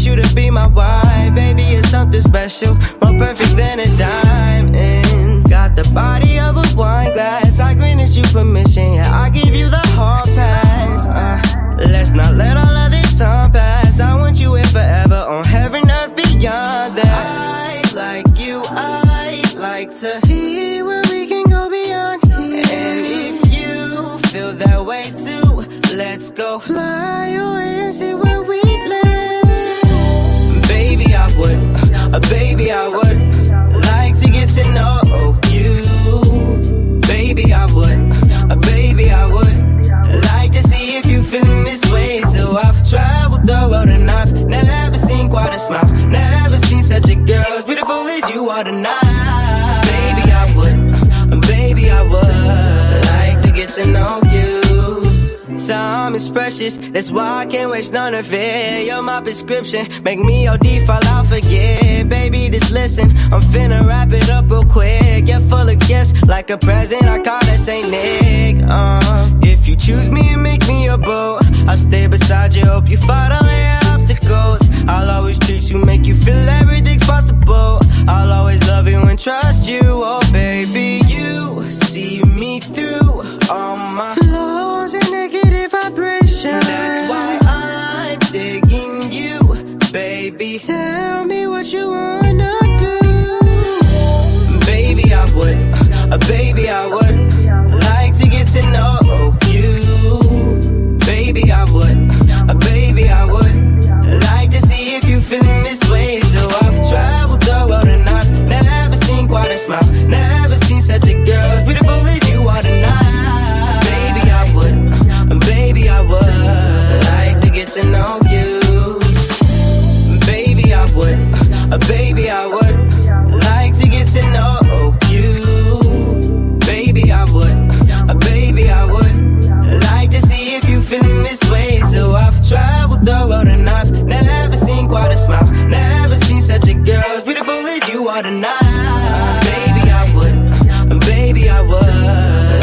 you to be my wife. Baby, it's something special, more perfect than a diamond. Got the body of a wine glass. I granted you permission, yeah, I give you the hard pass. Let's not let all of this time pass. I want you here forever, on heaven, earth, beyond that. I like you, I like to see where we can go beyond here. And if you feel that way too, let's go fly away and see where we land. Baby, I would like to get to know you. Baby, I would like to see if you feeling this way too. I've traveled the world and I've never seen quite a smile, never seen such a girl as beautiful as you are tonight. Baby, I would like to get to know you. Time is precious, that's why I can't waste none of it. You're my prescription, make me your default, I'll forget. Baby, just listen, I'm finna wrap it up real quick. You're full of gifts, like a present, I call it Saint Nick. If you choose me and make me your boo, I'll stay beside you, hope you fight all your obstacles. I'll always treat you, make you feel everything's possible. I'll always love you and trust you, oh baby. You see me through all my flaws and negative vibrations. That's why I'm digging you, baby. Tell me what you wanna do. Baby, I would like to get to know you. Baby, I would like to see if you feeling this way too. I've traveled the world and I've never seen quite a smile, never seen such a girl as beautiful as you are tonight. Baby, I would like to get to know you. Baby, I would like to get to know you. Baby, I would like to see if you feeling this way too. I've traveled the world and I've never seen quite a smile, never seen such a girl as beautiful as you are tonight. Baby, I would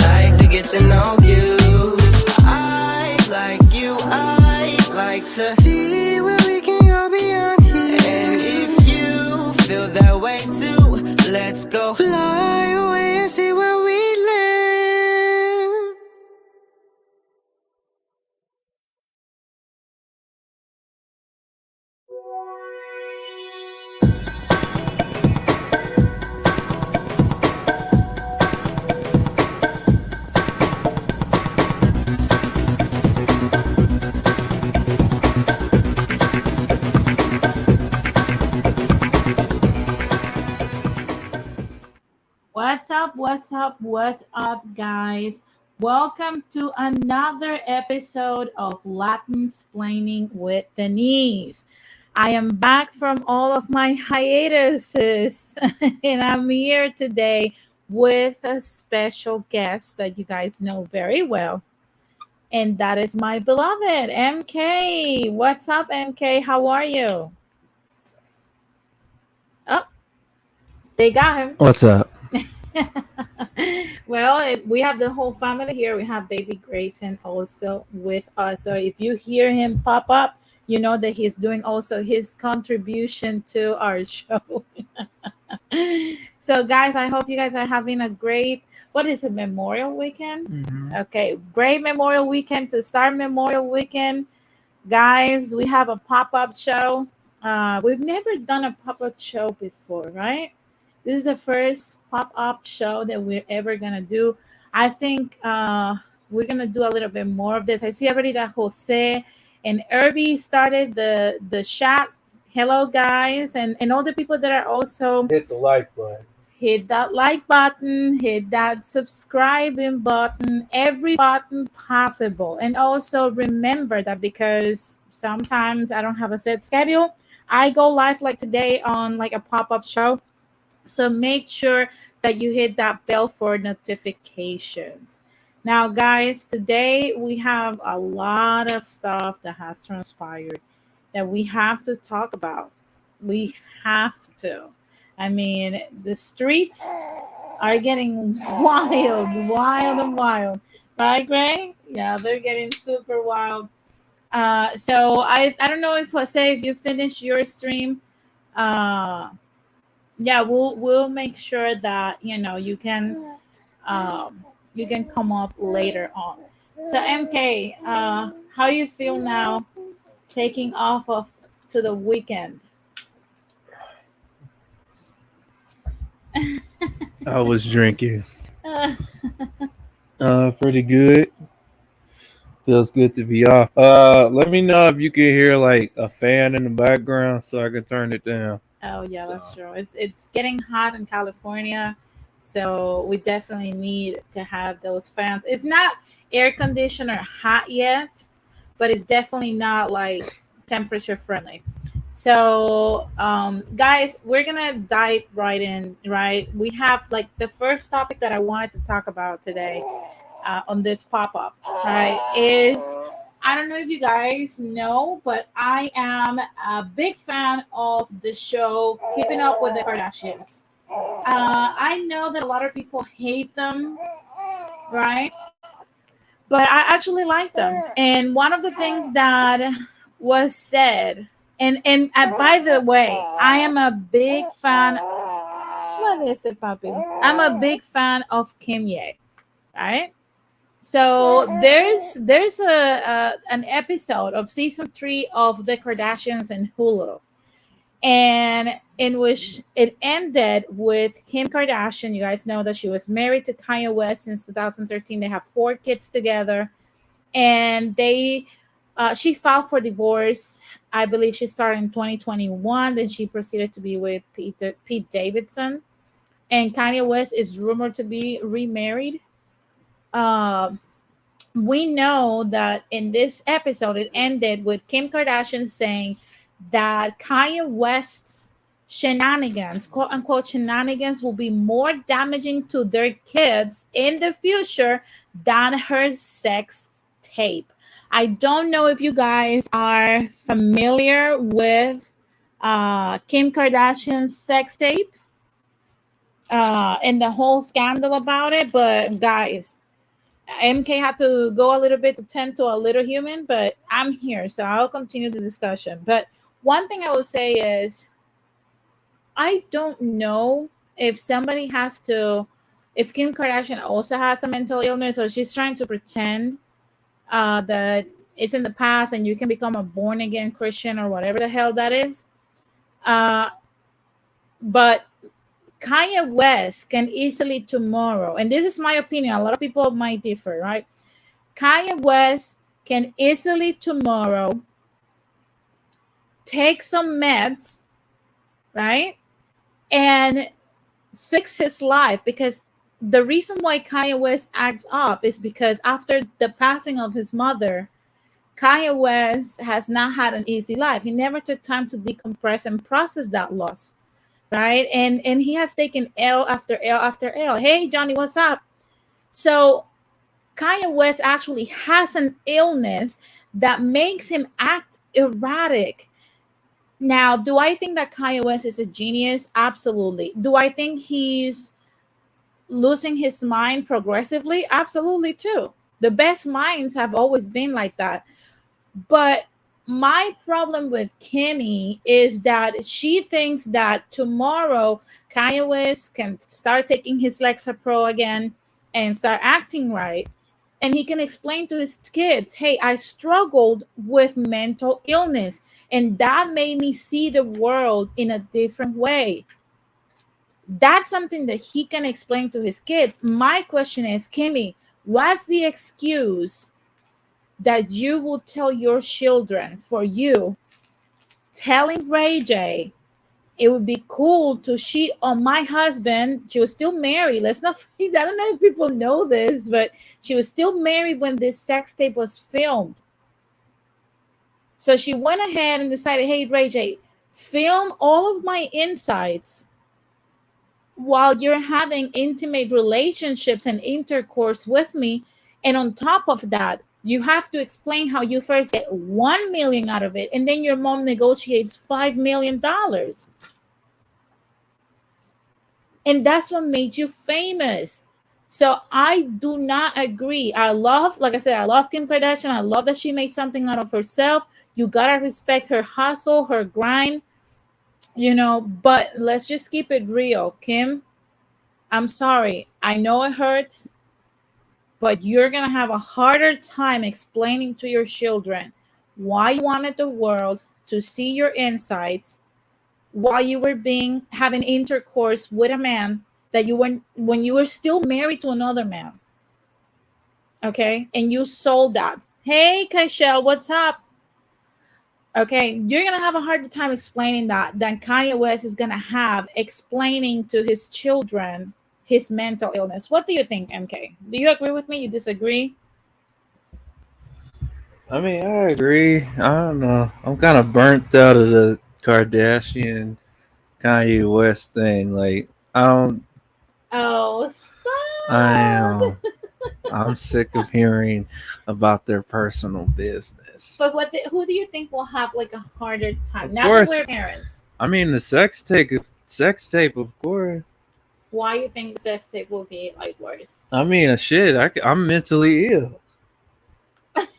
like to get to know you. I like to see where we can go beyond here. And if you feel that way too, let's go fly away and see where we land. What's up, guys? Welcome to another episode of Latinsplaining with Denise. I am back from all of my hiatuses, and I'm here today with a special guest that you guys know very well, and that is my beloved MK. What's up, MK? How are you? Oh, they got him. What's up? Well, we have the whole family here. We have baby Grayson also with us. So if you hear him pop up, you know that he's doing also his contribution to our show. So, guys, I hope you guys are having a great, what is it, Memorial Weekend? Mm-hmm. Okay, great Memorial Weekend to start Memorial Weekend. Guys, we have a pop-up show. We've never done a pop-up show before, right? This is the first pop-up show that we're ever going to do. I think we're going to do a little bit more of this. I see already that Jose and Irby started the chat. Hello, guys. And all the people that are also... Hit the like button. Hit that like button. Hit that subscribing button. Every button possible. And also remember that because sometimes I don't have a set schedule, I go live like today on like a pop-up show. So make sure that you hit that bell for notifications. Now, guys, today we have a lot of stuff that has transpired that we have to talk about. We have to. I mean, the streets are getting wild. Right, Gray? Yeah, they're getting super wild. So I don't know if, let's say, if you finish your stream, uh yeah, we'll make sure that you can come up later on. So MK, how you feel now taking off of to the weekend? I was drinking. Uh, Pretty good. Feels good to be off. Let me know if you can hear like a fan in the background so I can turn it down. oh yeah, So that's true. It's getting hot in California, so we definitely need to have those fans. It's not air conditioner hot yet, but it's definitely not like temperature friendly. So, guys, we're gonna dive right in. Right, we have like the first topic that I wanted to talk about today on this pop up. Right, is I don't know if you guys know, but I am a big fan of the show Keeping Up with the Kardashians. I know that a lot of people hate them, right? But I actually like them. And one of the things that was said, and by the way, I am a big fan. What is it, Papi? I'm a big fan of Kim Ye, right? So there's a an episode of season 3 of The Kardashians and Hulu, and in which it ended with Kim Kardashian. You guys know that she was married to Kanye West since 2013. They have 4 kids together, and she filed for divorce. I believe she started in 2021. Then she proceeded to be with Pete Davidson, and Kanye West is rumored to be remarried. Um, we know that in this episode, it ended with Kim Kardashian saying that Kanye West's shenanigans, quote unquote shenanigans, will be more damaging to their kids in the future than her sex tape. I don't know if you guys are familiar with Kim Kardashian's sex tape and the whole scandal about it, but guys, MK had to go a little bit to tend to a little human, but I'm here, so I'll continue the discussion. But one thing I will say is, I don't know if somebody has to, if Kim Kardashian also has a mental illness, or she's trying to pretend that it's in the past and you can become a born again Christian or whatever the hell that is. Uh, but Kanye West can easily tomorrow, and this is my opinion, a lot of people might differ, right? Kanye West can easily tomorrow take some meds, right? And fix his life, because the reason why Kanye West acts up is because after the passing of his mother, Kanye West has not had an easy life. He never took time to decompress and process that loss, right? And he has taken L after L after L. Hey, Johnny, what's up? So Kanye West actually has an illness that makes him act erratic. Now, do I think that Kanye West is a genius? Absolutely. Do I think he's losing his mind progressively? Absolutely, too. The best minds have always been like that. But my problem with Kimmy is that she thinks that tomorrow Kanye West can start taking his Lexapro again and start acting right. And he can explain to his kids, hey, I struggled with mental illness, and that made me see the world in a different way. That's something that he can explain to his kids. My question is, Kimmy, what's the excuse that you will tell your children for you telling Ray J it would be cool to cheat on my husband? She was still married. Let's not forget, I don't know if people know this, but she was still married when this sex tape was filmed. So she went ahead and decided, hey, Ray J, film all of my insides while you're having intimate relationships and intercourse with me. And on top of that, you have to explain how you first get 1 million out of it, and then your mom negotiates $5 million. And that's what made you famous. So I do not agree. I love, like I said, I love Kim Kardashian. I love that she made something out of herself. You gotta respect her hustle, her grind, but let's just keep it real. Kim, I'm sorry. I know it hurts, but you're gonna have a harder time explaining to your children why you wanted the world to see your insides while you were being having intercourse with a man that you were when you were still married to another man. Okay, and you sold that. Hey, Kaishel, what's up? Okay, you're gonna have a harder time explaining that than Kanye West is gonna have explaining to his children his mental illness. What do you think, MK? Do you agree with me? You disagree? I mean, I agree. I don't know. I'm kind of burnt out of the Kardashian Kanye West thing. Like, I don't. Oh, I stop! am. I'm sick of hearing about their personal business. But who do you think will have like a harder time? Of Now that course, we're parents, I mean the sex tape, of course. why you think sex tape will be like worse? I mean, shit. I'm mentally ill.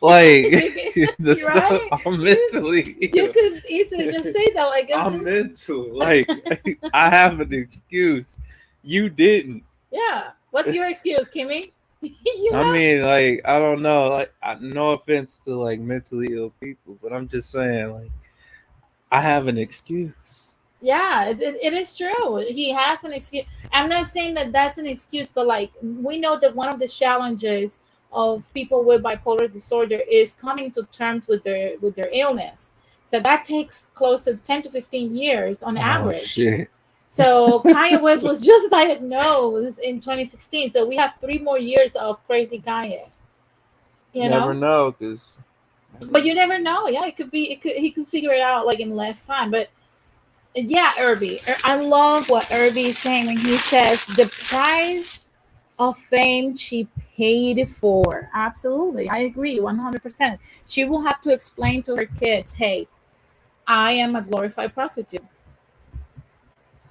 Like the You're stuff, right. I'm mentally You ill. could easily just say that, like I'm I'm just mental. Like I have an excuse. You didn't. yeah. What's your excuse, Kimmy? You I have mean, like I don't know. Like no offense to like mentally ill people, but I'm just saying, like I have an excuse. yeah, it is true. He has an excuse. I'm not saying that that's an excuse, but like we know that one of the challenges of people with bipolar disorder is coming to terms with their illness. So that takes close to 10 to 15 years on Oh average. shit. So Kanye West was just diagnosed in 2016. So we have 3 more years of crazy Kanye, you Never know? know, cause But you never know. Yeah, he could figure it out like in less time. But yeah, Irby. I love what Irby is saying when he says the price of fame she paid for. Absolutely. I agree 100%. She will have to explain to her kids, hey, I am a glorified prostitute.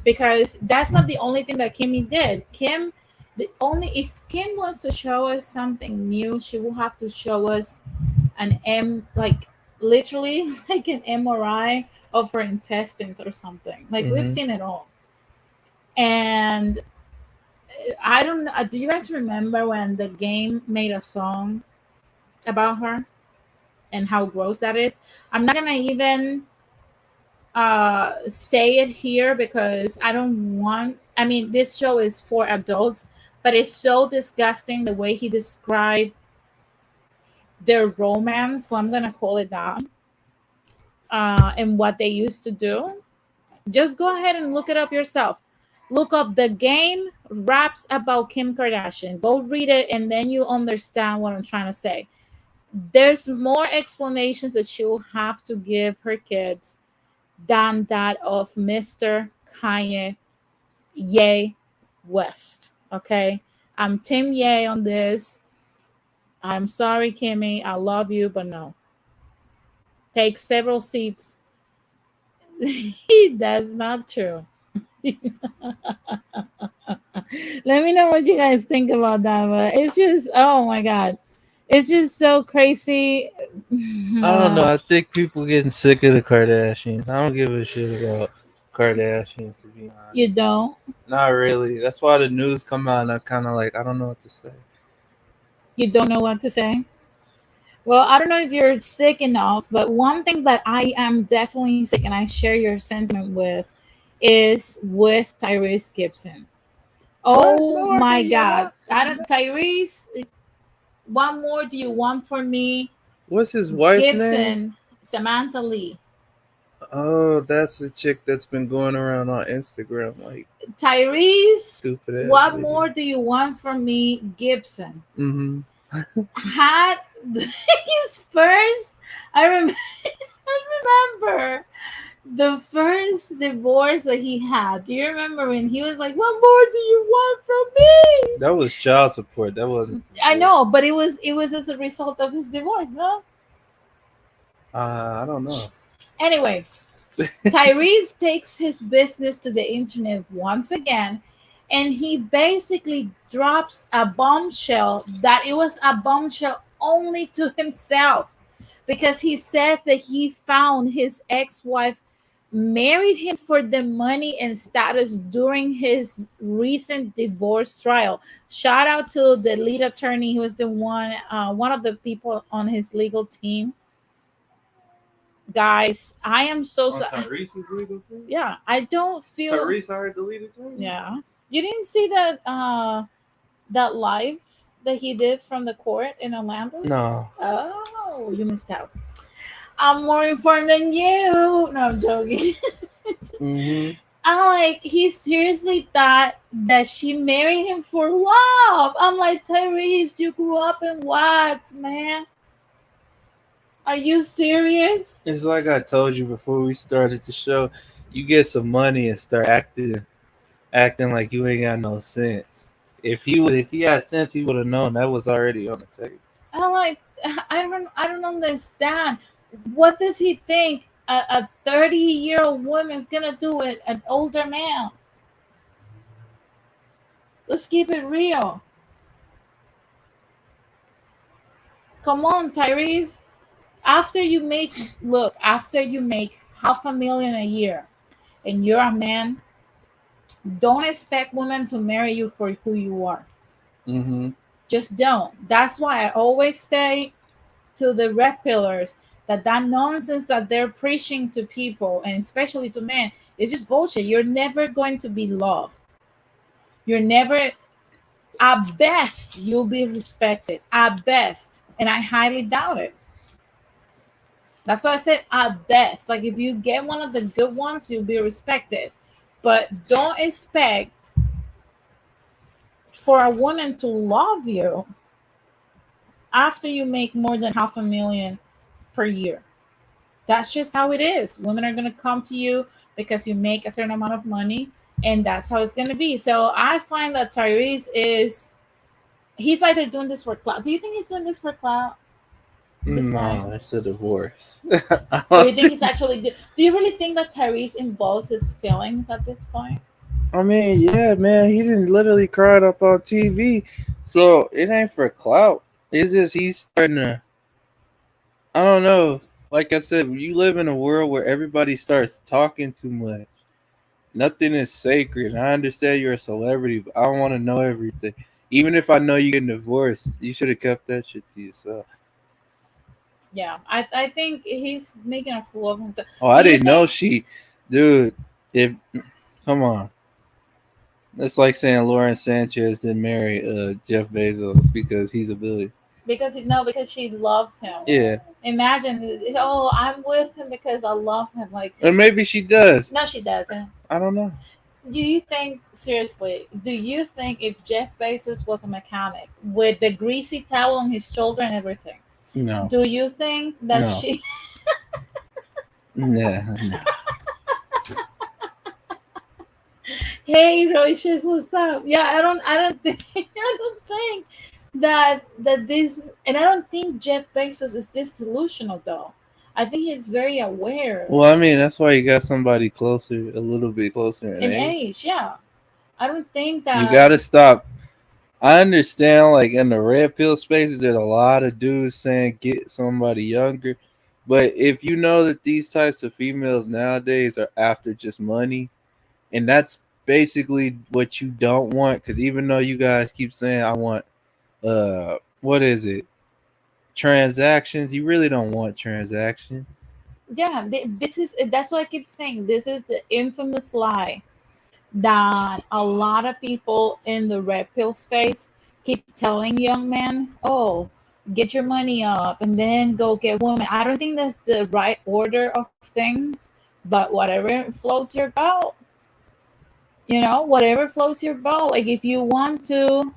Because that's not the only thing that Kimmy did. If Kim wants to show us something new, she will have to show us like literally like an MRI of her intestines or something. Like we've mm-hmm. seen it all. And I don't know. Do you guys remember when the game made a song about her and how gross that is? I'm not gonna even say it here because I don't want. I mean, this show is for adults, but it's so disgusting the way he described their romance. So I'm gonna call it that. And what they used to do. Just go ahead and look it up yourself. Look up the game raps about Kim Kardashian. Go read it, and then you understand what I'm trying to say. There's more explanations that she'll have to give her kids than that of Mr. Kanye Ye West. Okay, I'm Tim Ye on this. I'm sorry, Kimmy. I love you, but no. Take several seats. That's not true. Let me know what you guys think about that. But it's just, oh my god, it's just so crazy. I don't know. I think people getting sick of the Kardashians. I don't give a shit about Kardashians to be honest. You don't. Not really. That's why the news come out and I kind of like I don't know what to say. You don't know what to say. Well, I don't know if you're sick enough, but one thing that I am definitely sick, and I share your sentiment with, is with Tyrese Gibson. What Oh more do my you God! want I from don't, me? Tyrese. What more do you want from me, What's his wife's name? Gibson? Samantha Lee. Oh, that's the chick that's been going around on Instagram like Tyrese, stupid ass what video. more do you want from me, Gibson? Mm-hmm. Had his first, I remember, I remember the first divorce that he had. Do you remember when he was like, "What more do you want from me?" That was child support. That wasn't. I know, but it was as a result of his divorce, no? I don't know. Anyway, Tyrese takes his business to the internet once again And he basically drops a bombshell that it was a bombshell only to himself, because he says that he found his ex-wife married him for the money and status during his recent divorce trial. Shout out to the lead attorney who was the one of the people on his legal team. Guys, I am so On sorry. Tyrese's legal team? Yeah, I don't feel. Tyrese hired the legal team? Yeah, you didn't see that live that he did from the court in Orlando? No. Oh, you missed out. I'm more informed than you. No, I'm joking. Mm-hmm. I'm like, he seriously thought that she married him for love. I'm like, Tyrese, you grew up in what, man? Are you serious? It's like I told you before we started the show. You get some money and start acting like you ain't got no sense. If he had sense, he would have known that was already on the table. I'm like, I don't understand. What does he think a 30-year-old woman's gonna do with an older man? Let's keep it real. Come on, Tyrese. After you make half a million a year and you're a man, don't expect women to marry you for who you are. Mm-hmm. Just don't. That's why I always say to the red pillars that nonsense that they're preaching to people, and especially to men, is just bullshit. You're never going to be loved. You're never, at best, you'll be respected. At best. And I highly doubt it. That's why I said at best. Like if you get one of the good ones, you'll be respected. But don't expect for a woman to love you after you make more than half a million per year. That's just how it is. Women are going to come to you because you make a certain amount of money, and that's how it's going to be. So I find that Tyrese he's either doing this for clout. Do you think he's doing this for clout? No, it's a divorce. Or you think he's actually do you really think that Tyrese involves his feelings at this point? I mean, yeah, man, he didn't literally cry up on TV, so it ain't for clout. It's just he's starting to. I don't know. Like I said, you live in a world where everybody starts talking too much. Nothing is sacred. I understand you're a celebrity, but I don't want to know everything. Even if I know you're getting divorced, you should have kept that shit to yourself. Yeah, I think he's making a fool of himself. Oh, I Do you didn't know think- dude. Come on, it's like saying Lauren Sanchez didn't marry Jeff Bezos because he's a billionaire. because she loves him. Yeah, Imagine, oh, I'm with him because I love him. Like, or maybe she does. no, she doesn't. I don't know. Do you think if Jeff Bezos was a mechanic with the greasy towel on his shoulder and everything, No, do you think that No. she no. Hey Royces, what's up? Yeah, I don't think that this, and I don't think Jeff Bezos is this delusional though. I think he's very aware Well, I mean, that's why you got somebody closer, a little bit closer in in age. age. Yeah, I don't think that You gotta stop. I understand, like in the red pill spaces, there's a lot of dudes saying get somebody younger, but if you know that these types of females nowadays are after just money, and that's basically what you don't want, because even though you guys keep saying I want, what is it? Transactions. You really don't want transactions. yeah, that's what I keep saying. This is the infamous lie that a lot of people in the red pill space keep telling young men, oh, get your money up and then go get women. I don't think that's the right order of things, but whatever floats your boat, whatever floats your boat. Like if you want to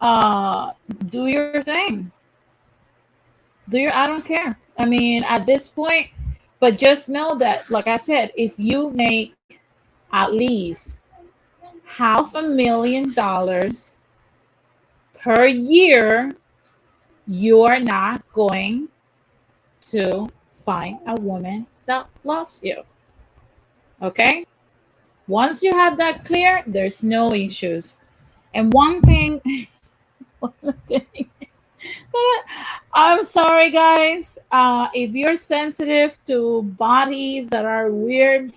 do your thing, I don't care. I mean, at this point, but just know that, like I said, if you make at least $500,000 per year, you are not going to find a woman that loves you. Okay? Once you have that clear, there's no issues. And one thing, I'm sorry, guys. If you're sensitive to bodies that are weird,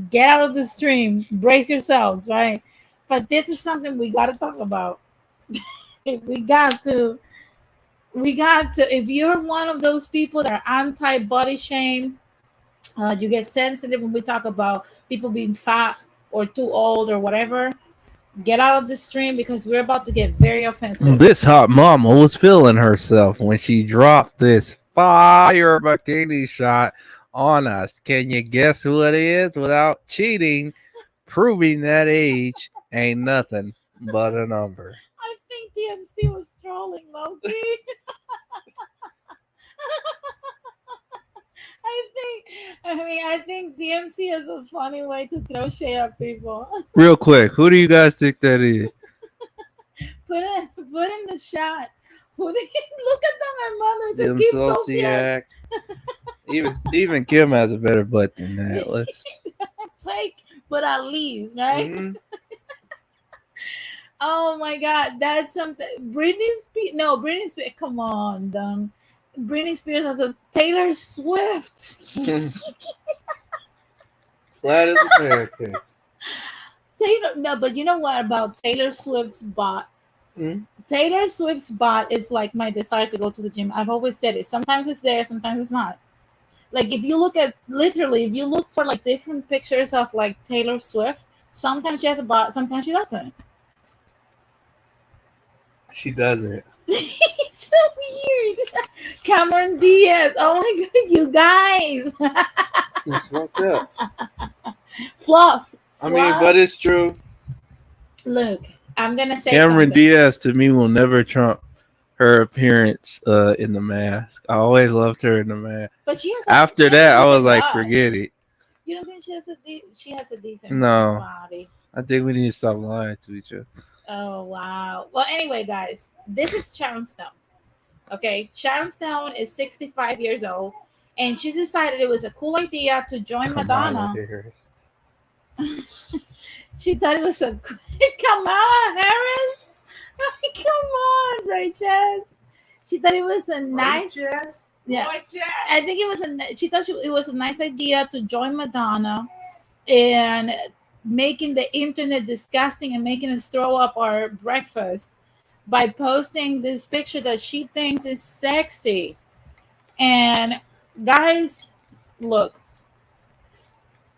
get out of the stream. Brace yourselves, right? But this is something we got to talk about. we got to. We got to. If you're one of those people that are anti-body shame, you get sensitive when we talk about people being fat or too old or whatever. Get out of the stream because we're about to get very offensive. This hot mama was feeling herself when she dropped this fire bikini shot on us. Can you guess who it is without cheating? Proving that age ain't nothing but a number. I think DMC was trolling Loki. I think DMC has a funny way to throw shade at people. Real quick, who do you guys think that is? Put in the shot. Who did look at them? My mother to keep Zolciak. Even Kim has a better butt than that. Let's fake, but at least, right? Mhm. Oh my God, that's something. Britney Spears. Come on, dumb. Britney Spears has a Taylor Swift. Flat as a pancake. No, but you know what about Taylor Swift's bot? Mhm. Taylor Swift's bot is like my desire to go to the gym. I've always said it. Sometimes it's there, sometimes it's not. Like if you look for like different pictures of like Taylor Swift, sometimes she has a bot, sometimes she doesn't. She doesn't. It's so weird. Cameron Diaz. Oh my God, you guys. That's fucked up. Fluff. I mean, but it's true. Look, I'm gonna say Cameron something. Diaz to me will never trump her appearance in the mask. I always loved her in the mask. But she has After that, I was like, forget it. You don't think she has a decent No. body? I think we need to stop lying to each other. Oh wow. Well, anyway, guys, this is Sharon Stone. Okay, Sharon Stone is 65 years old, and she decided it was a cool idea to join Madonna. She thought it was a Kamala Harris. Come on, Rachel. She thought it was a nice. Yeah, I think it was she thought it was a nice idea to join Madonna, and making the internet disgusting and making us throw up our breakfast by posting this picture that she thinks is sexy. And guys, look,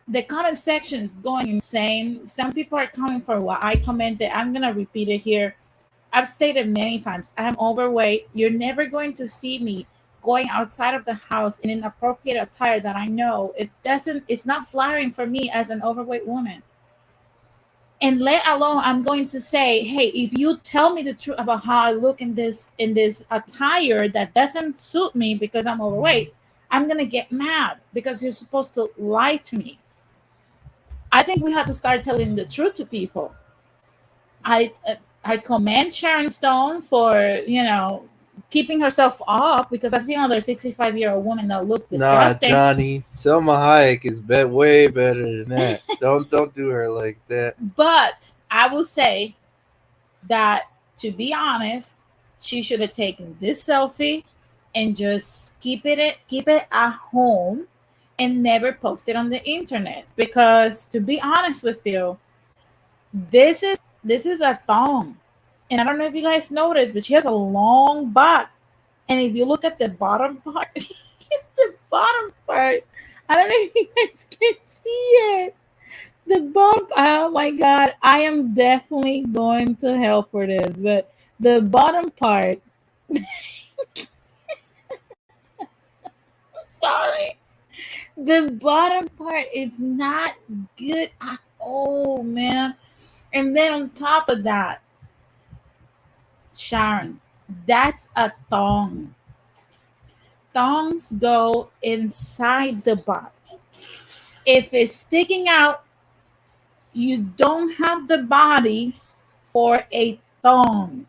the comment section is going insane. Some people are coming for what I commented. I'm gonna repeat it here. I've stated many times, I'm overweight. You're never going to see me going outside of the house in inappropriate attire that I know it's not flattering for me as an overweight woman. And let alone I'm going to say, hey, if you tell me the truth about how I look in this attire that doesn't suit me because I'm overweight, I'm gonna get mad because you're supposed to lie to me. I think we have to start telling the truth to people. I commend Sharon Stone for keeping herself off, because I've seen other 65-year-old women that look disgusting. Nah, Johnny, Selma Hayek is way better than that. don't do her like that. But I will say that, to be honest, she should have taken this selfie and just keep it at home and never post it on the internet. Because to be honest with you, this is a thong. And I don't know if you guys noticed, but she has a long butt. And if you look at the bottom part, I don't know if you guys can see it. The bump, oh my God, I am definitely going to hell for this. But the bottom part, I'm sorry. The bottom part is not good at all, man. And then on top of that, Sharon, that's a thong. Thongs go inside the butt. If it's sticking out, you don't have the body for a thong.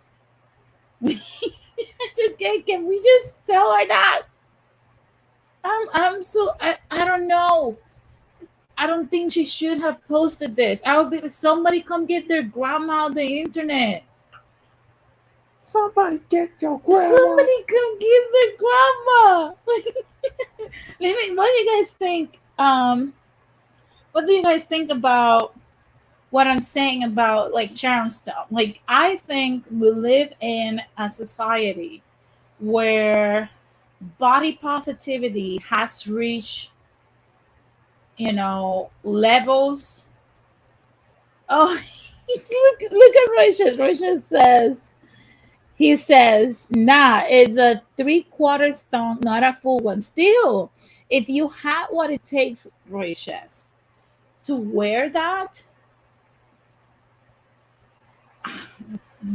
Okay, can we just tell her that? I don't know. I don't think she should have posted this. I would be like, somebody come get their grandma on the internet. Somebody get your grandma. Somebody come get their grandma. What do you guys think? What do you guys think about what I'm saying about like Sharon Stone? Like, I think we live in a society where body positivity has reached, levels. Oh, look at Roisha. Roisha says, he says, nah, it's a 3/4 stone, not a full one. Still, if you had what it takes, Roisha, to wear that,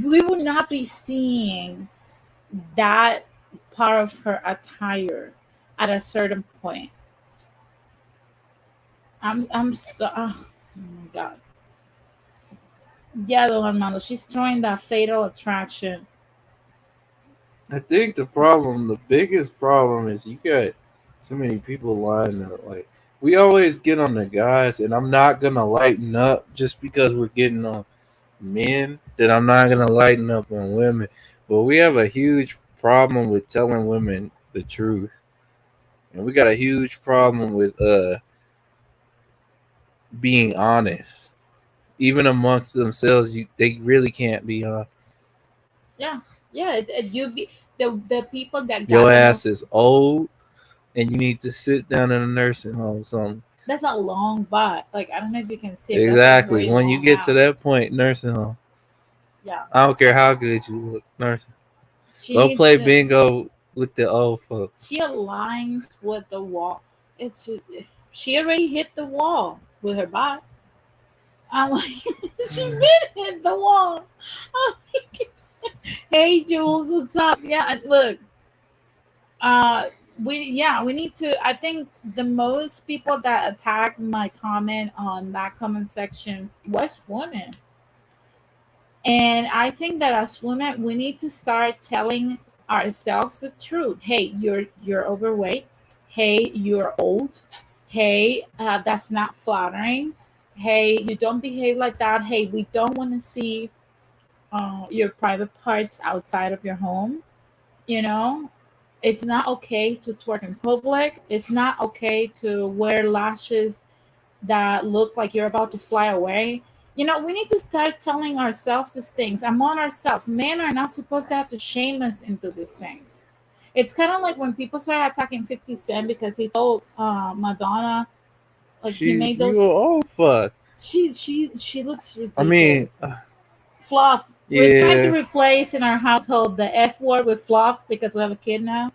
we would not be seeing that part of her attire at a certain point. I'm so my god. Yeah, Don Armando, she's throwing that fatal attraction. I think the biggest problem is you got too many people lining up. Like we always get on the guys, and I'm not gonna lighten up just because we're getting on men. That I'm not gonna lighten up on women, but we have a huge problem with telling women the truth, and we got a huge problem with being honest. Even amongst themselves, they really can't be honest. Yeah, yeah. You be the people that got Your the ass most. is old, and you need to sit down in a nursing home. Something. That's a long butt. Like, I don't know if you can see it. But that's a Exactly. very When you long get to ass. that point, nursing home. Yeah, I don't care how good you look, nursing. she Go needs play to. bingo with the old folks. She aligns with the wall. It's she already hit the wall with her butt. I'm like, she been hit the wall. I'm like, hey Jules, what's up? Yeah, look, uh, we need to. I think the most people that attacked my comment on that comment section was women, and I think that as women, we need to start telling ourselves the truth. Hey, you're overweight. Hey, you're old. Hey, that's not flattering. Hey, you don't behave like that. Hey, we don't want to see your private parts outside of your home. You know, it's not okay to twerk in public. It's not okay to wear lashes that look like you're about to fly away. We need to start telling ourselves these things among ourselves. Men are not supposed to have to shame us into these things. It's kind of like when people started attacking 50 Cent because he told Madonna, like he made She's you those. old fuck. She looks I ridiculous. mean, Fluff. We're trying to yeah. replace in our household the F word with fluff because we have a kid now,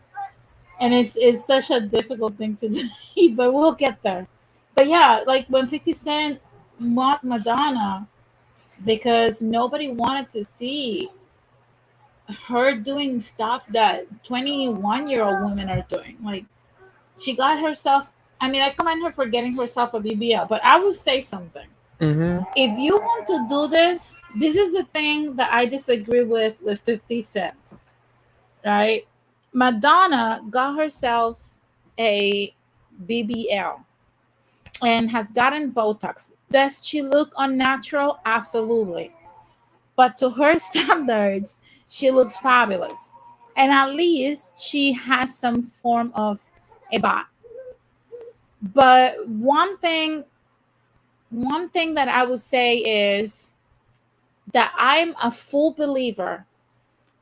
and it's such a difficult thing to do, but we'll get there. But yeah, like when 50 Cent mocked Madonna because nobody wanted to see her doing stuff that 21-year-old women are doing. Like, she got herself, I mean, I commend her for getting herself a BBL, but I will say something. Mm-hmm. If you want to do this is the thing that I disagree with 50 Cent, right? Madonna got herself a BBL and has gotten Botox. Does she look unnatural? Absolutely. But to her standards, she looks fabulous. And at least she has some form of a bot. But one thing that I would say is that I'm a full believer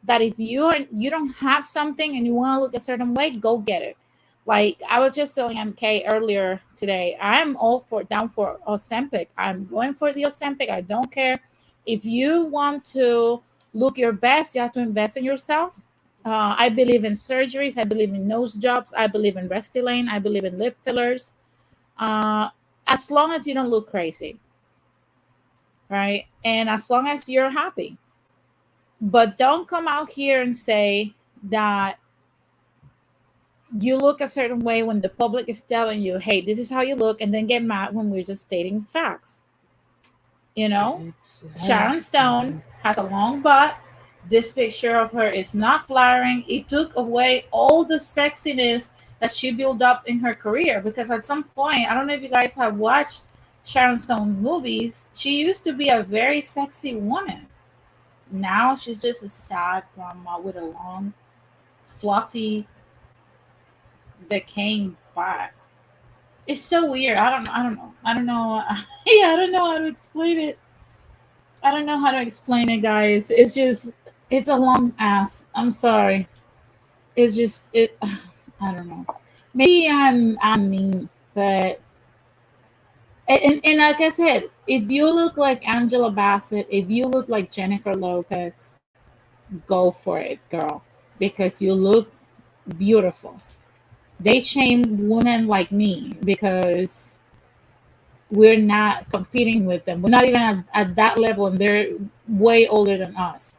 that if you don't have something and you want to look a certain way, go get it. Like I was just telling MK earlier today, I'm all for down for Ozempic. I'm going for the Ozempic. I don't care. If you want to look your best, you have to invest in yourself. I believe in surgeries. I believe in nose jobs. I believe in Restylane. I believe in lip fillers. Uh, as long as you don't look crazy, right? And as long as you're happy. But don't come out here and say that you look a certain way when the public is telling you, hey, this is how you look, and then get mad when we're just stating facts. Sharon Stone has a long butt. This picture of her is not flattering. It took away all the sexiness that she built up in her career. Because at some point, I don't know if you guys have watched Sharon Stone movies, she used to be a very sexy woman. Now she's just a sad grandma with a long, fluffy, decaying butt. It's so weird. I don't know. I don't know. Yeah, I don't know how to explain it. I don't know how to explain it, guys. It's just, it's a long ass. I'm sorry. It's just it. I don't know. Maybe I'm mean, but and like I said, if you look like Angela Bassett, if you look like Jennifer Lopez, go for it, girl, because you look beautiful. They shame women like me because we're not competing with them. We're not even at that level, and they're way older than us.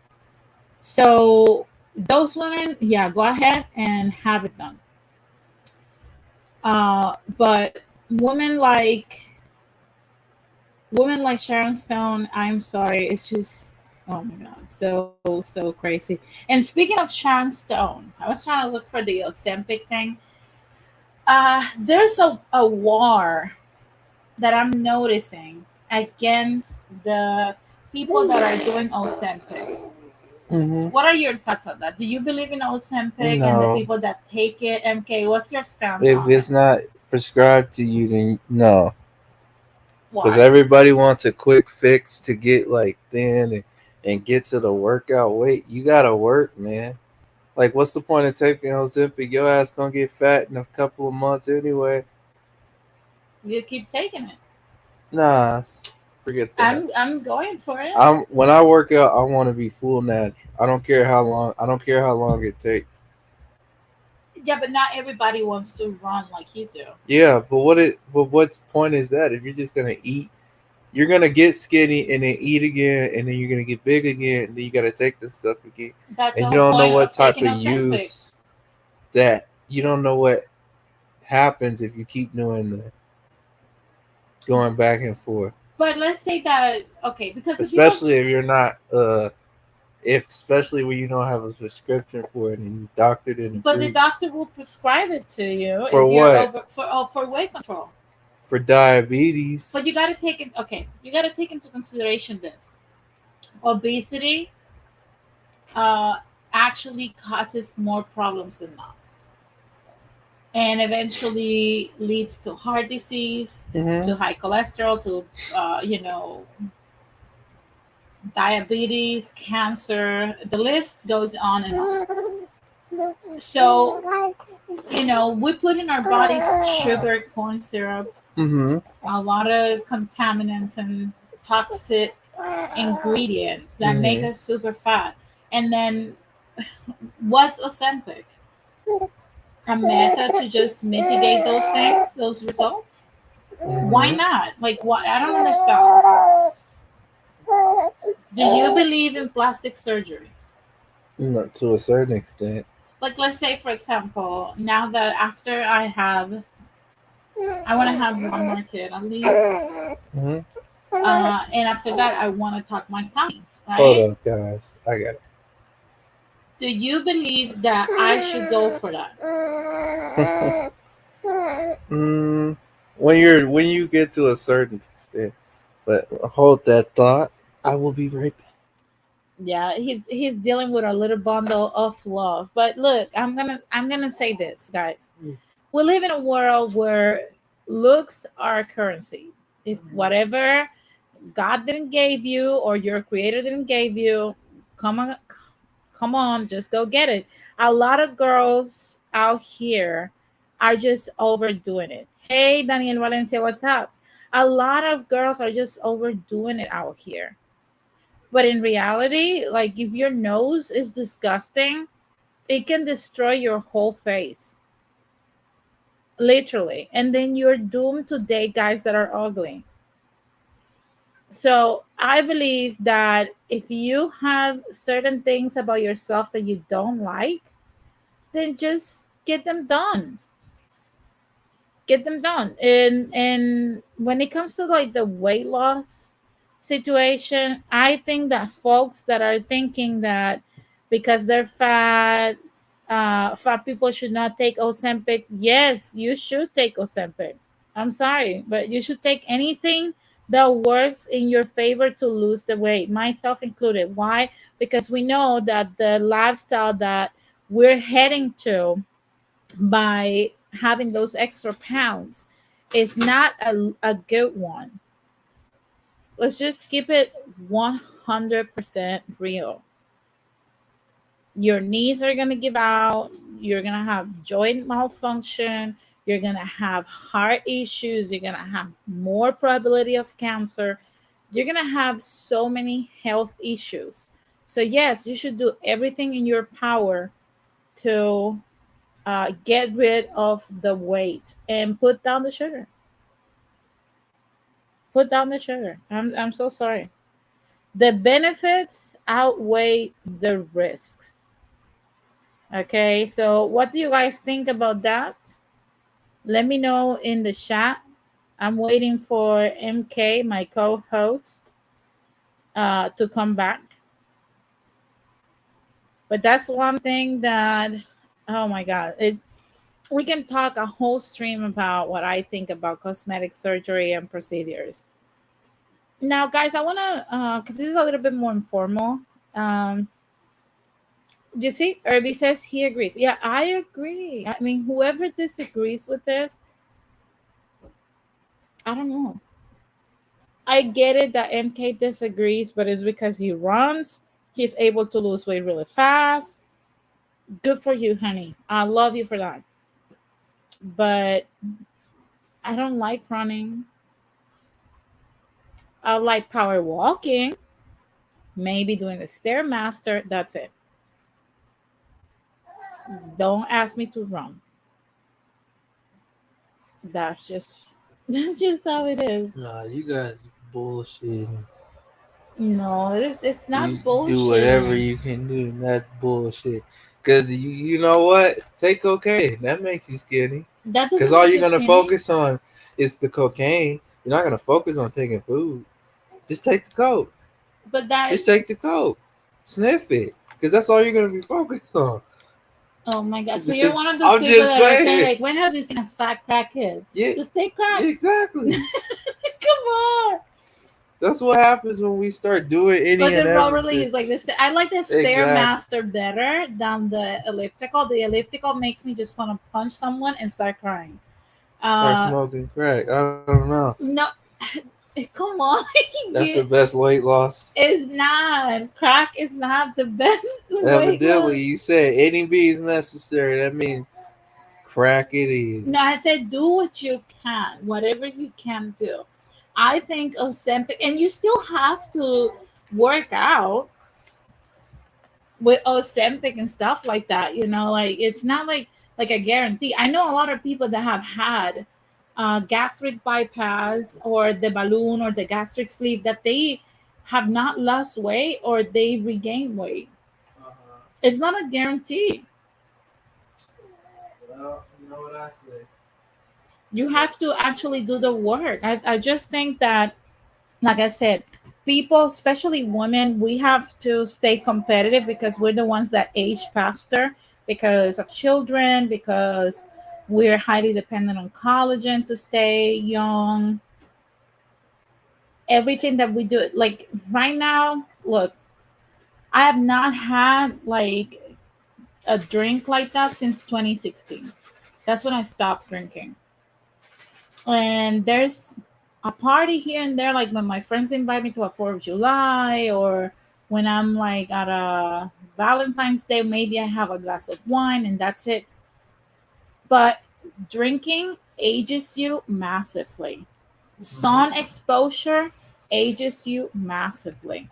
So those women, yeah, go ahead and have it done. But women like women like Sharon Stone, I'm sorry, it's just, oh my god, so crazy. And speaking of Sharon Stone, I was trying to look for the Ozempic thing. There's a war that I'm noticing against the people that are doing Ozempic. Hmm. What are your thoughts on that? Do you believe in Ozempic and the No, people that take it? MK, what's your stance if on it? it's not prescribed to you, then no. Because Why? everybody wants a quick fix to get like thin and get to the workout weight. You gotta work, man. Like, what's the point of taking Ozempic? Your ass gonna get fat in a couple of months anyway. You keep taking it. Nah, forget that. I'm going for it. I'm when I work out, I want to be full natural. I don't care how long. I don't care how long it takes. Yeah, but not everybody wants to run like you do. Yeah, but what it? But what's point is that if you're just gonna eat, you're gonna get skinny and then eat again, and then you're gonna get big again, and then you gotta take this stuff again, That's and the you whole don't know point what of type taking of Ozempic. use that you don't know what happens if you keep doing the going back and forth. But let's say that, okay, because if you don't, Especially if you're not if especially when you don't have a prescription for it and your doctor didn't but the approve doctor will prescribe it to you for if you're what, over for weight control. for diabetes. But you got to take it. Okay, you got to take into consideration this: obesity uh, actually causes more problems than not, and eventually leads to heart disease, Hmm. to high cholesterol, to diabetes, cancer. The list goes on and on. So we put in our bodies sugar, corn syrup, Hmm. a lot of contaminants and toxic ingredients that make Hmm. us super fat. And then what's Ozempic? A method to just mitigate those things, those results? Why Hmm. not? Like, why? I don't understand. Do you believe in plastic surgery? Not to a certain extent. Like, let's say, for example, now that after I want to have one more kid at least. Hmm. And after that, I want to tuck my tummy, Hold right? up, guys. I got Do you believe that I should go for that? it. When you get to a certain extent, but hold that thought. I will be right back. Yeah, he's dealing with a little bundle of love. But look, I'm gonna say this, guys. We live in a world where looks are currency. If whatever God didn't give you or your creator didn't give you, come on, come on, just go get it. A lot of girls out here are just overdoing it. Hey, Daniel Valencia, what's up? A lot of girls are just overdoing it out here. But in reality, like if your nose is disgusting, it can destroy your whole face, literally. And then you're doomed to date guys that are ugly. So I believe that if you have certain things about yourself that you don't like, then just get them done. Get them done. And when it comes to like the weight loss situation, I think that folks that are thinking that because they're fat. Fat people should not take Ozempic. Yes, you should take Ozempic. I'm sorry, but you should take anything that works in your favor to lose the weight, myself included. Why? Because we know that the lifestyle that we're heading to by having those extra pounds is not a good one. Let's just keep it 100% real. Your knees are going to give out, you're going to have joint malfunction, you're going to have heart issues, you're going to have more probability of cancer, you're going to have so many health issues. So yes, you should do everything in your power to get rid of the weight and put down the sugar. Put down the sugar. I'm so sorry. The benefits outweigh the risks. Okay, so what do you guys think about that? Let me know in the chat. I'm waiting for MK, my co-host, to come back. But that's one thing that, oh my God, we can talk a whole stream about what I think about cosmetic surgery and procedures. Now, guys, I want to, because this is a little bit more informal. Um, you see, Irby says he agrees. Yeah, I agree. I mean, whoever disagrees with this, I don't know. I get it that MK disagrees, but it's because he runs. He's able to lose weight really fast. Good for you, honey. I love you for that. But I don't like running. I like power walking. Maybe doing the stairmaster. That's it. Don't ask me to run. That's just that's just how it is. Nah, you guys bullshit. No, it's not You bullshit. do whatever you can do, and that's bullshit. Cause you know what? Take cocaine. That makes you skinny. That doesn't Cause all make you're you gonna skinny. focus on is the cocaine. You're not gonna focus on taking food. Just take the coke. But that Just take the coke. Sniff it. Cause that's all you're gonna be focused on. Oh my God! So you're one of those I'm people just that are saying, saying. like, when have you seen a fat crackhead? Yeah, Just take crack. exactly. Come on. That's what happens when we start doing any But and the rollerly everything. is like this. I like the Exactly. stairmaster better than the elliptical. The elliptical makes me just want to punch someone and start crying. Start smoking crack. I don't know. No, come on. That's the best weight loss. It's not. Crack is not the best weight Evidently, loss. you said any means necessary. That means crack it is. No, I said do what you can, whatever you can do. I think Ozempic, and you still have to work out with Ozempic and stuff like that. You know, like it's not like a guarantee. I know a lot of people that have had gastric bypass or the balloon or the gastric sleeve that they have not lost weight or they regain weight. It's not a guarantee. Well, you know what I say. You have to actually do the work. I just think that, like I said, people, especially women, we have to stay competitive because we're the ones that age faster because of children, because we're highly dependent on collagen to stay young. Everything that we do, like right now, look, I have not had like a drink like that since 2016. That's when I stopped drinking. And there's a party here and there, like when my friends invite me to a 4th of July, or when I'm like at a Valentine's Day, maybe I have a glass of wine and that's it. But drinking ages you massively. Sun exposure ages you massively.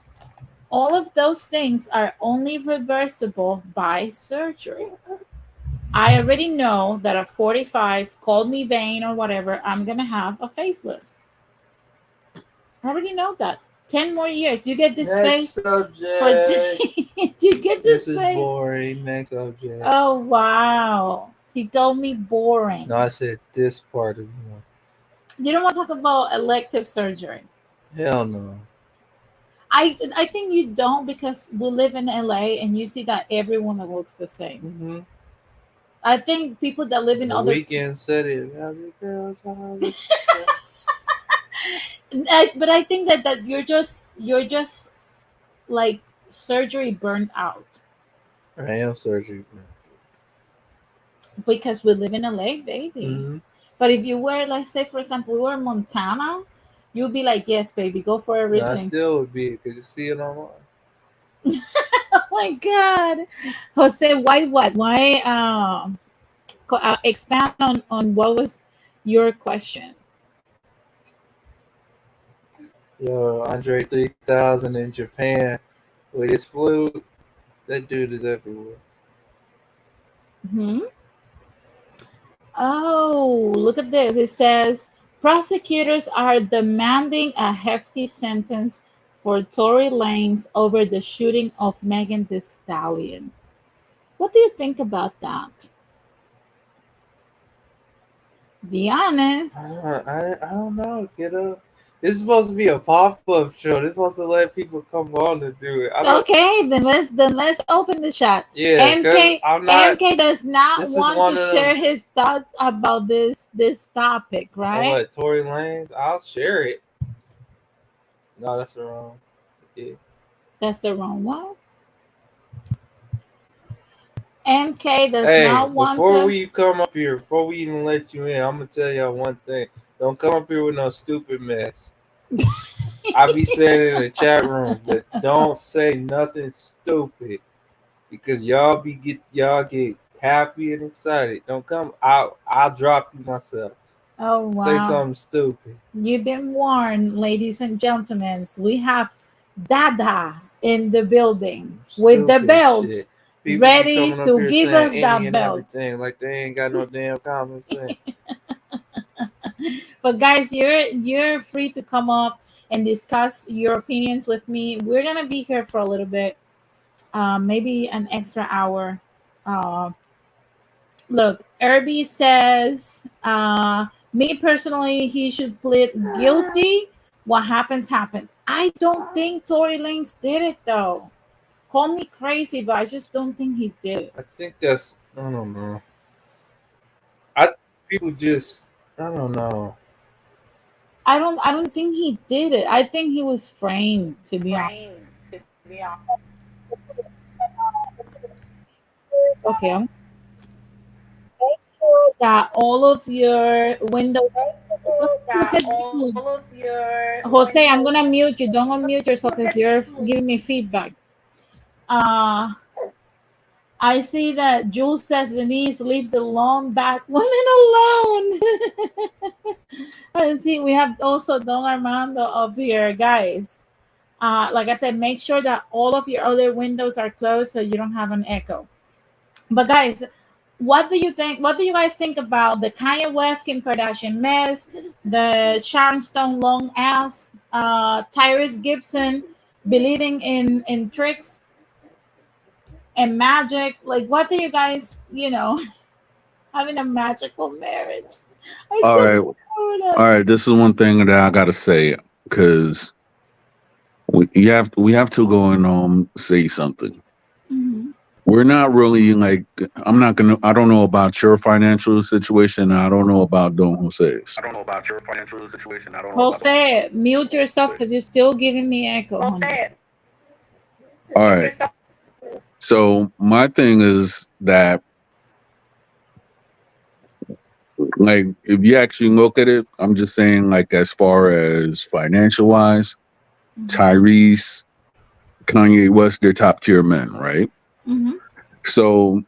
All of those things are only reversible by surgery. I already know that at 45, call me vain or whatever, I'm going to have a facelift. I already know that. 10 more years. You get this Next face subject. for you get this This is face. boring. Next subject. Oh wow. He told me boring. No, I said this part of one. You don't want to talk about elective surgery. Hell no. I think you don't, because we live in LA and you see that everyone looks the same. Mm-hmm. I think people that live in The other Weekend said it. Other girls always but I think that you're just like surgery burned out, I am surgery. because we live in LA, baby. Mm-hmm. But if you were, like, say for example, we were in Montana, you'd be like, yes, baby, go for No, I everything. still would be because you see it online. Oh my God, Jose, why what? Why expand on what was your question? Yo, Andre 3000 in Japan with his flute. That dude is everywhere. Hmm. Oh, look at this. It says prosecutors are demanding a hefty sentence for Tory Lanez over the shooting of Megan Thee Stallion. What do you think about that? Be honest. I don't know, kiddo. This is supposed to be a pop-up show. This is supposed to let people come on and do it. Okay, then let's open the chat. Yeah, because I'm not. MK does not This is want one to of share them. his thoughts about this topic, Oh, right? what, Tory Lanez? I'll share it. No, that's wrong. Yeah. That's the wrong one. MK does Hey, not want before to. we come up here, before we even let you in, I'm gonna tell y'all one thing. Don't come up here with no stupid mess. I be saying it in the chat room, but don't say nothing stupid because y'all get happy and excited. Don't come out. I'll drop you myself. Oh wow. Say something stupid. You've been warned, ladies and gentlemen. We have Dada in the building with the Stupid belt, shit. People be ready coming up to here give saying us any that and belt. everything like they ain't got no damn common sense. But guys, you're free to come up and discuss your opinions with me. We're gonna be here for a little bit, maybe an extra hour. Uh, Look, Irby says, me personally, he should plead guilty. What happens, happens. I don't think Tory Lanez did it, though. Call me crazy, but I just don't think he did it. I think that's I don't know. I think people just I don't know. I don't think he did it. I think he was framed, to be honest. Okay, I'm make sure that all of your windows. Jose, I'm gonna mute you. Don't unmute yourself because you're giving me feedback. Uh, I see that Jules says, Denise, leave the long back women alone. I see we have also Don Armando up here, guys. Like I said, make sure that all of your other windows are closed so you don't have an echo. But guys, what do you think? What do you guys think about the Kanye West, Kim Kardashian mess, the Sharon Stone long ass, Tyrese Gibson believing in tricks and magic? Like, what do you guys, having a magical marriage? I All still right, don't know all right. This is one thing that I gotta say because we have to go and say something. Mhm. We're not really like I'm not gonna. I don't know about your financial situation. I don't know about Don Jose's. Jose, mute yourself because you're still giving me echo. Honey. All right. So my thing is that like if you actually look at it, I'm just saying like as far as financial wise, Tyrese, Kanye West, they're top tier men, right? Mhm. So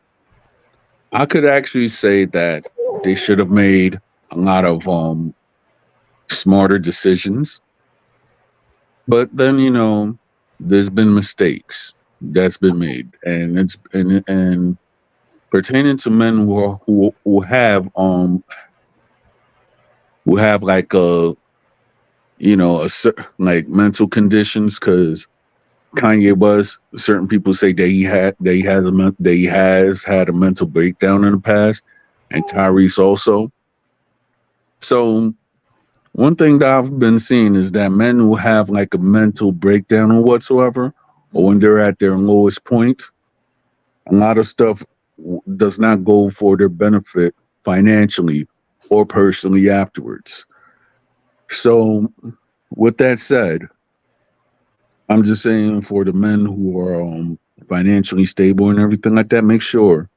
I could actually say that they should have made a lot of smarter decisions. But then there's been mistakes that's been made, and it's and pertaining to men who have like like mental conditions because Kanye was certain people say that he has had a mental breakdown in the past, and Tyrese also. So one thing that I've been seeing is that men who have like a mental breakdown or whatsoever, or when they're at their lowest point, a lot of stuff does not go for their benefit financially or personally afterwards. So, with that said, I'm just saying for the men who are financially stable and everything like that, make sure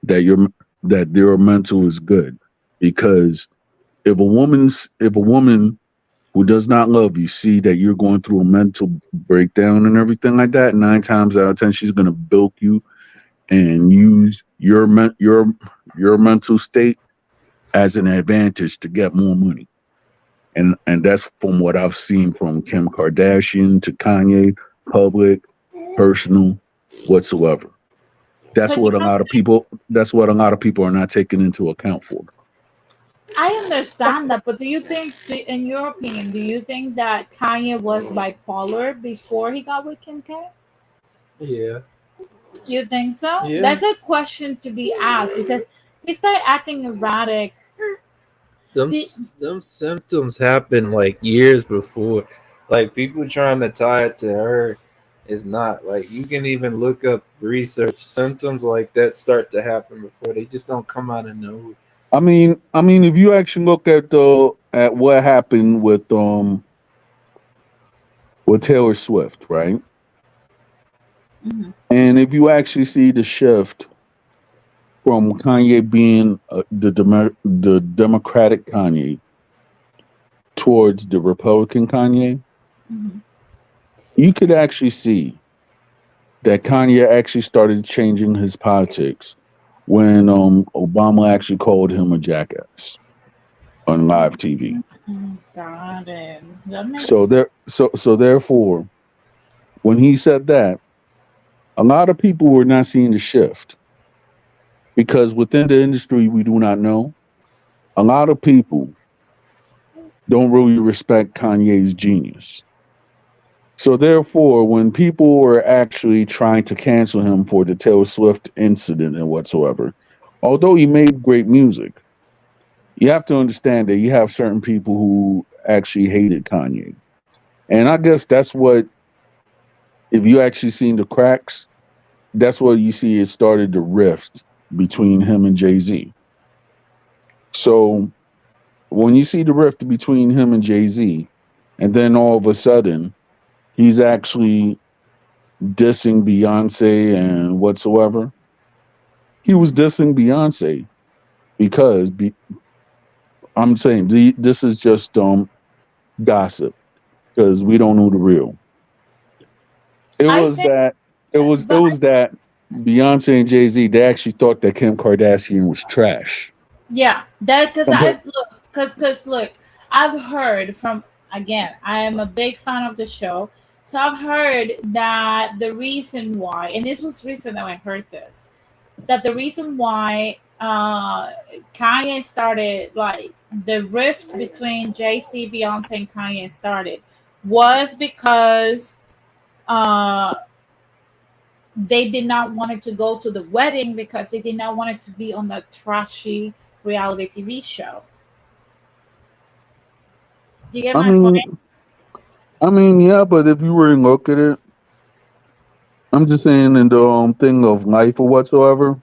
that your mental is good, because if a woman who does not love you see that you're going through a mental breakdown and everything like that, 9 times out of 10 she's gonna bilk you and use your mental state as an advantage to get more money. And that's from what I've seen from Kim Kardashian to Kanye, public, personal, whatsoever. That's But you what a know, lot of people. That's what a lot of people are not taking into account for. I understand that, but do you think, in your opinion, do you think that Kanye was bipolar before he got with Kim K? Yeah. You think so? Yeah. That's a question to be asked because he started acting erratic. Them The, them symptoms happened like years before. Like people trying to tie it to her is not like you can even look up research. Symptoms like that start to happen before they just don't come out of nowhere. I mean, if you actually look at what happened with Taylor Swift, right? Mhm. And if you actually see the shift from Kanye being the Democratic Kanye towards the Republican Kanye, Mhm. you could actually see that Kanye actually started changing his politics when Obama actually called him a jackass on live TV. Got it. That So makes. therefore, when he said that, a lot of people were not seeing the shift because within the industry we do not know. A lot of people don't really respect Kanye's genius. So therefore, when people were actually trying to cancel him for the Taylor Swift incident and whatsoever, although he made great music, you have to understand that you have certain people who actually hated Kanye. And I guess that's what, if you actually seen the cracks, that's what you see. It started the rift between him and Jay-Z. So when you see the rift between him and Jay-Z, and then all of a sudden he's actually dissing Beyonce and whatsoever, he was dissing Beyonce because I'm saying this is just gossip because we don't know the real. It I was think, that it but was that Beyonce and Jay Z, they actually thought that Kim Kardashian was trash. yeah, that because I But look, because look, I've heard from, again, I am a big fan of the show, so I've heard that the reason why, and this was recent that I heard this, that the reason why Kanye started, like, the rift between JC, Beyonce, and Kanye started was because uh they did not want it to go to the wedding because they did not want it to be on the trashy reality TV show. You get I my point? mean, yeah, but if you really look at it, I'm just saying in the thing of life or whatsoever,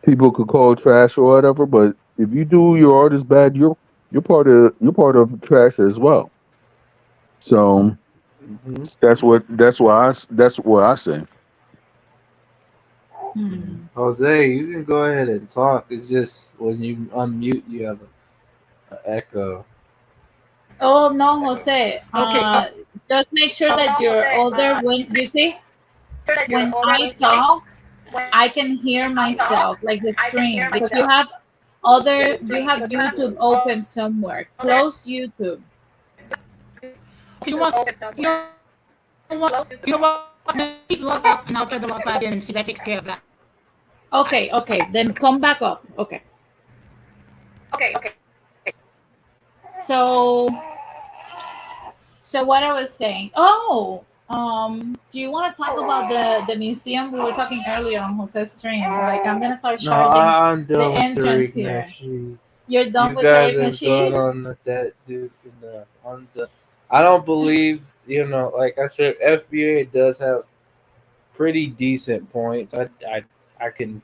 people could call it trash or whatever. But if you do your artist bad, you're part of trash as well. So Hmm. that's what I say. Hmm. Jose, you can go ahead and talk. It's just when you unmute, you have a echo. Oh no, Jose. Okay. Just make sure that No, your Jose. other, when you see, when I talk, I can hear myself, like the I can hear stream, because myself. you have YouTube open somewhere. Other Close YouTube. you want you know what? Let me log out and I'll try to log back in and see if that takes care of that. Okay, okay, then come back up. Okay. Okay. So what I was saying. Oh, do you want to talk about the museum we were talking earlier on Jose's stream? Like, I'm gonna start No, charging I'm the done with entrance Tariq here. Nasheed. You're done You with guys Tariq have gone Nasheed? on that dude on the. I don't believe like I said, FBA does have pretty decent points. I can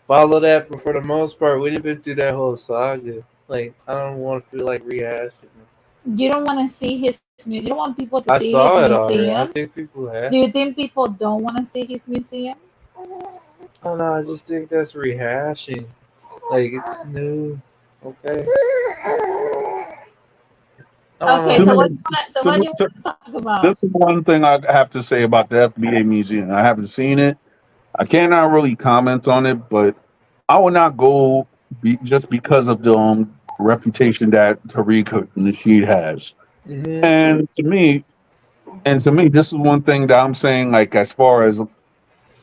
follow that, but for the most part, we've been through that whole saga. Like I don't want to feel like rehashing it. You don't want to see his you don't want people to I see his saw it already. I museum? think people Do have. you think people don't want to see his museum? Oh no, I just think that's rehashing. Like it's new. Okay. I don't Okay, To know. so me, what to do me, you want to talk about? this is one thing I have to say about the FBA museum. I haven't seen it. I cannot really comment on it, but I will not go just because of the reputation that Tariq Nasheed has. Hmm. And to me, this is one thing that I'm saying. Like as far as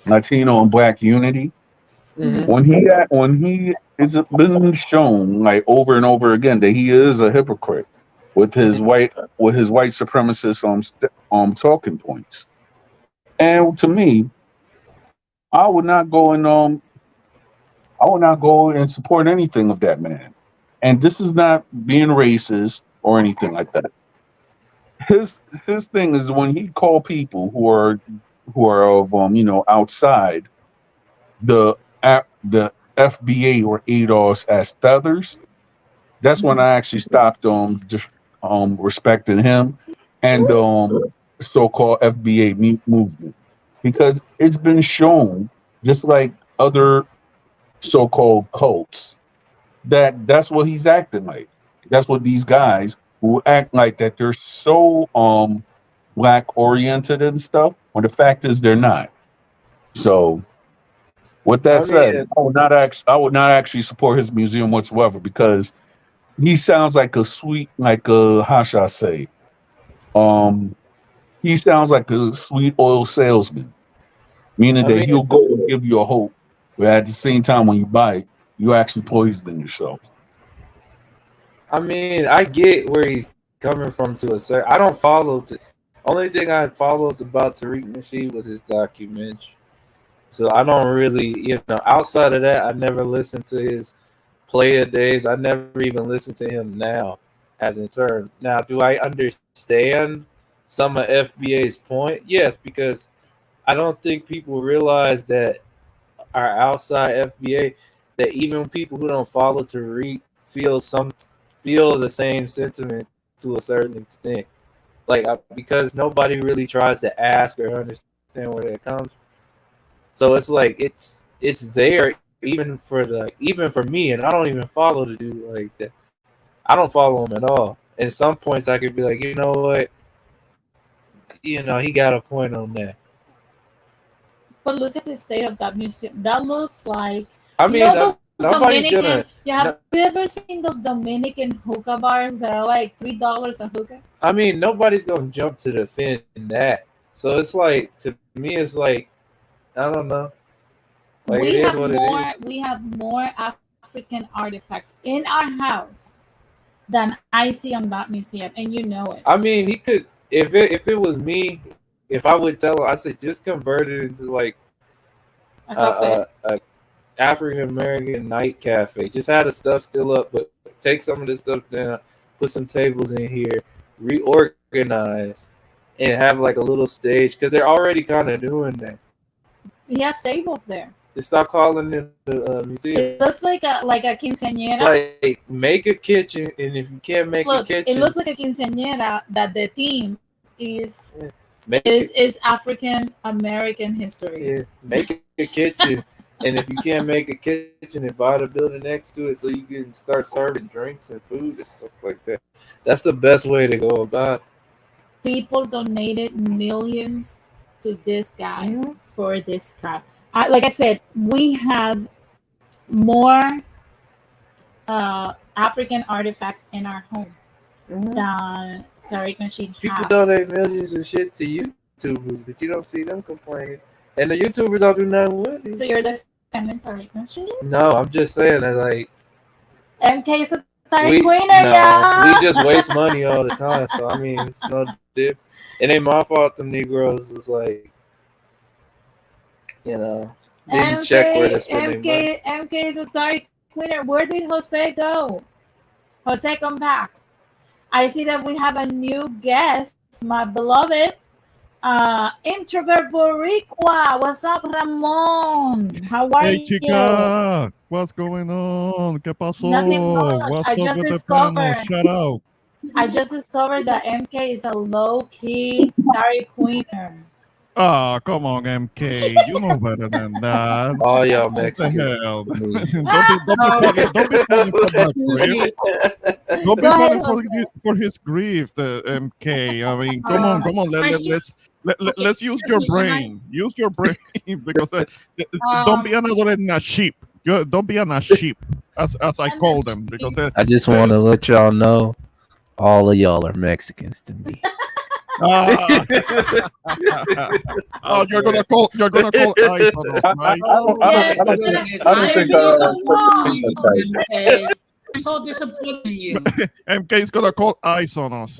Latino and Black unity, Hmm. when he is been shown like over and over again that he is a hypocrite with his white supremacist talking points. And to me, I would not go and I would not go and support anything of that man. And this is not being racist or anything like that. His thing is when he call people who are of outside the FBA or ADOS as feathers. That's when I actually stopped respecting him and so-called FBA movement, because it's been shown, just like other so-called cults, that's what he's acting like. That's what these guys who act like that they're so black oriented and stuff, when the fact is they're not. So with that I said, mean, I would not actually support his museum whatsoever, because he sounds like a sweet, like a how should I say? Um, he sounds like a sweet oil salesman, meaning I that mean, he'll go and give you a hope, but at the same time, when you buy it, you actually poison yourself. I get where he's coming from to a certain. I don't follow. Only thing I followed about Tariq Nasheed was his documentary. So I don't really, outside of that, I never listened to his player days. I never even listened to him now as in turn. Now, do I understand some of FBA's point? Yes, because I don't think people realize that our outside FBA, that even people who don't follow Tariq feel the same sentiment to a certain extent. Like because nobody really tries to ask or understand where that comes. So it's like it's there even for me, and I don't even follow the dude like that. I don't follow him at all. And some points I could be like, you know what, he got a point on that. But look at the state of that museum. That looks like, I you mean, know, those nobody's Dominican. gonna. You have you ever seen those Dominican hookah bars that are like $3 a hookah? I mean, nobody's gonna jump to defend that. So it's like to me, it's like I don't know. Like it We is have what it is. more. We have more African artifacts in our house than I see on that museum, and you know it. I mean, he could if it was me, if I would tell him, I said just convert it into like A cafe. a African American night cafe. Just have the stuff still up, but take some of this stuff down, put some tables in here, reorganize, and have like a little stage because they're already kind of doing that. He has tables there. Just stop calling it a museum. It looks like a quinceañera. Like make a kitchen, and if you can't make a Look, kitchen, it looks like a quinceañera that the theme is make it, is African American history. yeah, make a kitchen. And if you can't make a kitchen, and buy the building next to it so you can start serving drinks and food and stuff like that. That's the best way to go about it. People donated millions to this guy Mhm. for this crap. Like I said, we have more African artifacts in our home than Tariq Nasheed People has. donate millions of shit to YouTubers, but you don't see them complaining. And the YouTubers don't do nothing with it. So you're defending Tariq Nasheed? No, I'm just saying that like MK is a Tariq we winner, no, y'all. we just waste money all the time. So I mean, it's no dip. It ain't my fault. Them Negroes was like, didn't check where they're spending money. MK is a Tariq Queener, where did Jose go? Jose, come back. I see that we have a new guest, my beloved introvert Boricua. What's up, Ramon? How are Hey, you? chica, what's going on? ¿Qué Nothing pasó? much. What's I up just with the panel? discovered. Shout out. I just discovered that MK is a low key Dairy Queener. Ah, come on, MK. You know better than that. All y'all What the Mexicans. hell? to me. Don't be falling for that Excuse grief. me. Don't be Go ahead, falling Jose. for his grief, the MK. I mean, come on. I still, Let's use excuse your me, can I, brain. Use your brain because don't be another than a sheep. Don't be a sheep, as I And call that's them, because I just want to let y'all know, all of y'all are Mexicans to me. Ah. Oh, you're gonna call ice on us, right? oh I my don't think goodness, I don't I am think disappointed in that's you, MK. I'm so disappointed in you. MK is gonna call ice on us.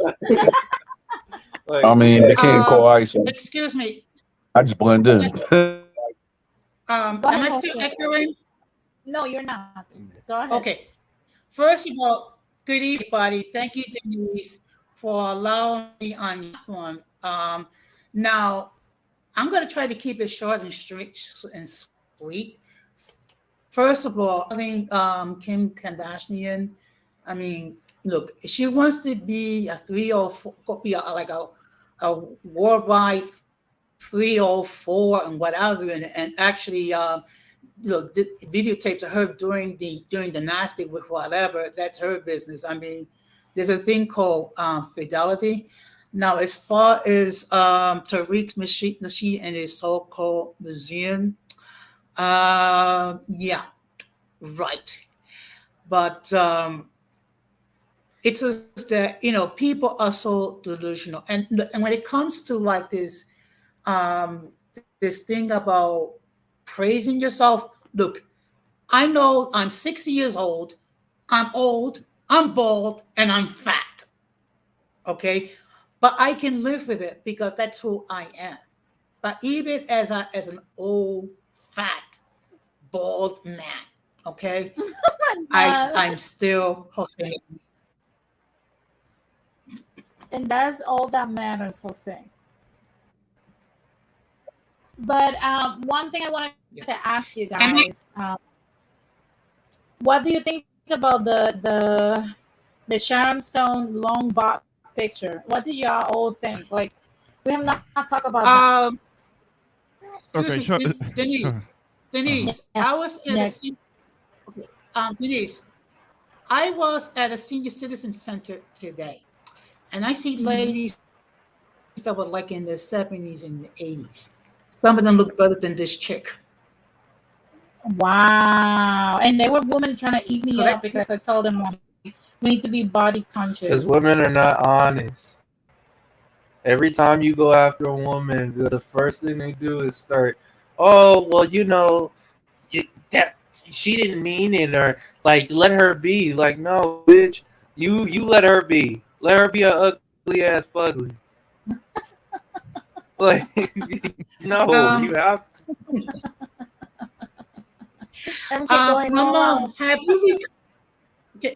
I mean, they can't call ice on. Excuse me. I just blend in. Am Go ahead, I still Jose. echoing? No, you're not. Go ahead. Okay. First of all, good evening, everybody. Thank you, Denise, for allowing me on your platform. Now, I'm going to try to keep it short and straight and sweet. First of all, I think Kim Kardashian, I mean, look, she wants to be a 304, be like a worldwide 304 and whatever, and actually, look, videotapes of her during the nasty with whatever. That's her business. I mean, there's a thing called fidelity. Now, as far as Tariq Nasheed and his so-called museum, yeah, right. But it's just that people are so delusional, and when it comes to like this thing about praising yourself. Look, I know I'm 60 years old. I'm old. I'm bald, and I'm fat. Okay, but I can live with it because that's who I am. But even as an old, fat, bald man, okay, I'm still Jose. And that's all that matters, Jose. But one thing I wanted to ask you guys, what do you think about the Sharon Stone long bot picture? What do y'all all think? Like, we have not talked about that. Okay, Excuse me, Denise. Denise, Yeah. I was at Next. Denise, I was at a senior citizen center today, and I see ladies that were like in their 70s and 80s. Some of them look better than this chick. Wow. And they were women trying to eat me So up because I told them like, we need to be body conscious. Because women are not honest. Every time you go after a woman, the first thing they do is start, oh, well, that she didn't mean it, or like, let her be. Like, no, bitch, you let her be. Let her be a ugly ass fugly. Like, no, you have to.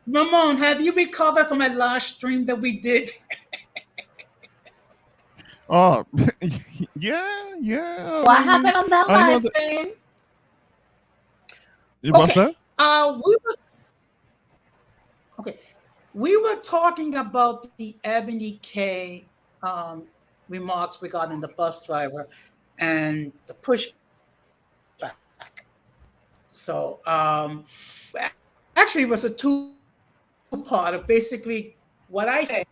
Ramon, have you recovered from a last stream that we did? Oh, yeah. What happened on that I know live that- stream? What's that? We were talking about the Ebony K remarks regarding the bus driver and the pushback. So actually, it was a two-part. Basically, what I said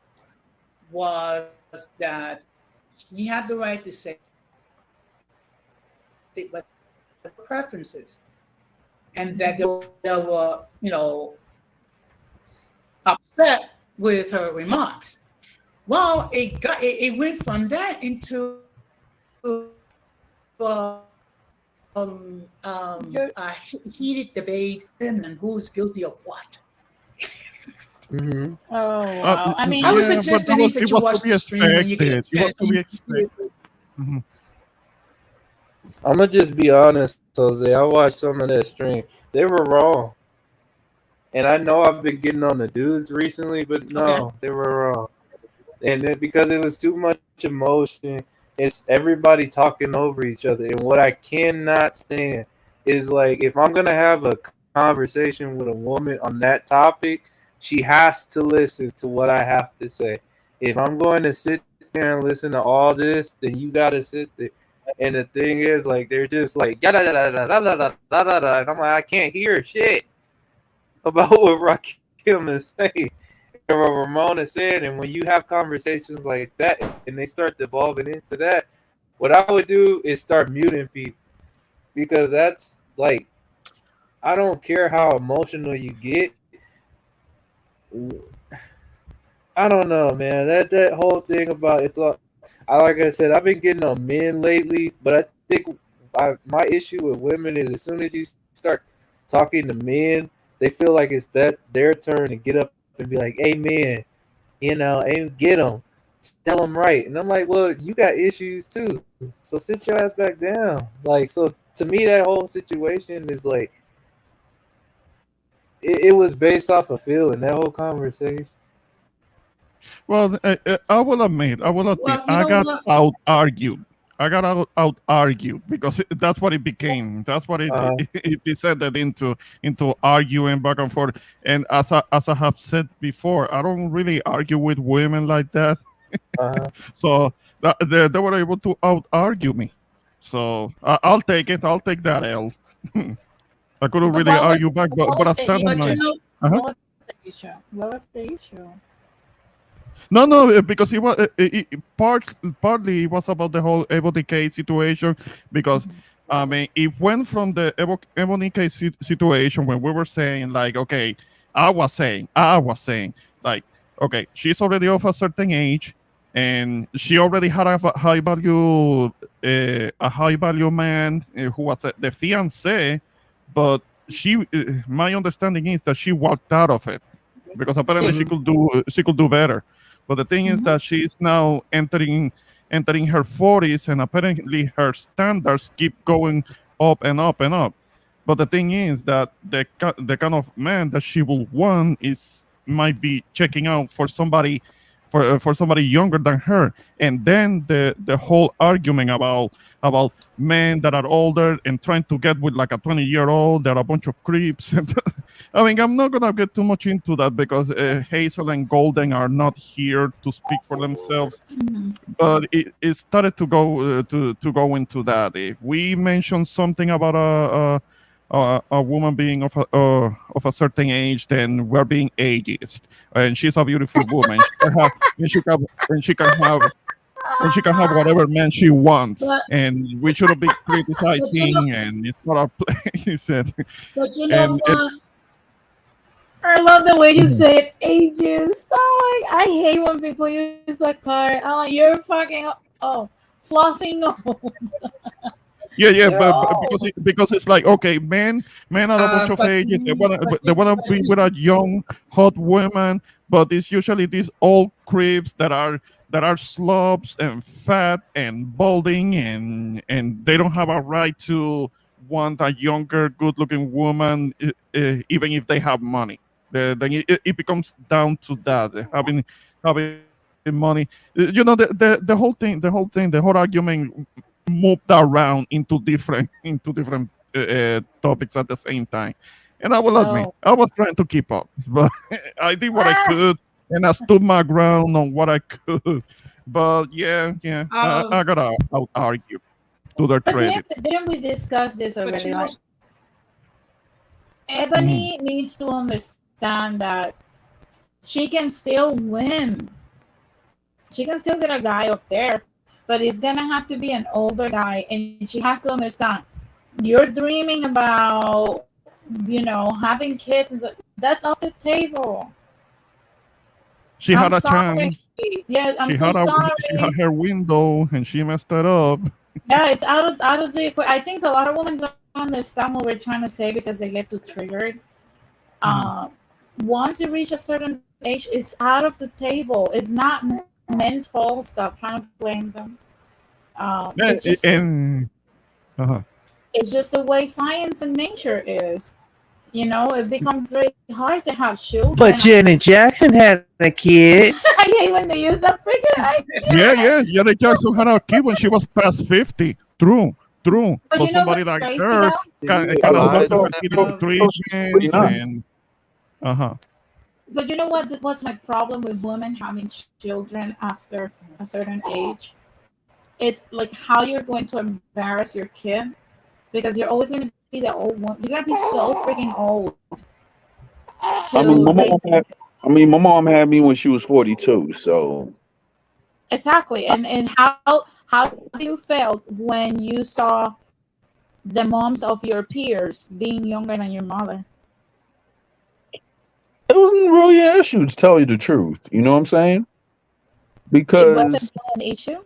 was that he had the right to say what preferences, and that they were, upset with her remarks. Well, it went from that into a heated debate and who's guilty of what. Mm-hmm. Oh, wow. I mean, I would Yeah, suggest, but Denise, that it you was watch to be the stream when you get a expected. It was chance. to be expected. Mhm. I'm gonna just be honest, Jose. I watched some of that stream. They were wrong. And I know I've been getting on the dudes recently, but Okay. no, they were wrong. And because it was too much emotion, it's everybody talking over each other. And what I cannot stand is like if I'm gonna have a conversation with a woman on that topic, she has to listen to what I have to say. If I'm going to sit there and listen to all this, then you gotta sit there. And the thing is, like, they're just like yada yada yada yada yada yada, and I'm like, I can't hear shit about what Rakim is saying or what Ramona said. And when you have conversations like that and they start devolving into that, what I would do is start muting people because that's like, I don't care how emotional you get. I don't know, man. That whole thing about it's all. I like I said, I've been getting on men lately, but I think my issue with women is as soon as you start talking to men, they feel like it's their turn to get up and be like, "Hey, man, and get them, tell them right." And I'm like, "Well, you got issues too, so sit your ass back down." Like, so to me, that whole situation is like, it was based off of feeling. That whole conversation. Well, I will admit, Well, you I know got what? out argued. I got out argued because that's what it became. That's what Uh, it descended into arguing back and forth. And as I have said before, I don't really argue with women like that. uh, So they were able to out argue me. So I'll take it. I'll take that L. I couldn't But really argue back, but I stand on But you my. know, Uh-huh. what was the issue? What was the issue? No, because it was partly it was about the whole Ebony Case situation. Because I mean, it went from the Ebony Case situation when we were saying like, okay, I was saying like, okay, she's already of a certain age, and she already had a high value man who was the fiance, but my understanding is that she walked out of it because apparently She, she could do better. But the thing is Mhm. that she's now entering her 40s, and apparently her standards keep going up and up and up. But the thing is that the kind of man that she will want is might be checking out for somebody younger than her. And then the whole argument about men that are older and trying to get with like a 20-year-old, they're a bunch of creeps. I mean, I'm not gonna get too much into that because Hazel and Golden are not here to speak for themselves. But it started to go to go into that. If we mention something about a woman being of a certain age, then we're being ageist. And she's a beautiful woman. She can have, and she can, and she can have and she can have whatever man she wants, but and we shouldn't be but you know, criticizing, and it's not our place. but you know And what? I love the way you Mhm. say it, ages. Oh, I hate when people use that card. I'm like, you're fucking fluffing. Yeah, You're but old. because it's like, okay, men are a bunch of But ages. but They you wanna but be you with a young hot woman, but it's usually these old creeps that are slobs and fat and balding, and they don't have a right to want a younger, good-looking woman, even if they have money. Then it becomes down to that, having money. The whole argument moved around into different topics at the same time. And I will admit, Oh, I was trying to keep up, but I did what I ah, could, and I stood my ground on what I could. But yeah, I um gotta out argue to their but credit. didn't we discuss this but already? you know Like, Mhm. Ebony needs to understand that she can still win. She can still get a guy up there, but it's gonna have to be an older guy, and she has to understand. You're dreaming about, having kids, and that's off the table. She I'm had a sorry. chance. Yeah, I'm She so had sorry. her window, and she messed it up. Yeah, it's out of the. I think a lot of women don't understand what we're trying to say because they get too triggered. Mhm. Um, Once you reach a certain age, it's out of the table. It's not men's fault. Stop trying to blame them. Yeah, and uh-huh. It's just the way science and nature is. You know, it becomes very hard to have children. But Janet Jackson had a kid. I hate when they use that freaking idea. Janet Jackson had a kid when she was past 50. True. But you know somebody what's like crazy her though? can Yeah, afford I- her kid in treatments and But you know what? What's my problem with women having children after a certain age? It's like how you're going to embarrass your kid because you're always going to be the old one. You're going to be so freaking old. I mean, my mom had me when she was 42. So Exactly. And how do you felt when you saw the moms of your peers being younger than your mother? it wasn't really an issue, to tell you the truth. You know what I'm saying? It wasn't Because an issue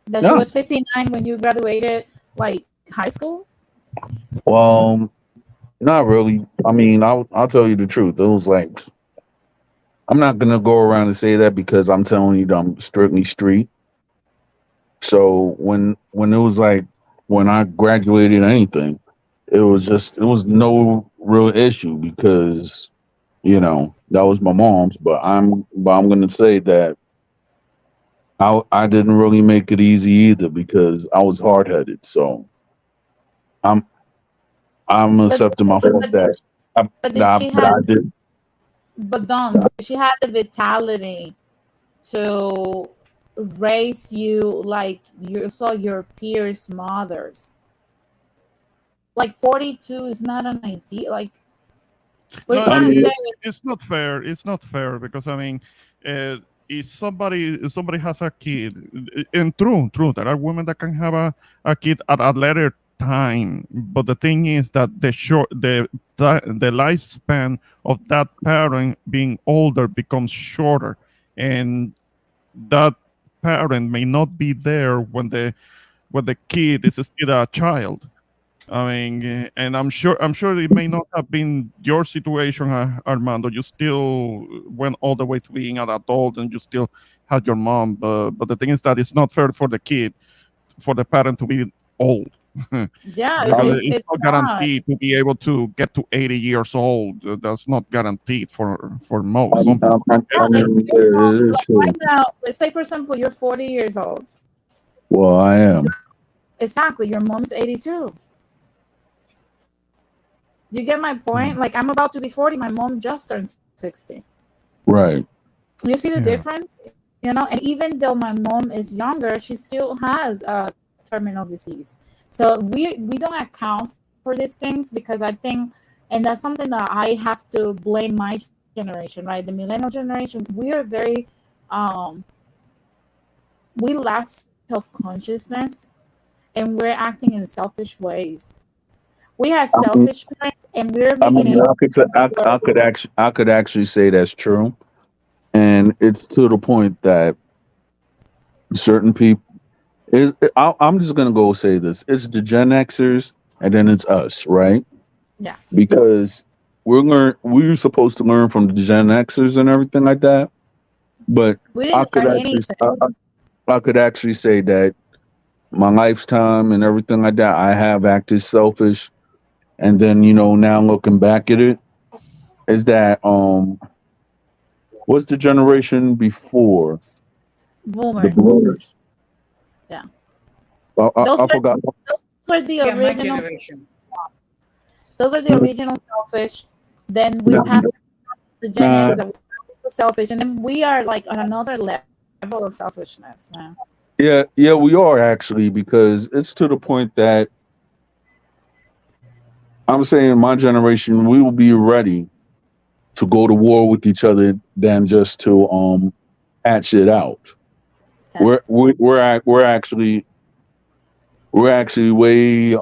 that she no, was 59 when you graduated like high school. well, not really. I mean, I'll tell you the truth. It was like, I'm not gonna go around and say that because I'm telling you that I'm strictly street. So when it was like when I graduated anything, it was no real issue because that was my mom's. But I'm gonna say that I didn't really make it easy either because I was hard headed. So I'm I'm But accepting my fault but did, that but did she that have I did. but Dom, she had the vitality to raise you like you saw your peers' mothers. Like 42 is not an idea. Like we're no, I trying to mean, say, it's not fair. It's not fair because I mean, if somebody has a kid, and true, there are women that can have a kid at a later time. But the thing is that the lifespan of that parent being older becomes shorter, and that parent may not be there when the kid is still a child. I mean, and I'm sure it may not have been your situation, Armando. You still went all the way to being an adult, and you still had your mom. But the thing is that it's not fair for the kid, for the parent to be old, yeah, I because mean, it's it's not not. guaranteed to be able to get to 80 years old. That's not guaranteed for I most. mean, Some people can get Yeah, like there. yeah, your mom, it is like true. right now, let's say for example, you're 40 years old. Well, I am Exactly, your mom's 82. You get my point? Like I'm about to be 40, my mom just turned 60. right. You see the Yeah. difference? You know, and even though my mom is younger, she still has a terminal disease. So we don't account for these things because I think, and that's something that I have to blame my generation, right? The millennial generation. We are very, um, we lack self consciousness, and we're acting in selfish ways. We had I mean, selfish parents, and we're I making mean, it worse. I could actually say that's true, and it's to the point that certain people I'm just gonna go say this: it's the Gen Xers, and then it's us, right? Yeah, Because we're supposed to learn from the Gen Xers and everything like that. But we I didn't could learn actually anything. I could actually say that my lifetime and everything like that, I have acted selfish, and then now looking back at it, is that what's the generation before the Boomers. boomers? Yeah, I those were forgot. those were the Yeah, my original. generation. Those are the original selfish. Then we Nah, passed the Gen nah, X that were also selfish, and then we are like on another level of selfishness. Yeah. yeah, we are actually, because it's to the point that I'm saying my generation, we will be ready to go to war with each other than just to hatch it out. Yeah. We're actually way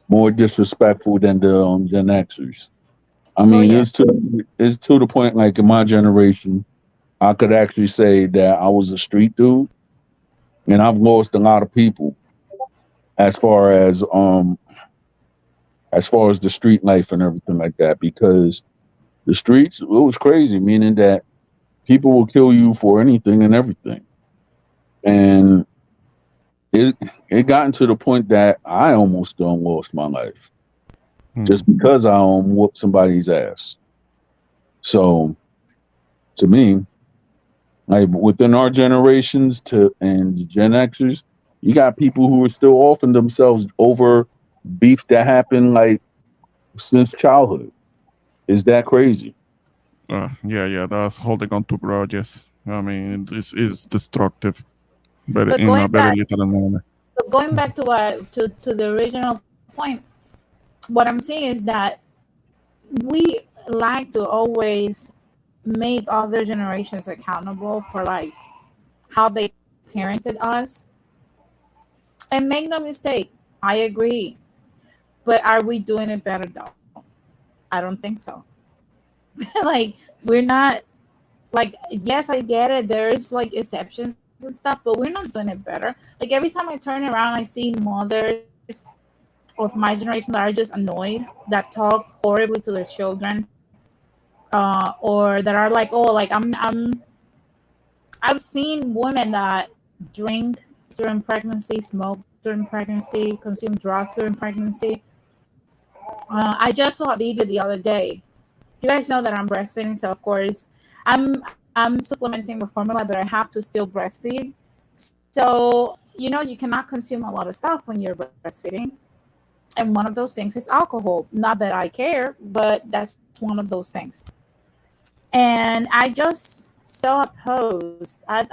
more disrespectful than the Gen Xers. I Oh mean, yeah. it's to the point, like in my generation, I could actually say that I was a street dude, and I've lost a lot of people as far as the street life and everything like that, because the streets, it was crazy, meaning that people will kill you for anything and everything. And it it gotten to the point that I almost done lost my life. just because I whoop somebody's ass. So to me, like within our generations and Gen Xers, you got people who are still offing themselves over beef that happened like since childhood. Is that crazy? Yeah, that's holding on to grudges. I mean, this is destructive, but But in a going very back, literal manner. but going back to what to the original point, what I'm saying is that we like to always make other generations accountable for like how they parented us. And make no mistake, I agree. But are we doing it better though? I don't think so. Like we're not like yes, I get it. There's like exceptions and stuff, but we're not doing it better. Like every time I turn around, I see mothers of my generation that are just annoyed, that talk horribly to their children, or that are like, oh, like I've seen women that drink during pregnancy, smoke during pregnancy, consume drugs during pregnancy. I just saw a video the other day. You guys know that I'm breastfeeding, so of course I'm supplementing with formula, but I have to still breastfeed. So you cannot consume a lot of stuff when you're breastfeeding, and one of those things is alcohol. Not that I care, but that's one of those things. And I just saw a post. I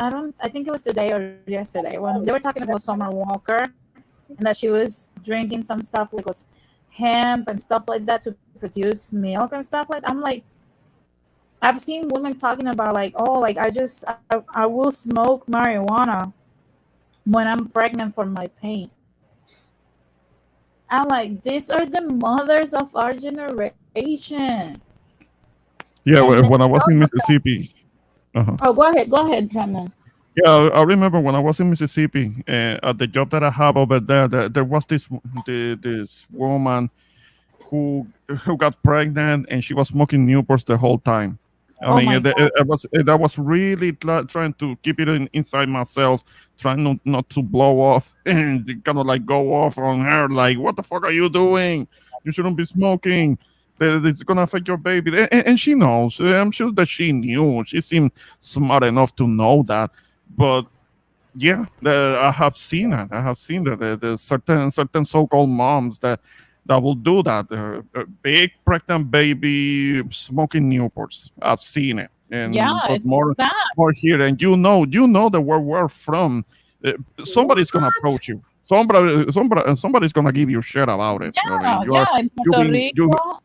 think it was today or yesterday when they were talking about Summer Walker and that she was drinking some stuff like was hemp and stuff like that to produce milk and stuff like that. I'm like, I've seen women talking about like, oh, like I will smoke marijuana when I'm pregnant for my pain. I'm like, these are the mothers of our generation. Yeah, And then, when I was in Mississippi. Uh-huh. oh, go ahead, Brandon. Yeah, I remember when I was in Mississippi, at the job that I have over there, there was this woman who got pregnant and she was smoking Newports the whole time. I Oh mean, my God. I was really trying to keep it inside myself, trying not to blow off and kind of like go off on her, like, "What the fuck are you doing? You shouldn't be smoking. It's gonna affect your baby." And she knows. I'm sure that she knew. She seemed smart enough to know that, but yeah, I have seen it. I have seen that the certain so-called moms that will do that. A big pregnant baby smoking Newports. I've seen it, Yeah, but it's bad. more here. And you know that where we're from, somebody's gonna approach you. Somebody's gonna give you shit about it. I mean, Yeah, in you Puerto being you Rico.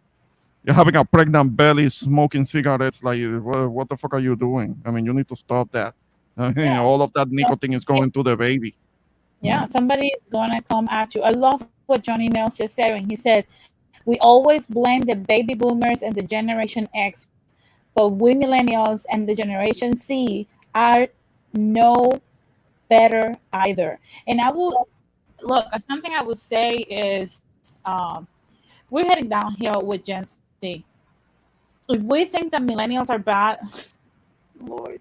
you're having a pregnant belly, smoking cigarettes. Like, what the fuck are you doing? I mean, you need to stop that. I mean, Yeah, all of that nicotine is going to the baby. yeah, somebody's gonna come at you. I love what Johnny Mills just said when he says, "We always blame the baby boomers and the Generation X, but we millennials and the Generation C are no better either." And I will look. Something I would say is, we're heading downhill with Gen Z. If we think that millennials are bad, Lord,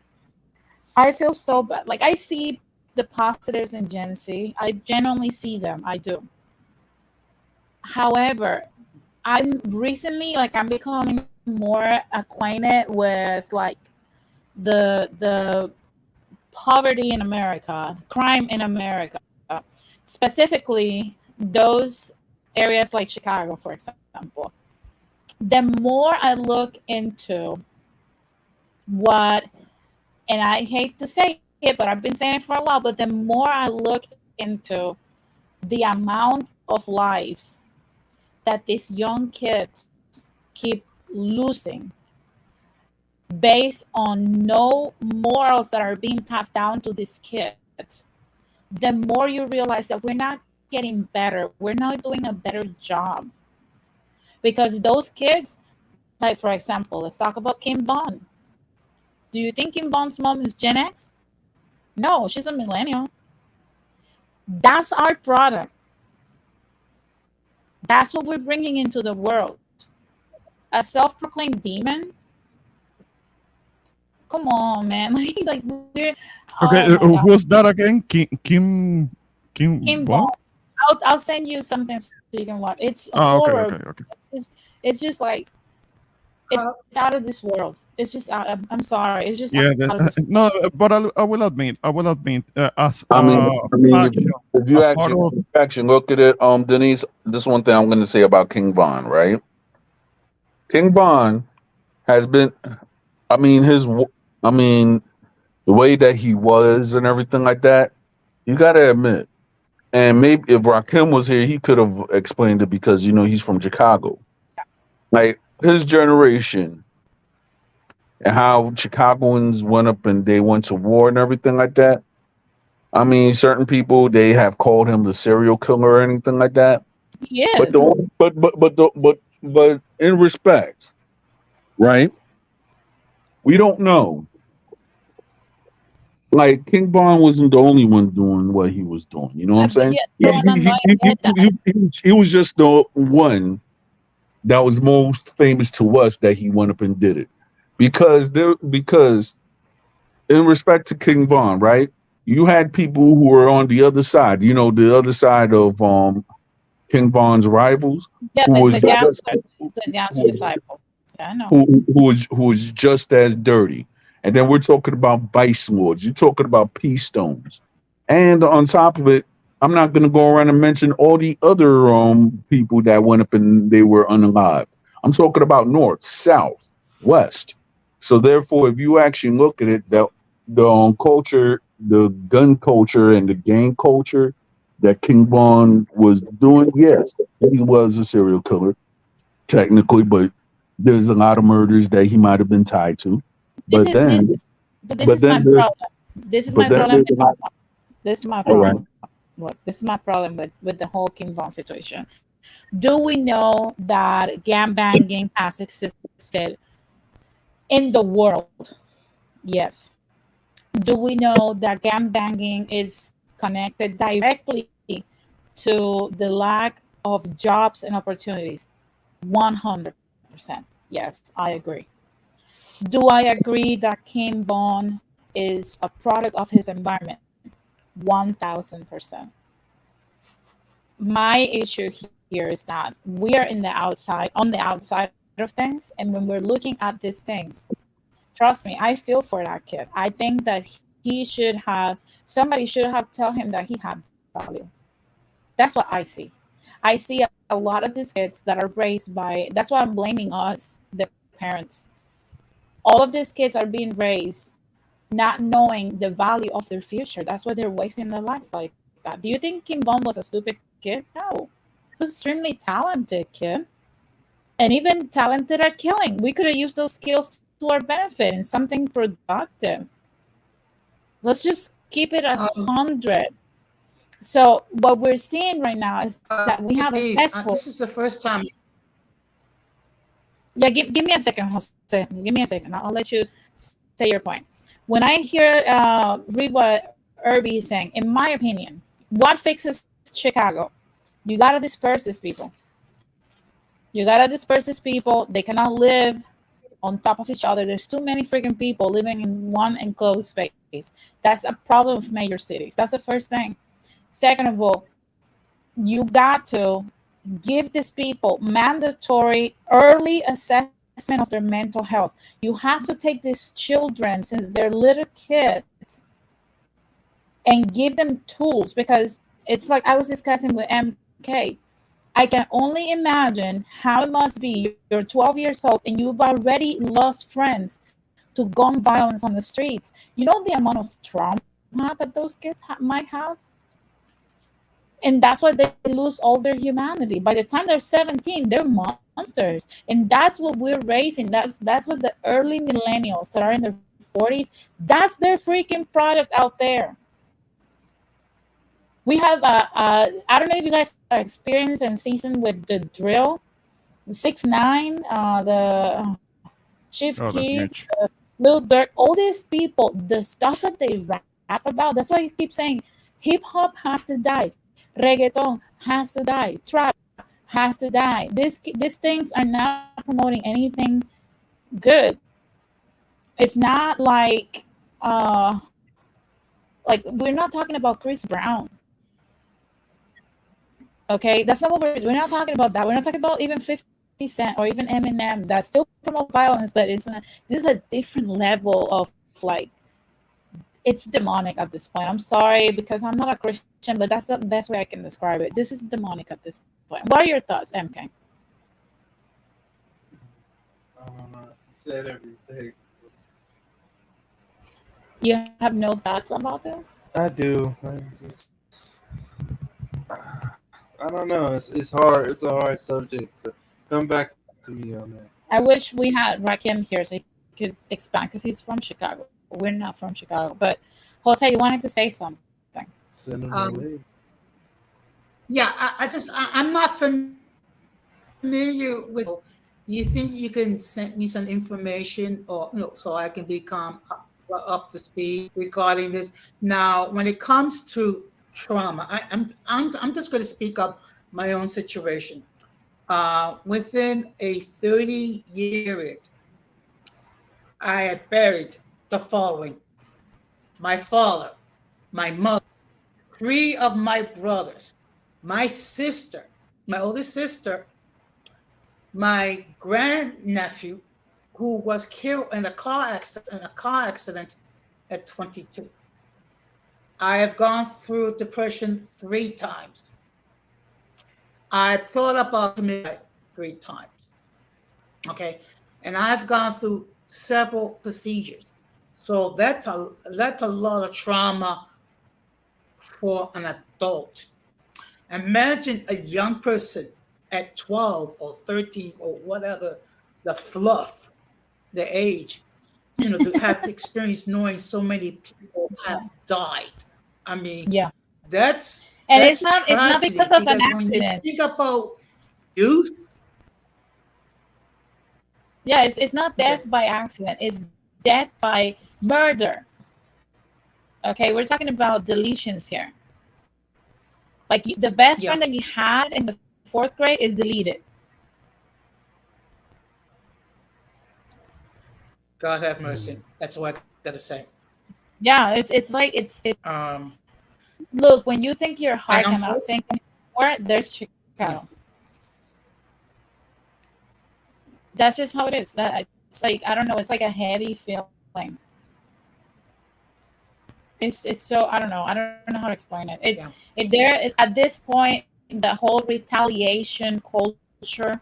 I feel so bad. Like I see the positives in Gen Z. I genuinely see them. I do. However, I'm becoming more acquainted with like the poverty in America, crime in America, specifically those areas like Chicago, for example. The more I look into what, and I hate to say it, but I've been saying it for a while, but the more I look into the amount of lives that these young kids keep losing based on no morals that are being passed down to these kids, the more you realize that we're not getting better. We're not doing a better job. Because those kids, like for example, let's talk about Kim Bond. Do you think Kim Bond's mom is Gen X? No, she's a millennial. That's our product. That's what we're bringing into the world. A self-proclaimed demon. Come on, man. Like we're. Oh Okay, my God. who's that again? Kim Kim what? Bond. I'll send you something so you can watch. It's a Oh, okay, horror. okay. It's just like it's out of this world. It's just I'm sorry. It's just Yeah, out of this. no, but I will admit, as I mean, faction, if you as part actually, of if you actually look at it, Denise, this one thing I'm going to say about King Von, right? King Von has been, I mean, I mean, the way that he was and everything like that. You got to admit, and maybe if Rakim was here, he could have explained it because he's from Chicago. Like his generation and how Chicagoans went up and they went to war and everything like that. I mean, certain people they have called him the serial killer or anything like that. But Yes. the but in respect, right? We don't know. Like King Von wasn't the only one doing what he was doing. You know what I'm But saying? yeah, no, no, I get that. He was just the one that was most famous to us that he went up and did it because in respect to King Von, right? You had people who were on the other side. The other side of King Von's rivals, Yeah, who was just the gangster disciples. Yeah, I know. who was just as dirty. And then we're talking about vice lords. You're talking about peace stones, and on top of it, I'm not going to go around and mention all the other people that went up and they were unalived. I'm talking about north, south, west. So therefore, if you actually look at it, the culture, the gun culture, and the gang culture that King Von was doing, yes, he was a serial killer technically, but there's a lot of murders that he might have been tied to. This But is this then, is but this but is my then, there, problem. This is but my then problem. there's a lot. This is my All right. problem. Look, this is my problem with the whole Kim Von situation. Do we know that gang banging has existed in the world? Yes. Do we know that gang banging is connected directly to the lack of jobs and opportunities? 100%. Yes, I agree. Do I agree that Kim Von is a product of his environment? 1000%. My issue here is that we are on the outside of things, and when we're looking at these things, trust me, I feel for that kid. I think that somebody should have told him that he had value. That's what I see. I see a lot of these kids that are raised by, that's why I'm blaming us, the parents. All of these kids are being raised not knowing the value of their future. That's why they're wasting their lives like that. Do you think Kim Bond was a stupid kid? No. He was extremely talented kid. And even talented at killing. We could have used those skills to our benefit in something productive. Let's just keep it 100. So what we're seeing right now is that we have a successful. This is the first time. Yeah, give me a second, Jose. Give me a second. I'll let you say your point. When I read what Irby is saying, in my opinion, what fixes Chicago? You gotta disperse these people. You gotta disperse these people. They cannot live on top of each other. There's too many freaking people living in one enclosed space. That's a problem of major cities. That's the first thing. Second of all, you got to give these people mandatory early assessment of their mental health. You have to take these children since they're little kids and give them tools, because it's like I was discussing with MK. I can only imagine how it must be. You're 12 years old and you've already lost friends to gun violence on the streets. You know the amount of trauma that those kids might have? And that's why they lose all their humanity. By the time they're 17, they're monsters. And that's what we're raising. That's what the early millennials that are in their 40s, that's their freaking product out there. We have I don't know if you guys are experienced and seasoned with the drill, the 6ix9ine, the Chief Keef, Lil Durk, all these people, the stuff that they rap about. That's why I keep saying hip hop has to die. Reggaeton has to die. Trap has to die. These things are not promoting anything good. It's not like we're not talking about Chris Brown. Okay, that's not what we're not talking about. That we're not talking about even 50 Cent or even Eminem that still promote violence, but this is a different level of like, it's demonic at this point. I'm sorry because I'm not a Christian, but that's the best way I can describe it. This is demonic at this point. What are your thoughts, MK? I don't know. You said everything. You have no thoughts about this? I do. I don't know. It's hard. It's a hard subject. So come back to me on that. I wish we had Rakim here so he could expand because he's from Chicago. We're not from Chicago, but Jose, you wanted to say something. Send them away. Yeah, I'm not familiar with. Do you think you can send me some information, or so I can become up to speed regarding this? Now, when it comes to trauma, I'm just going to speak up my own situation. Within a 30-year period, I had buried the following: my father, my mother, 3 of my brothers, my sister, my oldest sister, my grandnephew, who was killed in a car accident at 22. I have gone through depression 3 times. I thought about committing 3 times. Okay, and I've gone through several procedures. So that's a lot of trauma for an adult. Imagine a young person at 12 or 13 or whatever the fluff, the age, to have the experience knowing so many people have died. I mean, Yeah. that's It's not tragedy, because of an when you accident. think about youth. Yeah, it's not death by accident. It's death by murder. Okay, we're talking about deletions here. Like the best friend that you had in the 4th grade is deleted. God have mercy. That's what I gotta say. Yeah, it's like it's look, when you think your heart cannot sink anymore, there's Chicago. That's just how it is. That it's like, I don't know, it's like a heavy feeling. It's so, I don't know how to explain it. At this point, the whole retaliation culture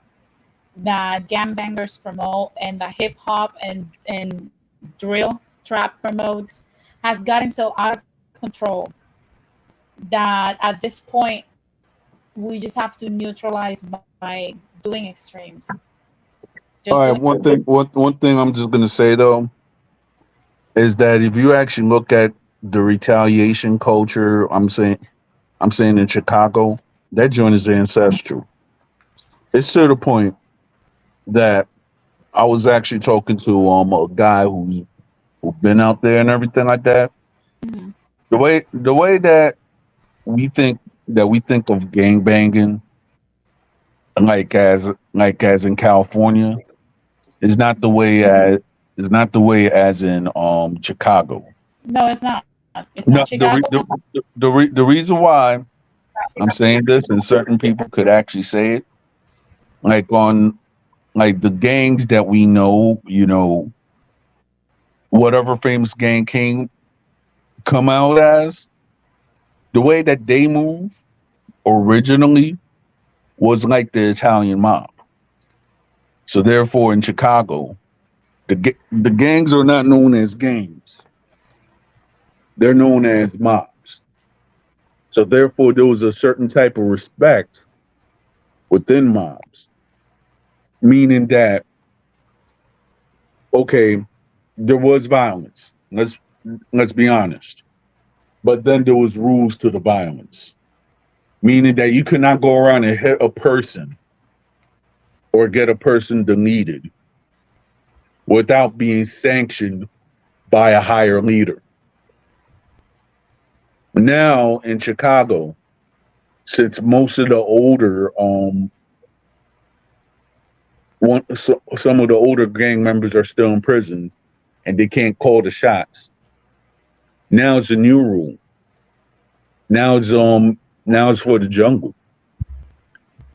that gangbangers promote and the hip hop and drill trap promotes has gotten so out of control that at this point we just have to neutralize by doing extremes. All right, one thing I'm just gonna say though is that if you actually look at the retaliation culture, I'm saying in Chicago, that joint is ancestral. It's to the point that I was actually talking to a guy who's been out there and everything like that. Mm-hmm. The way that we think of gang banging, like as in California, is not the way as in Chicago. No, it's not. It's No, not Chicago. the reason why I'm saying this, and certain people could actually say it, like on like the gangs that we know, whatever famous gang come out as, the way that they move originally was like the Italian mob. So therefore, in Chicago, the gangs are not known as gangs; they're known as mobs. So therefore, there was a certain type of respect within mobs, meaning that, okay, there was violence. Let's be honest, but then there was rules to the violence, meaning that you could not go around and hit a person or get a person deleted without being sanctioned by a higher leader. Now in Chicago, since most of the older some of the older gang members are still in prison and they can't call the shots. Now it's a new rule. Now it's for the jungle.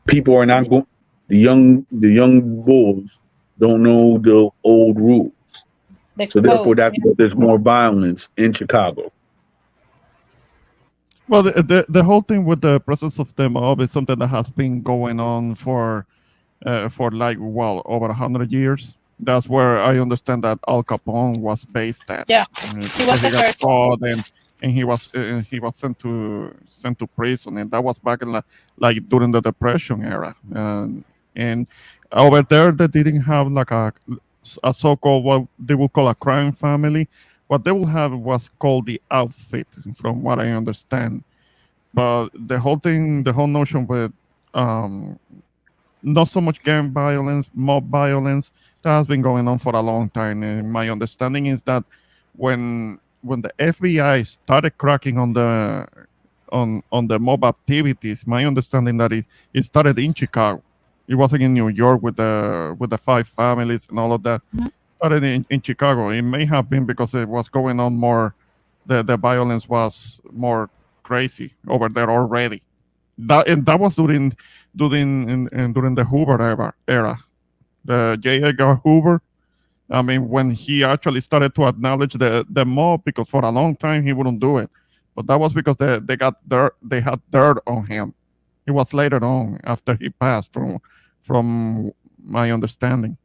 People are not going. The young bulls don't know the old rules, The so therefore codes. that's why there's more violence in Chicago. Well, the whole thing with the presence of the mob is something that has been going on for like over 100 years. That's where I understand that Al Capone was based at, Yeah, he because was he the got first one. caught and he was sent to prison, and that was back in like during the Depression era, and over there they didn't have like a so-called what they would call a crime family. What they would have was called the outfit, from what I understand. But the whole thing, the whole notion with um, not so much gang violence, mob violence, that has been going on for a long time. And my understanding is that when the FBI started cracking on the mob activities, my understanding that it started in Chicago. It wasn't in New York with the five families and all of that. Mhm. Started in Chicago. It may have been because it was going on more. The violence was more crazy over there already. That was during the Hoover era, the J. Edgar Hoover. I mean, when he actually started to acknowledge the mob, because for a long time he wouldn't do it, but that was because they had dirt on him. It was later on after he passed, from my understanding.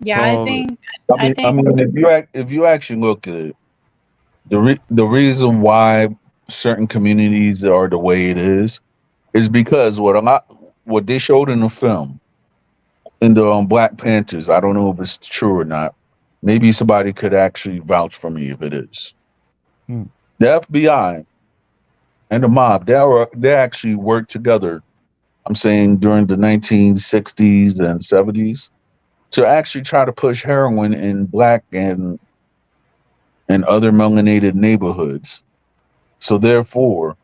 Yeah, I So think I I mean, I think mean, if you actually look at it, the reason why certain communities are the way it is because what they showed in the film in the Black Panthers. I don't know if it's true or not. Maybe somebody could actually vouch for me if it is. hmm, The FBI and the mob, they actually worked together. I'm saying during the 1960s and 70s to actually try to push heroin in black and other melanated neighborhoods. So therefore,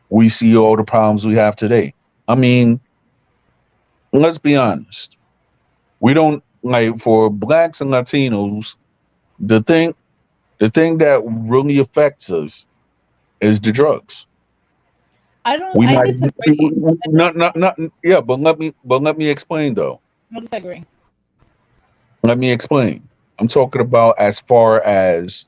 we see all the problems we have today. I mean, let's be honest. We don't like for blacks and Latinos, the thing the thing that really affects us is the drugs. We I might disagree. not yeah, but let me explain though. I disagree. Let me explain. I'm talking about as far as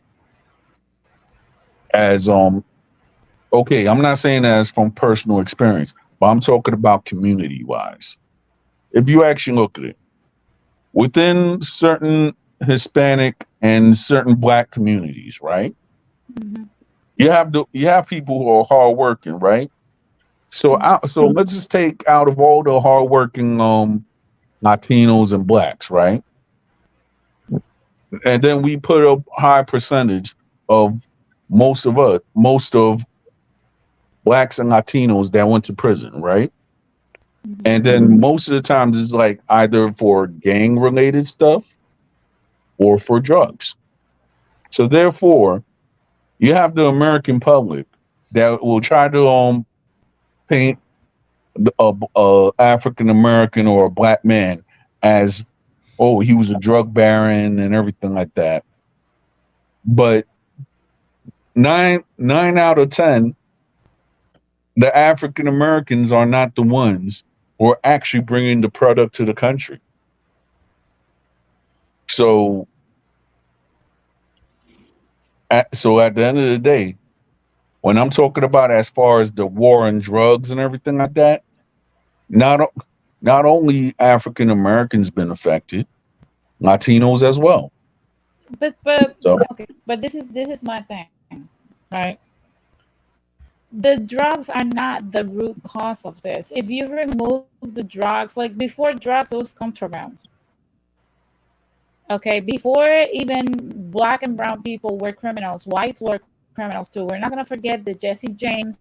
okay, I'm not saying as from personal experience, but I'm talking about community wise. If you actually look at it, within certain Hispanic and certain black communities, right? Mhm. You have people who are hardworking, right? So let's just take out of all the hardworking Latinos and blacks, right? And then we put a high percentage of most of blacks and Latinos that went to prison, right? Mhm. And then most of the times it's like either for gang related stuff or for drugs. So therefore, you have the American public that will try to paint a African American or a black man as, oh, he was a drug baron and everything like that. But nine out of 10, the African Americans are not the ones who are actually bringing the product to the country. So at the end of the day, when I'm talking about as far as the war on drugs and everything like that, not not only African Americans been affected, Latinos as well. But So okay, but this is my thing, right? The drugs are not the root cause of this. If you remove the drugs, like before drugs, it was contraband. Okay, before even black and brown people were criminals, whites were criminals too. We're not gonna forget the Jesse James,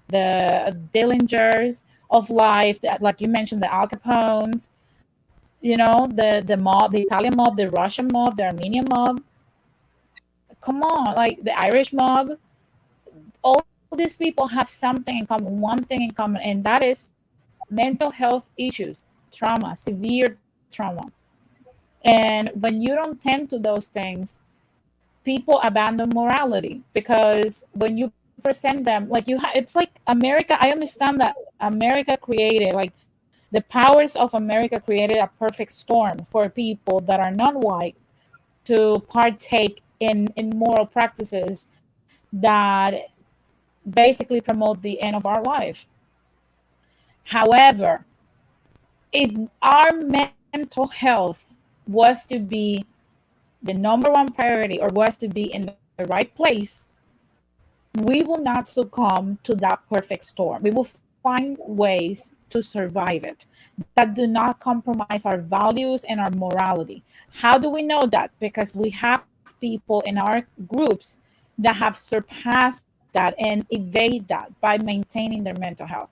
the Dillingers of life, that, like you mentioned, the Al Capones, the mob, the Italian mob, the Russian mob, the Armenian mob. Come on, like the Irish mob. All these people have something in common, one thing in common, and that is mental health issues, trauma, severe trauma. And when you don't tend to those things, people abandon morality, because when you present them like it's like America. I understand that America created, like, the powers of America created a perfect storm for people that are non-white to partake in moral practices that basically promote the end of our life. However, if our mental health was to be the number one priority, or was to be in the right place, we will not succumb to that perfect storm. We will find ways to survive it that do not compromise our values and our morality. How do we know that? Because we have people in our groups that have surpassed that and evade that by maintaining their mental health.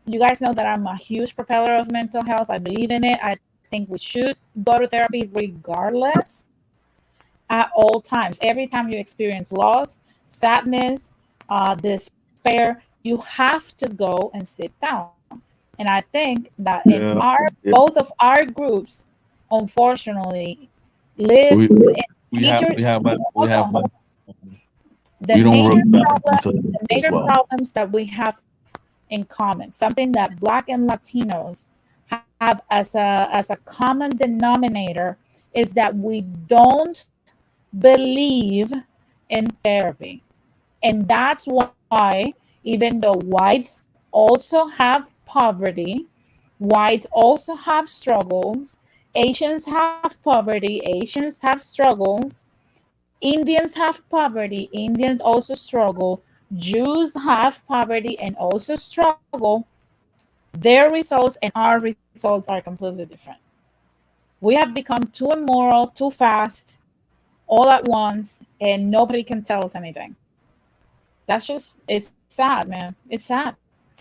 You guys know that I'm a huge propeller of mental health. I believe in it. I think we should go to therapy regardless, at all times. Every time you experience loss, sadness, despair, you have to go and sit down. And I think that in Yeah, yeah. both of our groups, unfortunately, live We in we have major we have a we hold have on, a, the we don't major work that problems, into the as major well. problems that we have in common, something that Black and Latinos have as a common denominator, is that we don't believe in therapy. And that's why, even though whites also have poverty, whites also have struggles, Asians have poverty, Asians have struggles, Indians have poverty, Indians also struggle, Jews have poverty and also struggle. Their results and our results are completely different. We have become too immoral, too fast, all at once, and nobody can tell us anything. That's just, it's sad, man. It's sad.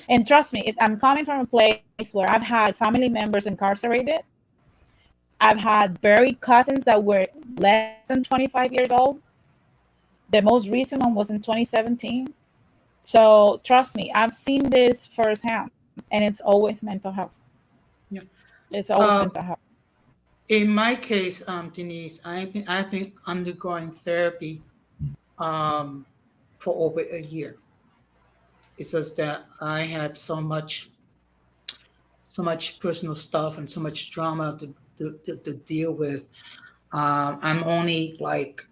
And trust me, I'm coming from a place where I've had family members incarcerated. I've had buried cousins that were less than 25 years old. The most recent one was in 2017. So trust me, I've seen this firsthand, and it's always mental health. Yeah. It's always Um, mental health. in my case, Denise, I've been undergoing therapy um, for over a year. It's just that I had so much personal stuff and so much drama to deal with. I'm only like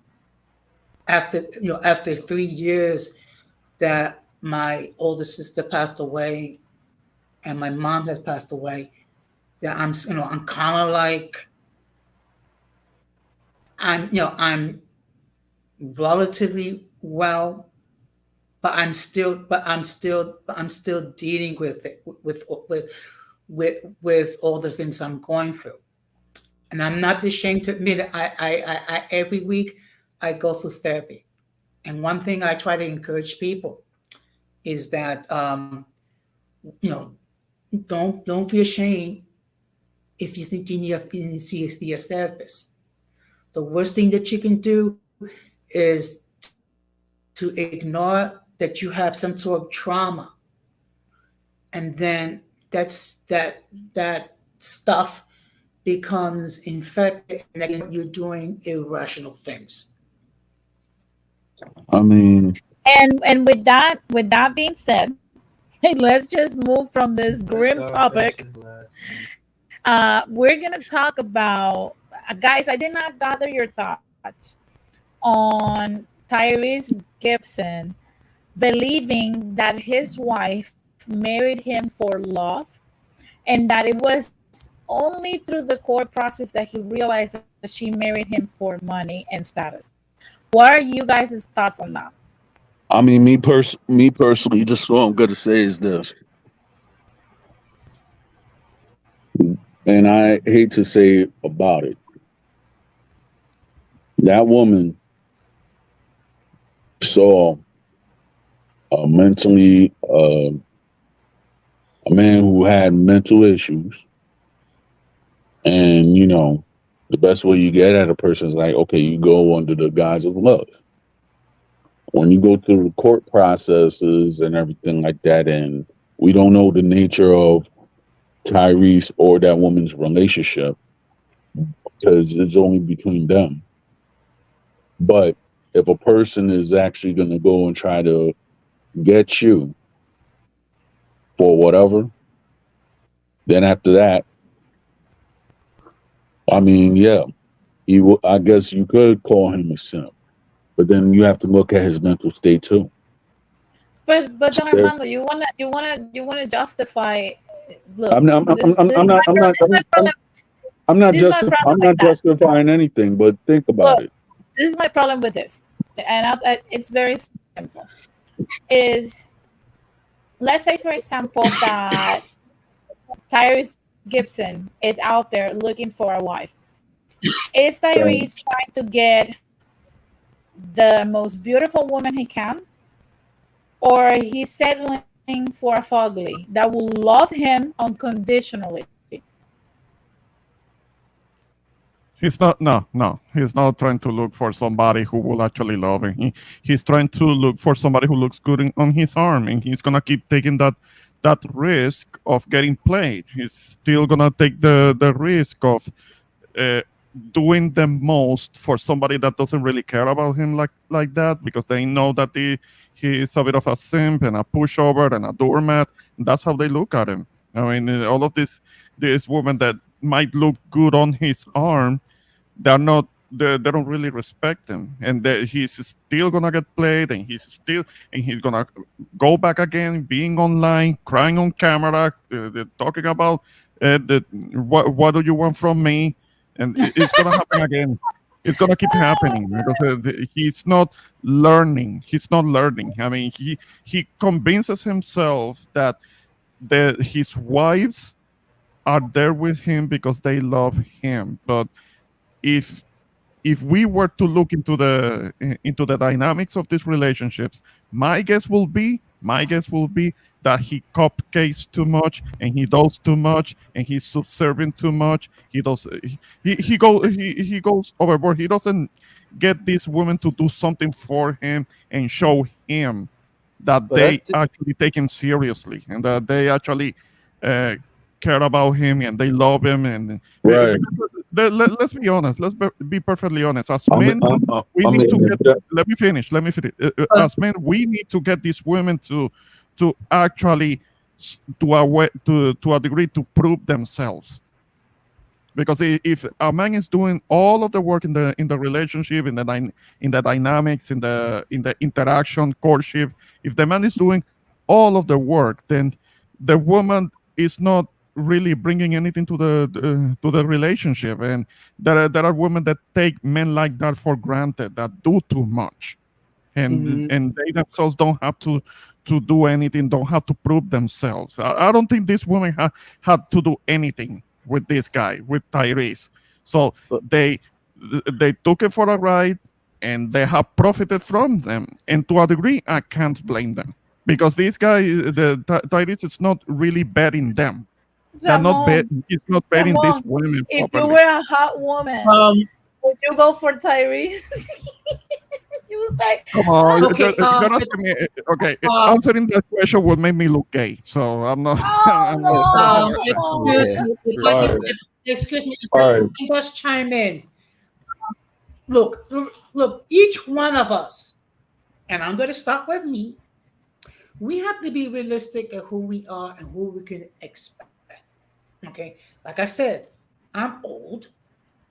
after 3 years that my older sister passed away and my mom has passed away, that I'm kind of like I'm relatively well, but I'm still dealing with it with all the things I'm going through. And I'm not ashamed to admit it. I every week I go through therapy. And one thing I try to encourage people is that you know don't be ashamed if you think you need to see a therapist. The worst thing that you can do is to ignore that you have some sort of trauma, and then that stuff becomes infected, and then you're doing irrational things. I mean, And with that being said, let's just move from this grim topic. We're gonna talk about, guys. I did not gather your thoughts on Tyrese Gibson believing that his wife married him for love, and that it was only through the court process that he realized that she married him for money and status. What are you guys' thoughts on that? I mean, me personally, just what I'm gonna say is this, and I hate to say about it. That woman saw mentally a man who had mental issues, and the best way you get at a person is like, okay, you go under the guise of love. When you go through the court processes and everything like that, and we don't know the nature of Tyrese or that woman's relationship because it's only between them. But if a person is actually going to go and try to get you for whatever, then after that, I mean, yeah, I guess you could call him a simp, but then you have to look at his mental state too. But So Don Armando, you wanna justify. Look, I'm not, this I'm, this I'm is not, I'm not, my problem. I'm Like not that. justifying anything, but think about Look, it. this is my problem with this, and it's very simple. Is, let's say for example that Tyrese Gibson is out there looking for a wife. Is Tyrese trying to get the most beautiful woman he can, or he's settling for a fugly that will love him unconditionally? He's not. No, no. He's not trying to look for somebody who will actually love him. He's trying to look for somebody who looks good on his arm, and he's gonna keep taking that risk of getting played. He's still gonna take the risk of uh, doing the most for somebody that doesn't really care about him like that, because they know that he is a bit of a simp and a pushover and a doormat. And that's how they look at him. I mean, all of this woman that might look good on his arm, they're not. They don't really respect him, and he's still gonna get played, and he's gonna go back again, being online, crying on camera, talking about what do you want from me, and it's gonna happen again. It's gonna keep happening because he's not learning. He's not learning. I mean, he convinces himself that his wives are there with him because they love him. But if we were to look into the dynamics of these relationships, my guess will be that he cupcakes too much, and he does too much, and he's subservient too much. He goes overboard. He doesn't get this woman to do something for him and show him that But I they actually take him seriously, and that they actually uh, care about him, and they love him. And Right. let's be honest. Let's be perfectly honest. As I'm, men, I'm, we I'm, need to get. I'm, Let me finish. As men, we need to get these women to actually to a degree to prove themselves. Because if a man is doing all of the work in the relationship, in the dynamics, in the interaction, courtship, if the man is doing all of the work, then the woman is not really bringing anything to the relationship. And there are women that take men like that for granted, that do too much, and they themselves don't have to do anything, don't have to prove themselves. I don't think this woman had to do anything with this guy, with Tyrese. So they took it for a ride, and they have profited from them. And to a degree, I can't blame them, because this guy, Tyrese, is not really betting them. They're not bet. Ramon, He's not betting these Ramon, women if you properly. were a hot woman, would you go for Tyrese? You was like, Come on, Okay, you're asking me. Okay, answering that question would make me look gay. So I'm not. I'm not. oh excuse me, excuse me, if All I right. can just chime in. Look, each one of us, and I'm going to start with me. We have to be realistic at who we are and who we can expect. Okay, like I said, I'm old,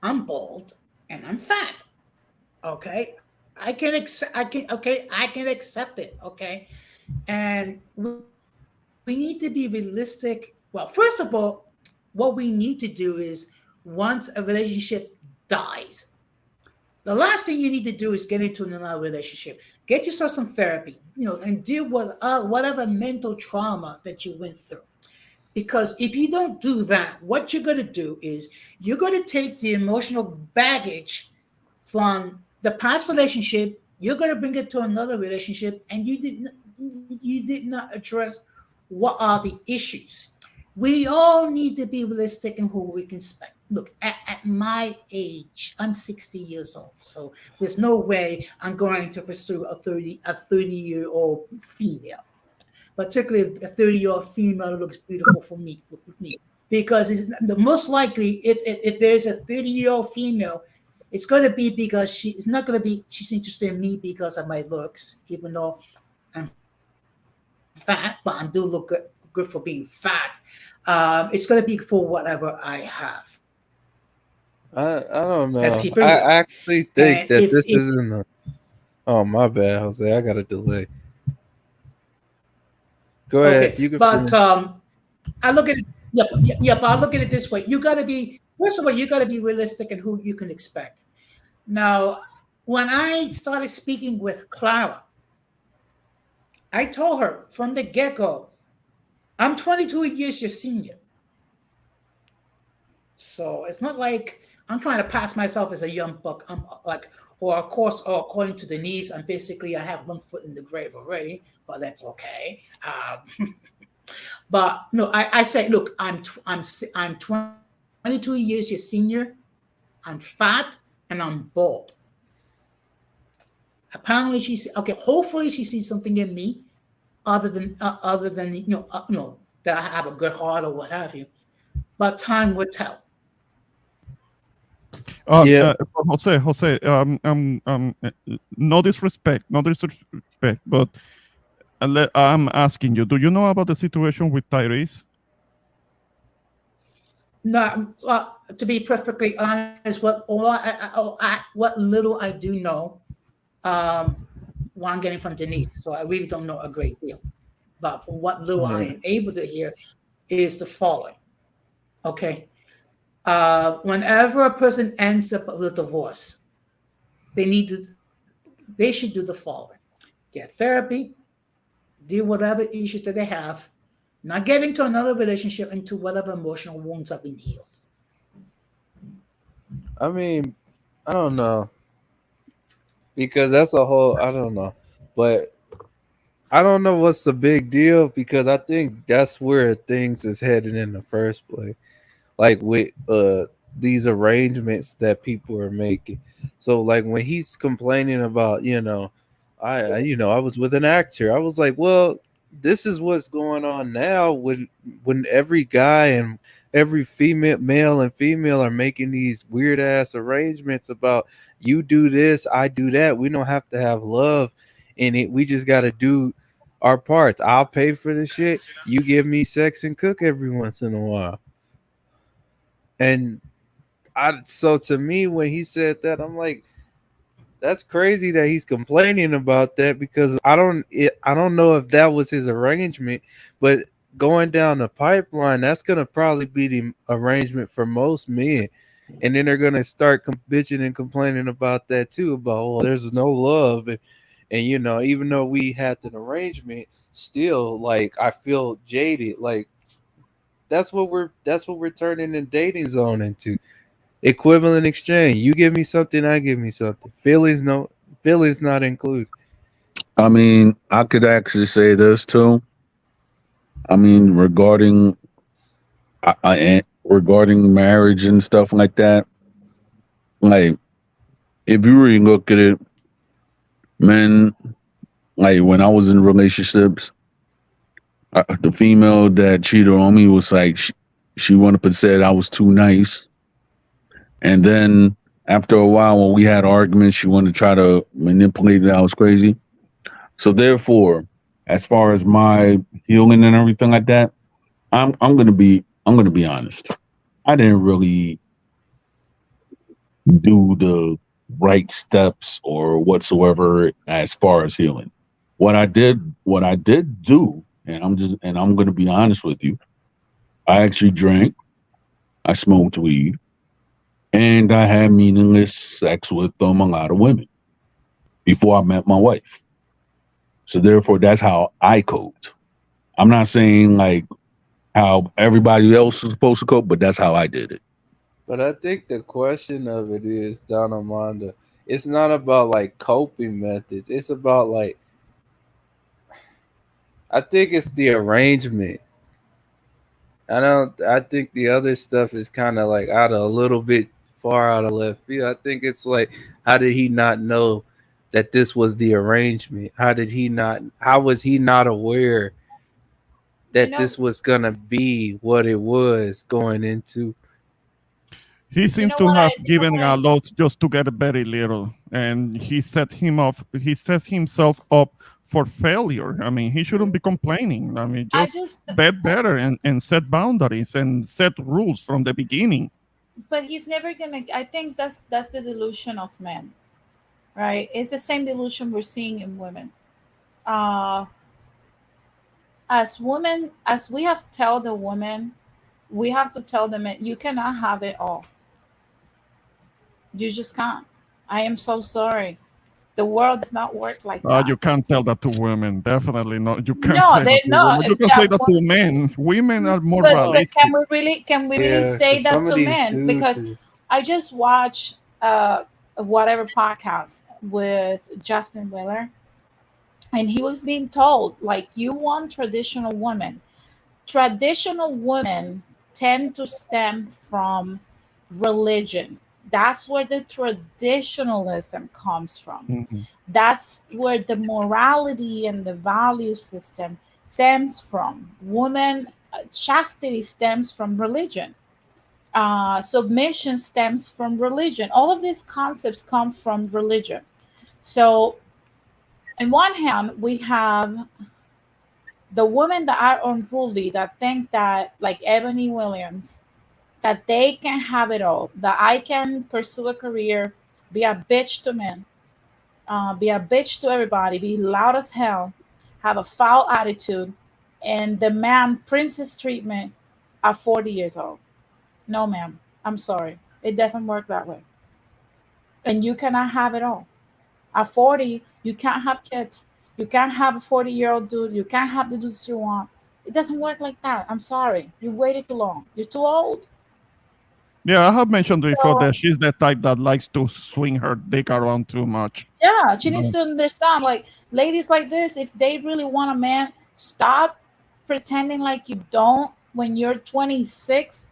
I'm bald, and I'm fat. Okay, I can accept. I can accept it. Okay, and we need to be realistic. Well, first of all, what we need to do is, once a relationship dies, the last thing you need to do is get into another relationship. Get yourself some therapy, and deal with whatever mental trauma that you went through. Because if you don't do that, what you're going to do is you're going to take the emotional baggage from the past relationship, you're going to bring it to another relationship, and you did not address what are the issues. We all need to be realistic in who we can expect. Look, at my age, I'm 60 years old, so there's no way I'm going to pursue a 30-year-old female, particularly a 30-year-old female that looks beautiful for me, with me. Because it's the most likely, if there's a 30-year-old female It's going to be because it's not going to be she's interested in me because of my looks, even though I'm fat, but I do look good for being fat. It's going to be for whatever I have. I don't Let's know. keep it I real. actually think And that this if isn't a. Oh, my bad, Jose. I got a delay. Go ahead. okay, You can but finish. I look at it. Yep, yep. I look at it this way. You got to be first of all, you got to be realistic in who you can expect. Now, when I started speaking with Clara, I told her from the get go, I'm 22 years your senior. So it's not like I'm trying to pass myself as a young buck. I'm like, or of course, or according to Denise, I'm basically I have one foot in the grave already, but that's okay. But no, I say, look, I'm 22 years your senior. I'm fat and I'm bald. Apparently, she's okay. Hopefully, she sees something in me other than that I have a good heart or what have you. But time will tell. Yeah. Jose, no disrespect, no disrespect, but I'm asking you, do you know about the situation with Tyrese? No, to be perfectly honest, what little I do know, what I'm getting from Denise, so I really don't know a great deal. But from what little I Right. am able to hear, is the following. Okay, whenever a person ends up with a divorce, they need to they should do the following: get therapy, deal with whatever issues that they have, not get into another relationship into whatever emotional wounds have been healed. I mean, I don't know because that's a whole. I don't know, but I don't know what's the big deal because I think that's where things is headed in the first place. Like with these arrangements that people are making. So like when he's complaining about, I was with an actor. I was like, well, this is what's going on now when every guy and every female male and female are making these weird ass arrangements about you do this, I do that. We don't have to have love in it. We just got to do our parts. I'll pay for the shit. You give me sex and cook every once in a while. And so to me, when he said that, I'm like, that's crazy that he's complaining about that because I don't know if that was his arrangement, but going down the pipeline, that's gonna probably be the arrangement for most men, and then they're gonna start bitching and complaining about that too, about well, there's no love, and even though we had an arrangement, still like I feel jaded, like that's what we're turning the dating zone into. Equivalent exchange. You give me something, I give me something. Feelings not included. I mean, I could actually say this too. I mean, regarding marriage and stuff like that. Like, if you really look at it, men, like when I was in relationships, the female that cheated on me was like she went up and said I was too nice, and then after a while, when we had arguments, she wanted to try to manipulate that I was crazy. So therefore, as far as my healing and everything like that, I'm gonna be honest. I didn't really do the right steps or whatsoever as far as healing. What I did do, and I'm gonna be honest with you, I actually drank, I smoked weed, and I had meaningless sex with a lot of women before I met my wife. So therefore that's how I coped. I'm not saying like how everybody else is supposed to cope, but that's how I did it. But I think the question of it is, Don Amanda, it's not about like coping methods. It's about like I think it's the arrangement. I think the other stuff is kind of like out of a little bit far out of left field. I think it's like how did he not know that this was the arrangement? How was he not aware You that know, this was gonna be what it was going into? He You seems know to what? have You know given a what? lot just to get very little, and he set him up. He sets himself up for failure. I mean, he shouldn't be complaining. I mean, I just just, bet better and set boundaries and set rules from the beginning. but he's never gonna. I think that's the delusion of men, right? It's the same delusion we're seeing in women. Uh, as women, as we have tell the women, we have to tell the men, you cannot have it all. You just can't. I am so sorry. The world does not work like You that. can't tell that to women. Definitely not. You can't No, say they that to no. women. You can Yeah, say that to men. Women are more but realistic. can we really Yeah, say because that some of to these men? dudes, Because I just watched whatever podcast with Justin Wheeler, and he was being told like, you want traditional women. Traditional women tend to stem from religion. That's where the traditionalism comes from. Mhm. That's where the morality and the value system stems from. Woman chastity stems from religion. Submission stems from religion. All of these concepts come from religion. So, on one hand, we have the women that are unruly that think that, like Ebony Williams, that they can have it all, that I can pursue a career, be a bitch to men, be a bitch to everybody, be loud as hell, have a foul attitude, and demand princess treatment at 40 years old. No, ma'am. I'm sorry. It doesn't work that way. And you cannot have it all. At 40, you can't have kids. You can't have a 40-year-old dude. You can't have the dudes you want. It doesn't work like that. I'm sorry. You waited too long. You're too old. Yeah, I have mentioned before So that she's the type that likes to swing her dick around too much. yeah, she needs No. to understand. Like ladies like this, if they really want a man, stop pretending like you don't when you're 26.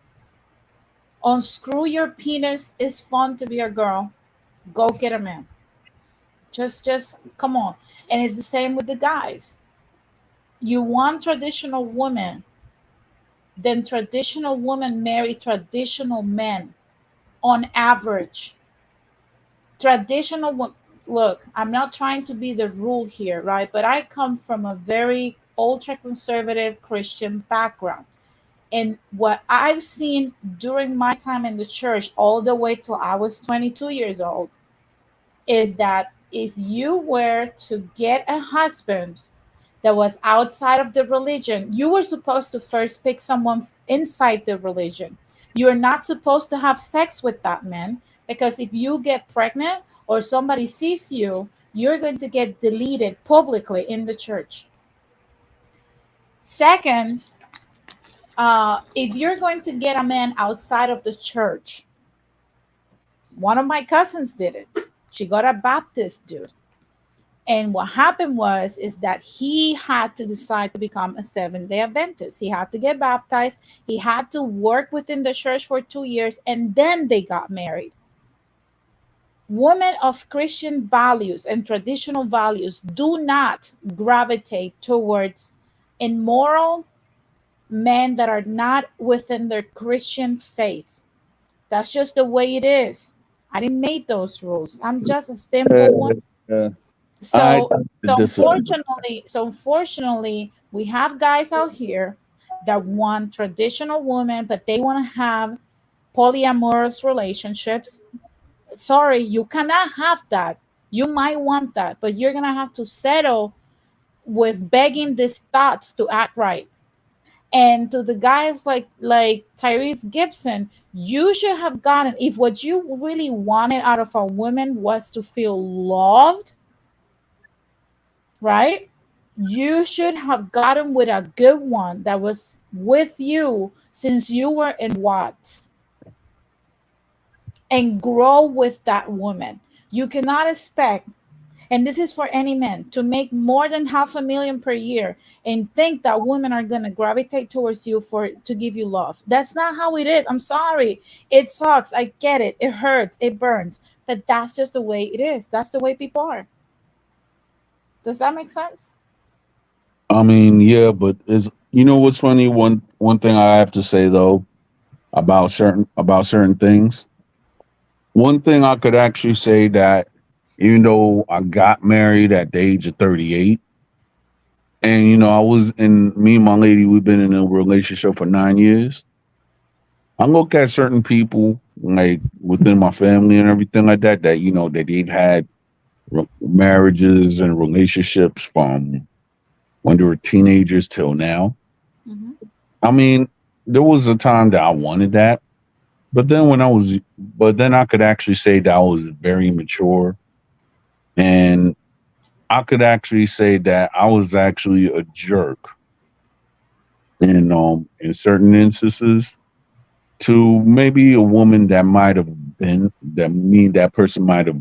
Unscrew your penis. It's fun to be a girl. Go get a man. Just come on. And it's the same with the guys. You want traditional women, then traditional women marry traditional men on average. Look, I'm not trying to be the rule here, right? But I come from a very ultra conservative Christian background. And what I've seen during my time in the church, all the way till I was 22 years old, is that if you were to get a husband that was outside of the religion, you were supposed to first pick someone inside the religion. You're not supposed to have sex with that man, because if you get pregnant or somebody sees you, you're going to get deleted publicly in the church. Second, if you're going to get a man outside of the church, one of my cousins did it. She got a Baptist dude. And what happened was is that he had to decide to become a Seventh-day Adventist. He had to get baptized. He had to work within the church for 2 years, and then they got married. Women of Christian values and traditional values do not gravitate towards immoral men that are not within their Christian faith. That's just the way it is. I didn't make those rules. I'm just a Uh, simple woman. uh, I So, so disagree. unfortunately, we have guys out here that want traditional women, but they want to have polyamorous relationships. Sorry, you cannot have that. You might want that, but you're gonna have to settle with begging these thoughts to act right. And to the guys like Tyrese Gibson, you should have gotten, if what you really wanted out of a woman was to feel loved, right? You should have gotten with a good one that was with you since you were in Watts, and grow with that woman. You cannot expect, and this is for any man, to make more than 500,000 per year and think that women are going to gravitate towards you for to give you love. That's not how it is. I'm sorry. It sucks. I get it. It hurts. It burns. But that's just the way it is. That's the way people are. Does that make sense? I mean, yeah, but is, you know what's funny? One thing I have to say though, about certain things. One thing I could actually say that even though I got married at the age of 38, and I was in me and my lady, we've been in a relationship for 9 years. I look at certain people like within my family and everything like that, that they've had marriages and relationships from when they were teenagers till now. Mhm. I mean, there was a time that I wanted that, but then I could actually say that I was very mature, and I could actually say that I was actually a jerk in certain instances to maybe a woman that might have been that me and that person might have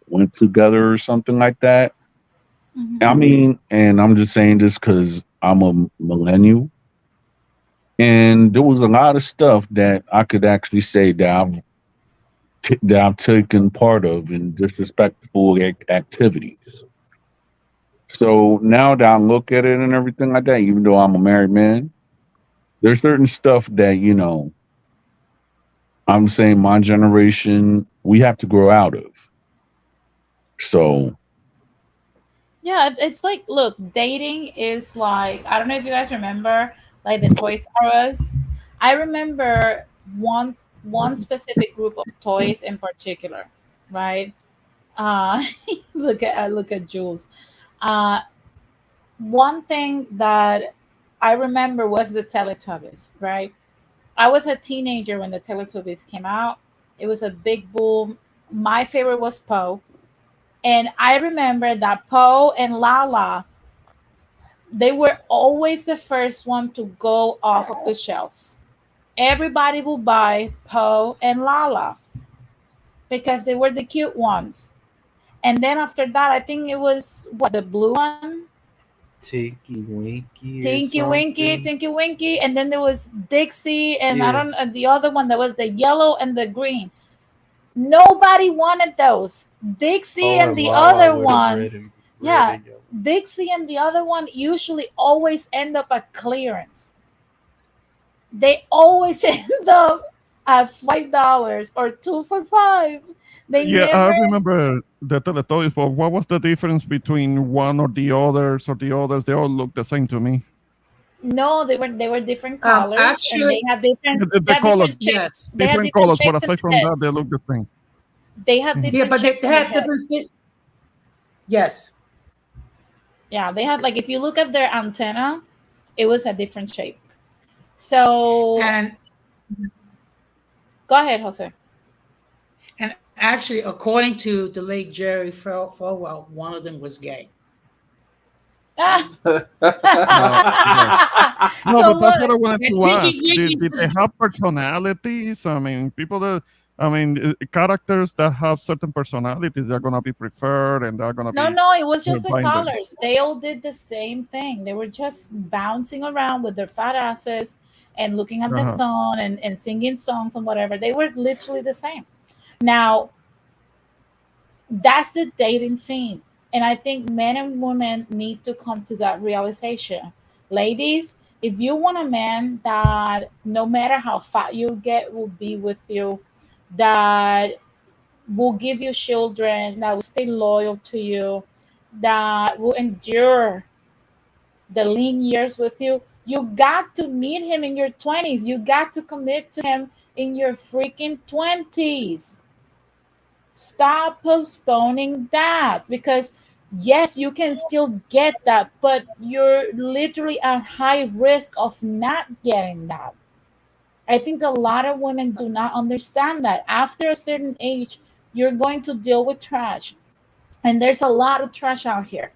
went together or something like that. I Mhm. mean, and I'm just saying this because I'm a millennial, and there was a lot of stuff that I could actually say that I've taken part of in disrespectful activities. So now that I look at it and everything like that, even though I'm a married man, there's certain stuff that I'm saying my generation we have to grow out of. So Yeah, it's like, look, dating is like, I don't know if you guys remember, like the Toys R Us. I remember one specific group of toys in particular, right? Uh, look at Jules. Uh, One thing that I remember was the Teletubbies, right? I was a teenager when the Teletubbies came out. It was a big boom. My favorite was Poe. And I remember that Poe and Lala, they were always the first one to go off of the shelves. Everybody would buy Poe and Lala because they were the cute ones. And then after that, I think it was what, the blue one? Tinky Winky or Tinky Winky, something. Tinky Winky, and then there was Dixie, and I Yeah. don't the other one that was the yellow and the green. Nobody wanted those. Dixie Poe and and the Lala other were the one, red yeah, and yellow. Dixie and the other one usually always end up at clearance. They always end up at $5 or two for five. They Yeah, I never. remember the Teletubbies, but what was the difference between one or the others or the others? They all look the same to me. No, they were different colors, and Actually, The they had different colors, shapes. yes. They had different different colors, but shapes in aside their from head. that, they look the same. They had Mhm. Yeah, different but they, shapes they in their had head. different things. Yes. Yeah, they had, like, if you look at their antenna, it was a different shape. So And go ahead, Jose. and actually, according to the late Jerry Falwell, one of them was gay. Ah. No. No, So but that's look, what I wanted And to Tinky ask. Winky Did they was have personalities? I mean, characters that have certain personalities are gonna be preferred, and they're gonna no, be no, it was just the blinded. colors. They all did the same thing. They were just bouncing around with their fat asses and looking at the Uh-huh. sun and singing songs and whatever. They were literally the same. Now, that's the dating scene. And I think men and women need to come to that realization. Ladies, if you want a man that no matter how fat you get will be with you, that will give you children, that will stay loyal to you, that will endure the lean years with you, you got to meet him in your 20s. You got to commit to him in your freaking 20s. Stop postponing that, because yes, you can still get that, but you're literally at high risk of not getting that. I think a lot of women do not understand that after a certain age, you're going to deal with trash. And there's a lot of trash out here.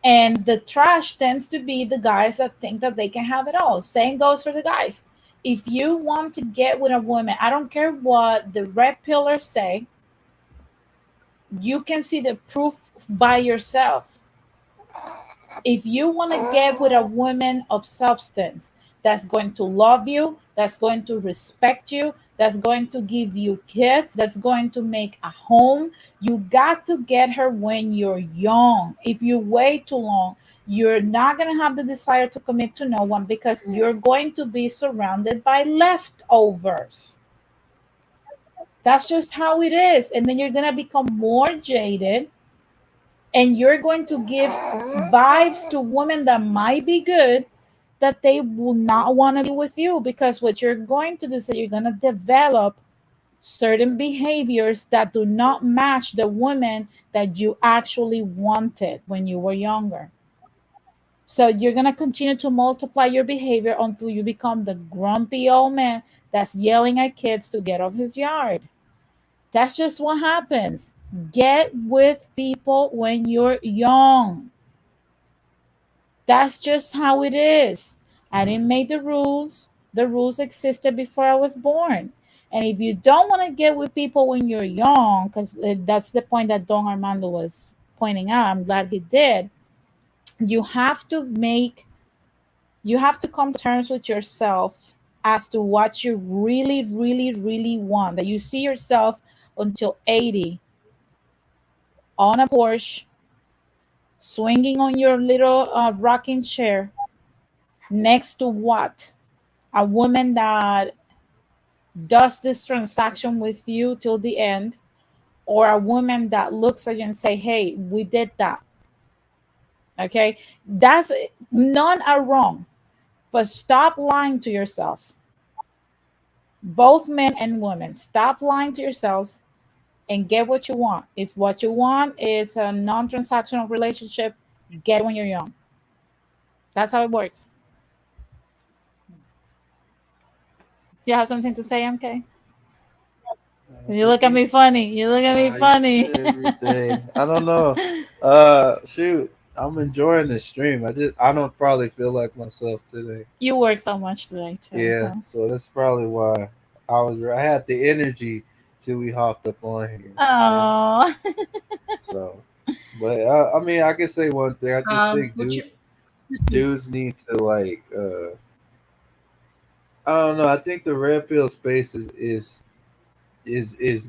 And the trash tends to be the guys that think that they can have it all. Same goes for the guys. If you want to get with a woman, I don't care what the red pillars say, you can see the proof by yourself. If you want to get with a woman of substance that's going to love you, that's going to respect you, that's going to give you kids, that's going to make a home, you got to get her when you're young. If you wait too long, You're not going to have the desire to commit to no one because you're going to be surrounded by leftovers. That's just how it is. And then you're going to become more jaded and you're going to give vibes to women that might be good that they will not want to be with you because what you're going to do is that you're going to develop certain behaviors that do not match the woman that you actually wanted when you were younger. So you're going to continue to multiply your behavior until you become the grumpy old man that's yelling at kids to get off his yard. That's just what happens. Get with people when you're young. That's just how it is. I didn't make the rules. The rules existed before I was born. And if you don't want to get with people when you're young, because that's the point that Don Armando was pointing out, I'm glad he did. You have to make, you have to come to terms with yourself as to what you really, really, really want. That you see yourself until 80 on a Porsche, swinging on your little rocking chair next to what? A woman that does this transaction with you till the end, or a woman that looks at you and say, hey, we did that. Okay, that's, none are wrong, but stop lying to yourself. Both men and women, stop lying to yourselves and get what you want. If what you want is a non-transactional relationship, get it when you're young. That's how it works. You have something to say, MK? You look at me funny. You look at me You funny. said everything. I don't know. Shoot, I'm enjoying the stream. I don't probably feel like myself today. You work so much today too. Yeah, So. so that's probably why I had the energy till we hopped up on here. Yeah. Oh. So, but I mean, I can say one thing. I just think But you, dudes need to like I don't know. I think the red pill space is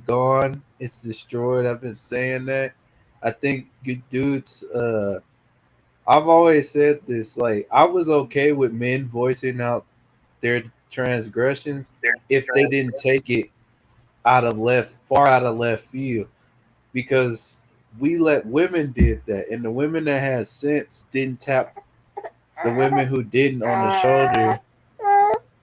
gone. It's destroyed. I've been saying that. I think good dudes. I've always said this. Like I was okay with men voicing out their transgressions if they didn't take it far out of left field, because we let women did that, and the women that had sense didn't tap the women who didn't on the shoulder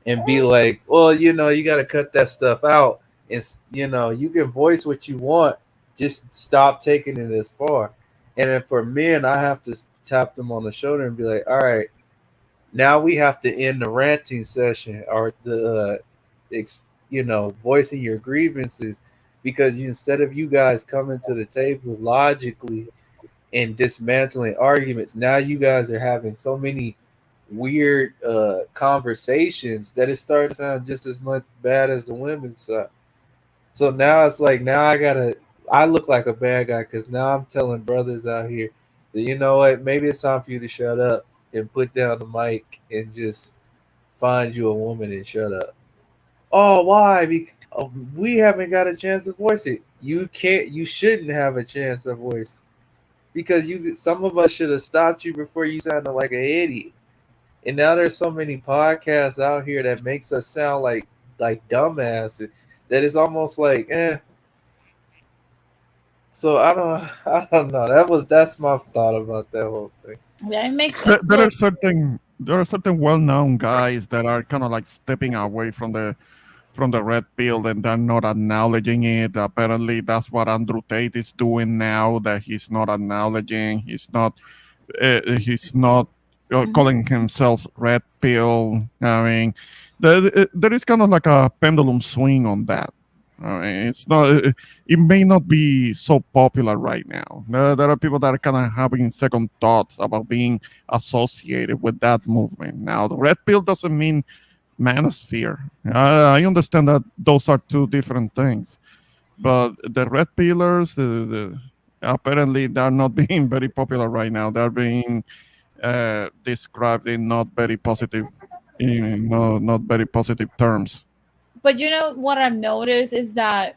and be like, well, you got to cut that stuff out. And, you can voice what you want. Just stop taking it as far. And then for men, I have to tap them on the shoulder and be like, all right, now we have to end the ranting session or voicing your grievances, because instead of you guys coming to the table logically and dismantling arguments, now you guys are having so many weird conversations that it started to sound just as much bad as the women's side. So now it's like, now I look like a bad guy because now I'm telling brothers out here that, you know what, maybe it's time for you to shut up and put down the mic and just find you a woman and shut up. Oh, why? Because we haven't got a chance to voice it. You shouldn't have a chance to voice, because some of us should have stopped you before you sounded like an idiot. And now there's so many podcasts out here that makes us sound like dumbasses that it's almost like So I don't know. That's my thought about that whole thing. Yeah, it makes There, it there are look. certain well-known guys that are kind of like stepping away from the red pill and they're not acknowledging it. Apparently, that's what Andrew Tate is doing now. That he's not acknowledging. He's not calling himself red pill. I mean, there is kind of like a pendulum swing on that. I mean, it's not. It may not be so popular right now. There are people that are kind of having second thoughts about being associated with that movement. Now, the red pill doesn't mean manosphere. I understand that those are two different things, but the red pillars, apparently, they're not being very popular right now. They're being described in not very positive terms. But you know what I've noticed is that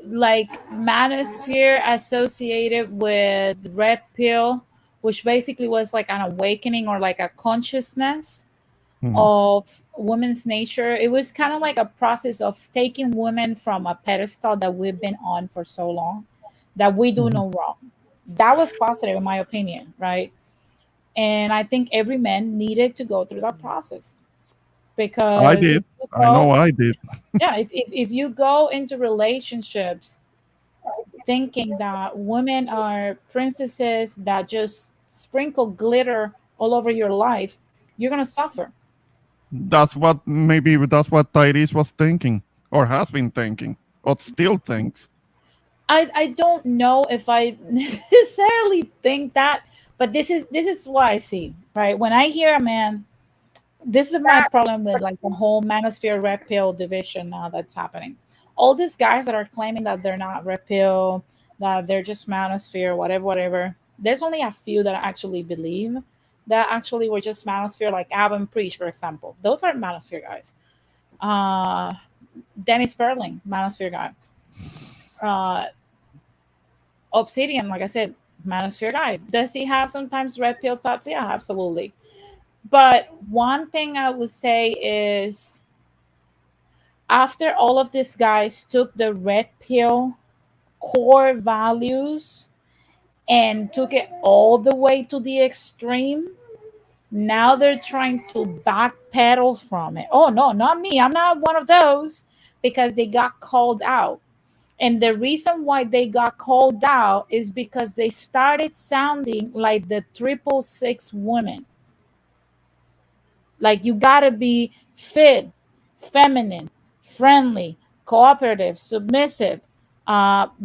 like manosphere associated with red pill which basically was like an awakening or like a consciousness Mhm. of women's nature. It was kind of like a process of taking women from a pedestal that we've been on for so long, that we do Mhm. no wrong. That was positive, in my opinion, right? And I think every man needed to go through that process, I because if did. you I know go, I did. yeah, if you go into relationships thinking that women are princesses that just sprinkle glitter all over your life, you're gonna suffer. That's what Tyrese was thinking, or has been thinking, or still thinks. I don't know if I necessarily think that, but this is what I see, right? When I hear a man, this is my problem with like the whole manosphere red pill division now that's happening. All these guys that are claiming that they're not red pill, that they're just manosphere, whatever, whatever. There's only a few that I actually believe that actually were just manosphere, like Avon Preach, for example. Those are manosphere guys. Uh, Dennis Sperling, manosphere guy. Uh, Obsidian, like I said, manosphere guy. Does he have sometimes red pill thoughts? Yeah, absolutely. But one thing I would say is, after all of these guys took the red pill core values and took it all the way to the extreme, now they're trying to backpedal from it. Oh, no, not me. I'm not one of those, because they got called out. And the reason why they got called out is because they started sounding like the 666 women. Like, you gotta be fit, feminine, friendly, cooperative, submissive.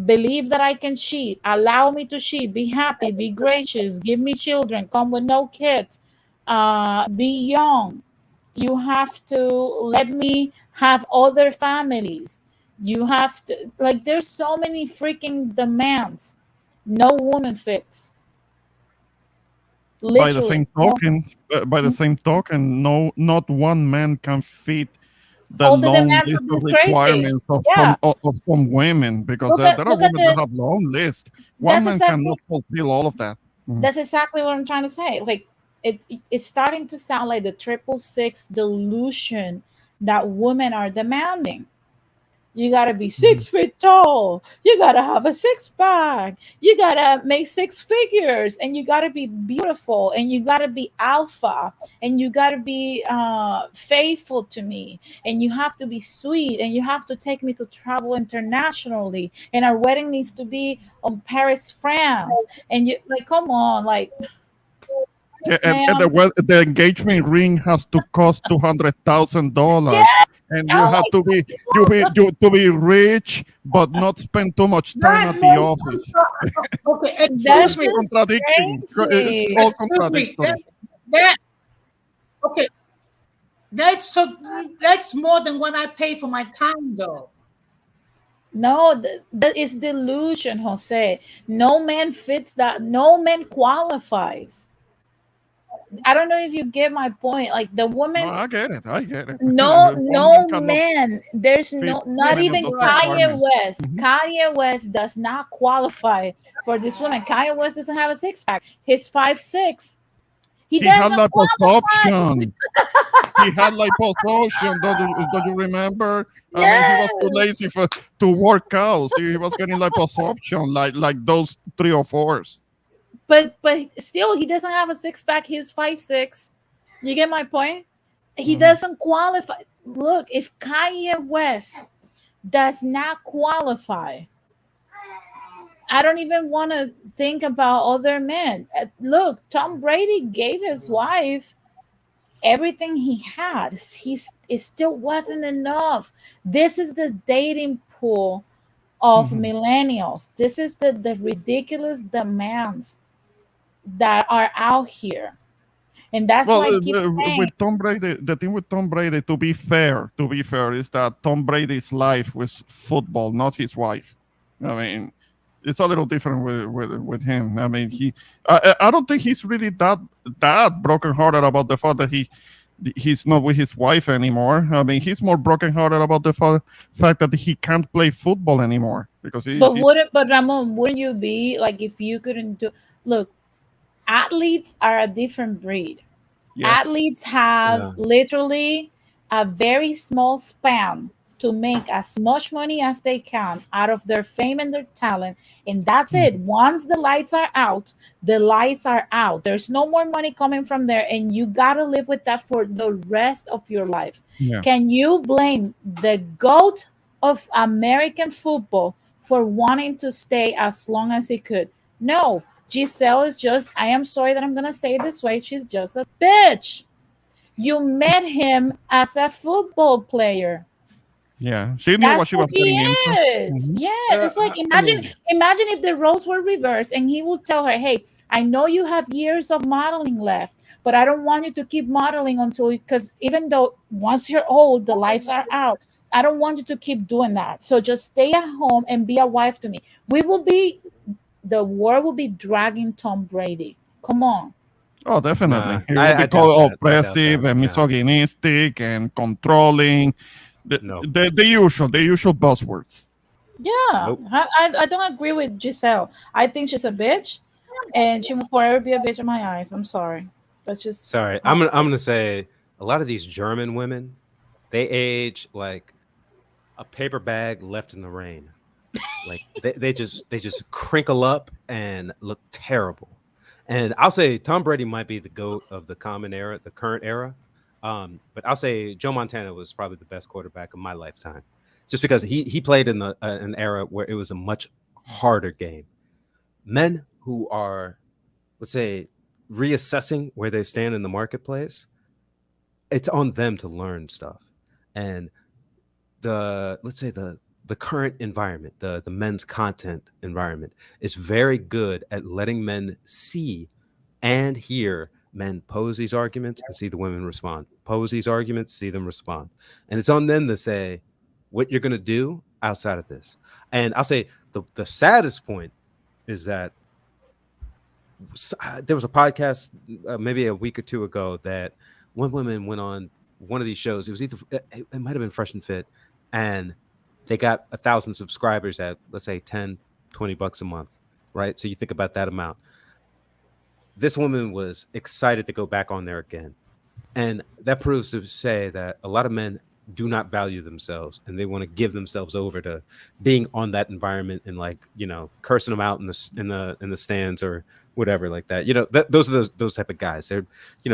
Believe that I can cheat. Allow me to cheat. Be happy. Be gracious. Give me children. Come with no kids. Be young. You have to let me have other families. You have to, like, there's so many freaking demands. No woman fits. By the Literally. same token, no, not one man can fit the All the long demands list of of this crazy. requirements of Yeah. some women, because Look at there are look at women that the have long list. One that's man cannot exactly fulfill all of that. Mhm. that's exactly what I'm trying to say. Like, it's starting to sound like the 666 delusion that women are demanding. You gotta be Mhm. 6 feet tall. You gotta have a six pack. You gotta make six figures, and you gotta be beautiful, and you gotta be alpha, and you gotta be faithful to me, and you have to be sweet, and you have to take me to travel internationally, and our wedding needs to be on Paris, France, and you, like, come on, like, Yeah, and man, the engagement ring has to cost $200,000, yeah, and you oh have to be to be rich but not spend too much time Not at the more. office. Okay, that's excuse It's me. just contradicting. It's crazy. all Excuse me. contradictory. That okay. That's so. That's more than what I pay for my condo. No, that is delusion, Jose. No man fits that. No man qualifies. I don't know if you get my point. Like, the No, woman, I get it. I get it. no, One man no cannot man. There's fit no, not many Listen, of even those right. Kanye requirements. West. Mhm. Kanye West does not qualify for this woman. Kanye West doesn't have a six pack. He's 5'6". He He had doesn't qualify. liposuction. He had liposuction. Don't you remember? I mean, he was too Yes, lazy to work out. So he was getting liposuction like those 3 or 4s. but still, he doesn't have a six pack. He's 5'6". You get my point? He Mhm. doesn't qualify. Look, if Kanye West does not qualify, I don't even want to think about other men. Look, Tom Brady gave his wife everything he had. It still wasn't enough. This is the dating pool of Mhm. millennials. This is the ridiculous demands that are out here. And that's Well, why I keep saying, with Tom Brady, the thing with Tom Brady, to be fair, is that Tom Brady's life was football, not his wife. I mean, it's a little different with him. I mean, I don't think he's really that brokenhearted about the fact that he's not with his wife anymore. I mean, he's more brokenhearted about the fact that he can't play football anymore because but he's Ramon, wouldn't you be like, if you couldn't do, look, Athletes are a different breed. Yes. Athletes have Yeah. literally a very small span to make as much money as they can out of their fame and their talent. And that's it. Once the lights are out, the lights are out. There's no more money coming from there. And you got to live with that for the rest of your life. Yeah. Can you blame the GOAT of American football for wanting to stay as long as he could? No. Giselle is just, I am sorry that I'm going to say it this way, she's just a bitch. You met him as a football player. Yeah. She knew what That's she who was he getting into. is. Mhm. Yeah, it's like I imagine mean, imagine if the roles were reversed and he would tell her, "Hey, I know you have years of modeling left, but I don't want you to keep modeling until because even though once you're old, the lights are out. I don't want you to keep doing that. So just stay at home and be a wife to me. We will be the world will be dragging Tom Brady. Come on." Oh, definitely. nah, He will be I doubt called that. I doubt oppressive that. and Nah, misogynistic and controlling. The, no, the usual buzzwords. Yeah, nope. I don't agree with Giselle. I think she's a bitch, and she will forever be a bitch in my eyes. I'm sorry. That's just Sorry, my I'm gonna say a lot of these German women, they age like a paper bag left in the rain. Like they just crinkle up and look terrible. And I'll say Tom Brady might be the GOAT of the common era, the current era. But I'll say Joe Montana was probably the best quarterback of my lifetime, just because he played in an era where it was a much harder game. Men who are, let's say, reassessing where they stand in the marketplace, it's on them to learn stuff. And the let's say the current environment, the men's content environment, is very good at letting men see and hear men pose these arguments and see the women respond. Pose these arguments, see them respond. And it's on them to say what you're gonna do outside of this. And I'll say the saddest point is that there was a podcast maybe a week or two ago that one woman went on one of these shows. It was either it might have been Fresh and Fit, and they got 1,000 subscribers at, let's say, 10-20 bucks a month, right? So you think about that amount. This woman was excited to go back on there again, and that proves to say that a lot of men do not value themselves, and they want to give themselves over to being on that environment and, like, cursing them out in the stands or whatever, like that. Those are those type of guys. They're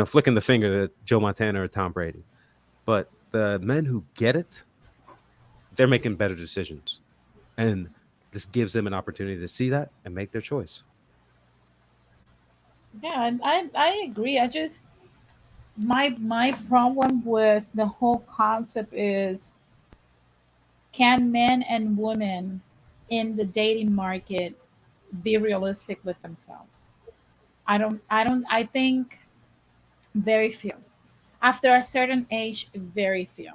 flicking the finger at Joe Montana or Tom Brady. But the men who get it, they're making better decisions, and this gives them an opportunity to see that and make their choice. yeah. I agree. I just my problem with the whole concept is, can men and women in the dating market be realistic with themselves? I think very few. After a certain age, very few.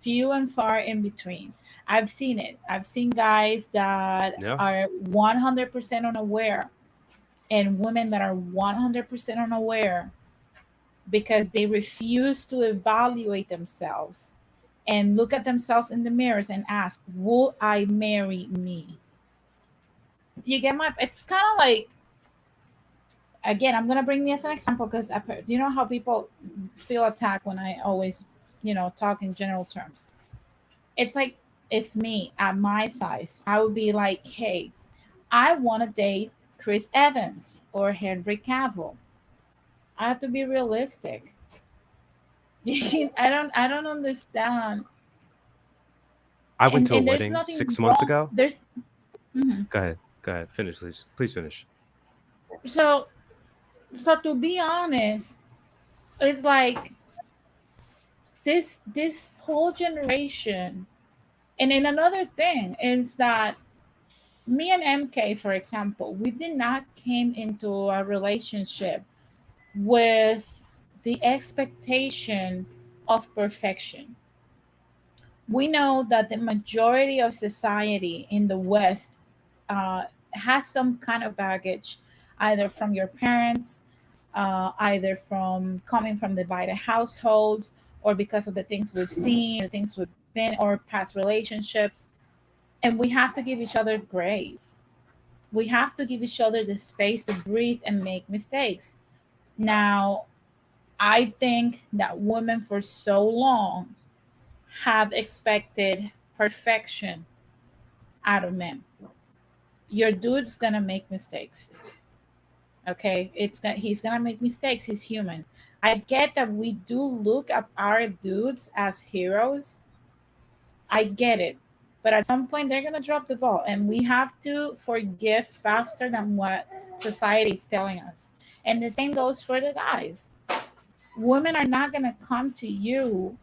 Few and far in between. I've seen it. I've seen guys that Yeah. are 100% unaware and women that are 100% unaware because they refuse to evaluate themselves and look at themselves in the mirrors and ask, will I marry me? You get my, it's kind of like, again, I'm gonna bring me as an example because you know how people feel attacked when I always, talk in general terms. It's like if me at my size, I would be like, hey, I want to date Chris Evans or Henry Cavill. I have to be realistic. I don't understand. I went to a And there's wedding nothing 6 months wrong. ago. There's mhm. Go ahead, finish, please finish. so so to be honest, it's like this whole generation. And then another thing is that me and MK, for example, we did not came into a relationship with the expectation of perfection. We know that the majority of society in the West has some kind of baggage, either from your parents, either from coming from divided households, or because of the things we've seen, the things we've been, or past relationships. And we have to give each other grace. We have to give each other the space to breathe and make mistakes. Now, I think that women for so long have expected perfection out of men. Your dude's gonna make mistakes. Okay, he's gonna make mistakes. He's human. I get that we do look at our dudes as heroes. I get it, but at some point they're gonna drop the ball, and we have to forgive faster than what society is telling us. And the same goes for the guys. Women are not gonna come to you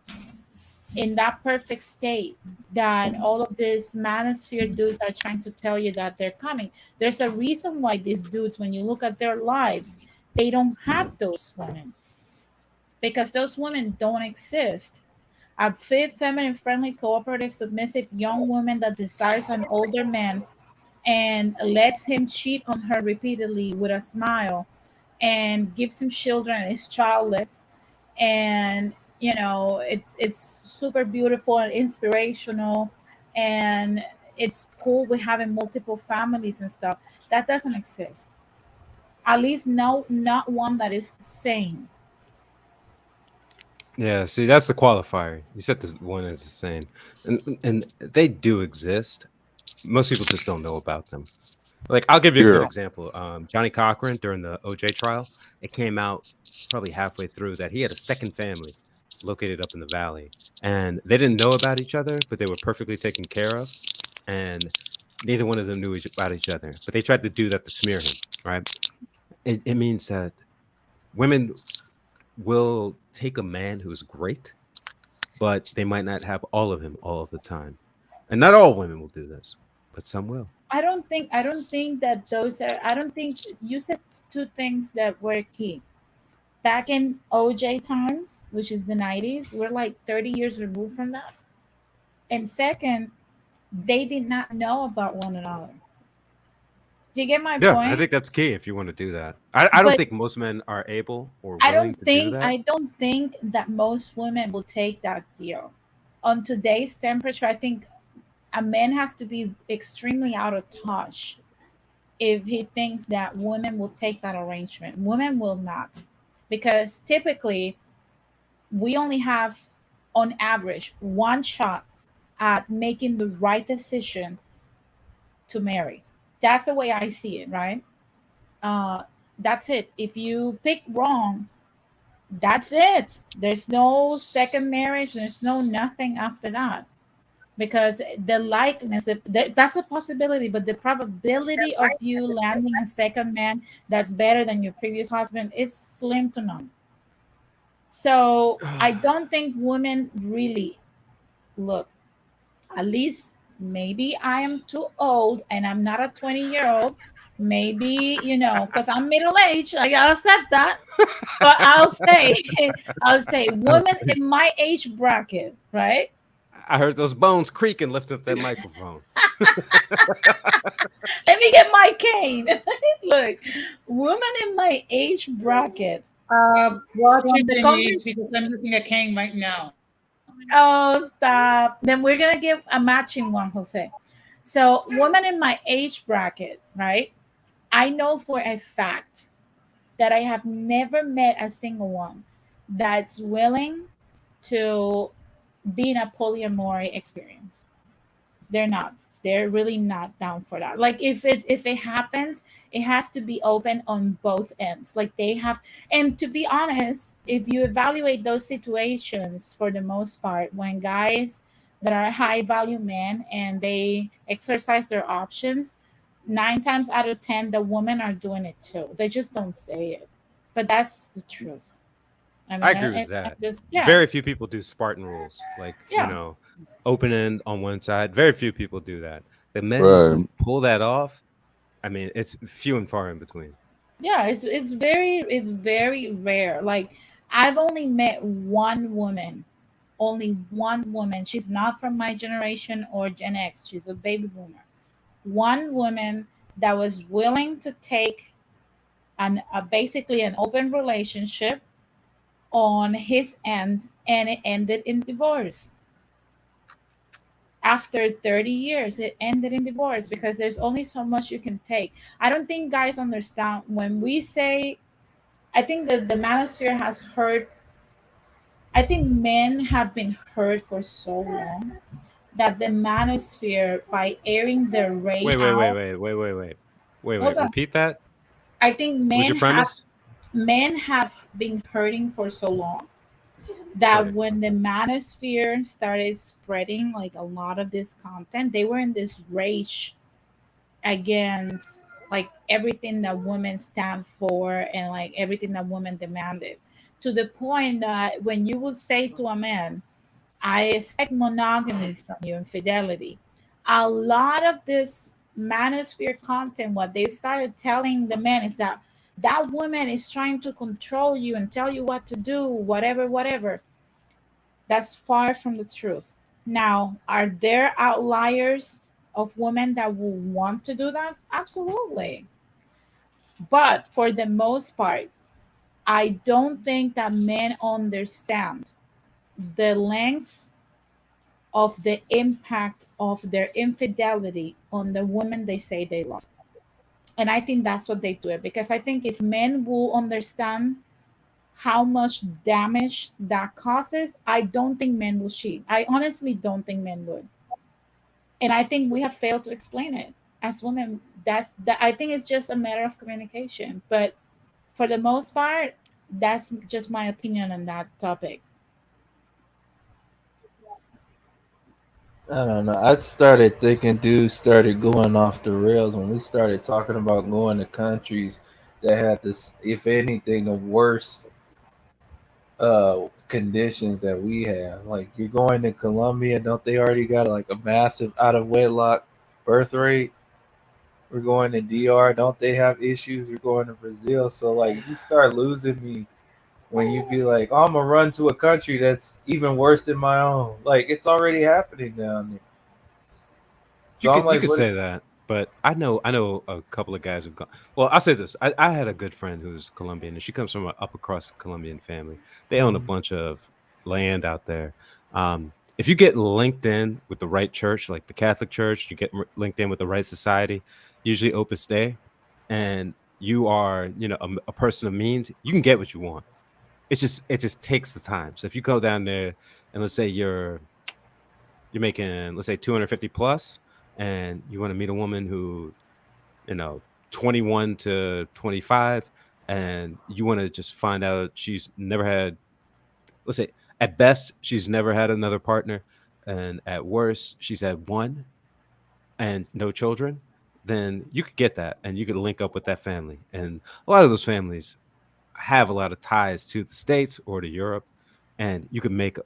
in that perfect state that all of these manosphere dudes are trying to tell you that they're coming. There's a reason why these dudes, when you look at their lives, they don't have those women, because those women don't exist. A fit, feminine, friendly, cooperative, submissive young woman that desires an older man and lets him cheat on her repeatedly with a smile and gives him children and is childless, and it's super beautiful and inspirational, and it's cool with having multiple families and stuff. That doesn't exist. At least no, not one that is sane. Yeah, see, that's the qualifier. You said this one is insane, and they do exist. Most people just don't know about them. Like, I'll give you a good Yeah. example. Johnny Cochran during the OJ trial, it came out probably halfway through that he had a second family located up in the valley, and they didn't know about each other, but they were perfectly taken care of, and neither one of them knew about each other. But they tried to do that to smear him, right? It means that women will take a man who's great, but they might not have all of him all of the time. And not all women will do this, but some will. I don't think that those are I don't think you said two things that were key. Back in OJ times, which is the 90s, we're like 30 years removed from that. And second, they did not know about one another. You get my Yeah, I point? think that's key if you want to do that. I don't But think most men are able or I willing don't to do think that. I don't think that most women will take that deal. On today's temperature, I think a man has to be extremely out of touch if he thinks that women will take that arrangement. Women will not. Because typically we only have, on average, one shot at making the right decision to marry. That's the way I see it, right? Uh, that's it. If you pick wrong, that's it. There's no second marriage. There's no nothing after that, because the likeness, that's a possibility, but the probability of you landing a second man that's better than your previous husband is slim to none. So I don't think women really look. At least maybe I am too old and I'm not a 20-year-old. Maybe, because I'm middle aged, I gotta accept that. But I'll say, I'll say, women in my age bracket, right? I heard those bones creaking lifting up that microphone. Let me get my cane. Look, women in my age bracket. Watch From it, the Denise, convers because I'm looking at Kane right now. Oh, stop. Then we're gonna give a matching one, Jose. So, women in my age bracket, right? I know for a fact that I have never met a single one that's willing to be in a polyamory experience. They're not. They're really not down for that. Like, if it happens, it has to be open on both ends. Like, they have, and to be honest, if you evaluate those situations, for the most part, when guys that are high value men and they exercise their options, 9 times out of 10 the women are doing it too. They just don't say it, but that's the truth. I I mean, agree with I that. just, yeah, Very few people do Spartan rules, like, yeah. open end on one side. Very few people do that. The men Right. who pull that off, I mean, it's few and far in between. Yeah, it's very rare. Like, I've only met one woman, only one woman. She's not from my generation or Gen X. She's a baby boomer. One woman that was willing to take basically an open relationship on his end, and it ended in divorce after 30 years, it ended in divorce because there's only so much you can take. I don't think guys understand when we say, I think that the manosphere has hurt, I think men have been hurt for so long that the manosphere, by airing their rage Wait, wait, wait, out, wait, wait, wait, wait, wait, hold wait. on. Repeat that. I think What was your premise? men have been hurting for so long that Right. when the manosphere started spreading like a lot of this content, they were in this rage against like everything that women stand for and like everything that women demanded, to the point that when you would say to a man, I expect monogamy from you and fidelity, a lot of this manosphere content, what they started telling the men is that that woman is trying to control you and tell you what to do, whatever, whatever. That's far from the truth. Now, are there outliers of women that will want to do that? Absolutely. But for the most part, I don't think that men understand the lengths of the impact of their infidelity on the women they say they love. And I think that's what they do it because I think if men will understand how much damage that causes, I don't think men will cheat. I honestly don't think men would. And I think we have failed to explain it as women. That's that. I think it's just a matter of communication. But for the most part, that's just my opinion on that topic. I don't know. I started thinking dudes started going off the rails when we started talking about going to countries that had this, if anything, the worst conditions that we have. Like you're going to Colombia, don't they already got like a massive out of wedlock birth rate? We're going to DR, don't they have issues? We're going to Brazil. So like you start losing me when you be like, oh, I'm gonna run to a country that's even worse than my own. Like it's already happening down there. You So I'm could like, what? say that, but I know a couple of guys who've gone. Well, I'll say this: I had a good friend who's Colombian, and she comes from an upper crust Colombian family. They own a bunch of land out there. If you get linked in with the right church, like the Catholic Church, you get linked in with the right society, usually Opus Dei, and you are a person of means, you can get what you want. It just takes the time. So if you go down there and let's say you're making, let's say 250 plus, and you want to meet a woman who, you know, 21 to 25, and you want to just find out she's never had, let's say at best, she's never had another partner, and at worst, she's had one and no children, then you could get that and you could link up with that family. And a lot of those families have a lot of ties to the States or to Europe, and you could make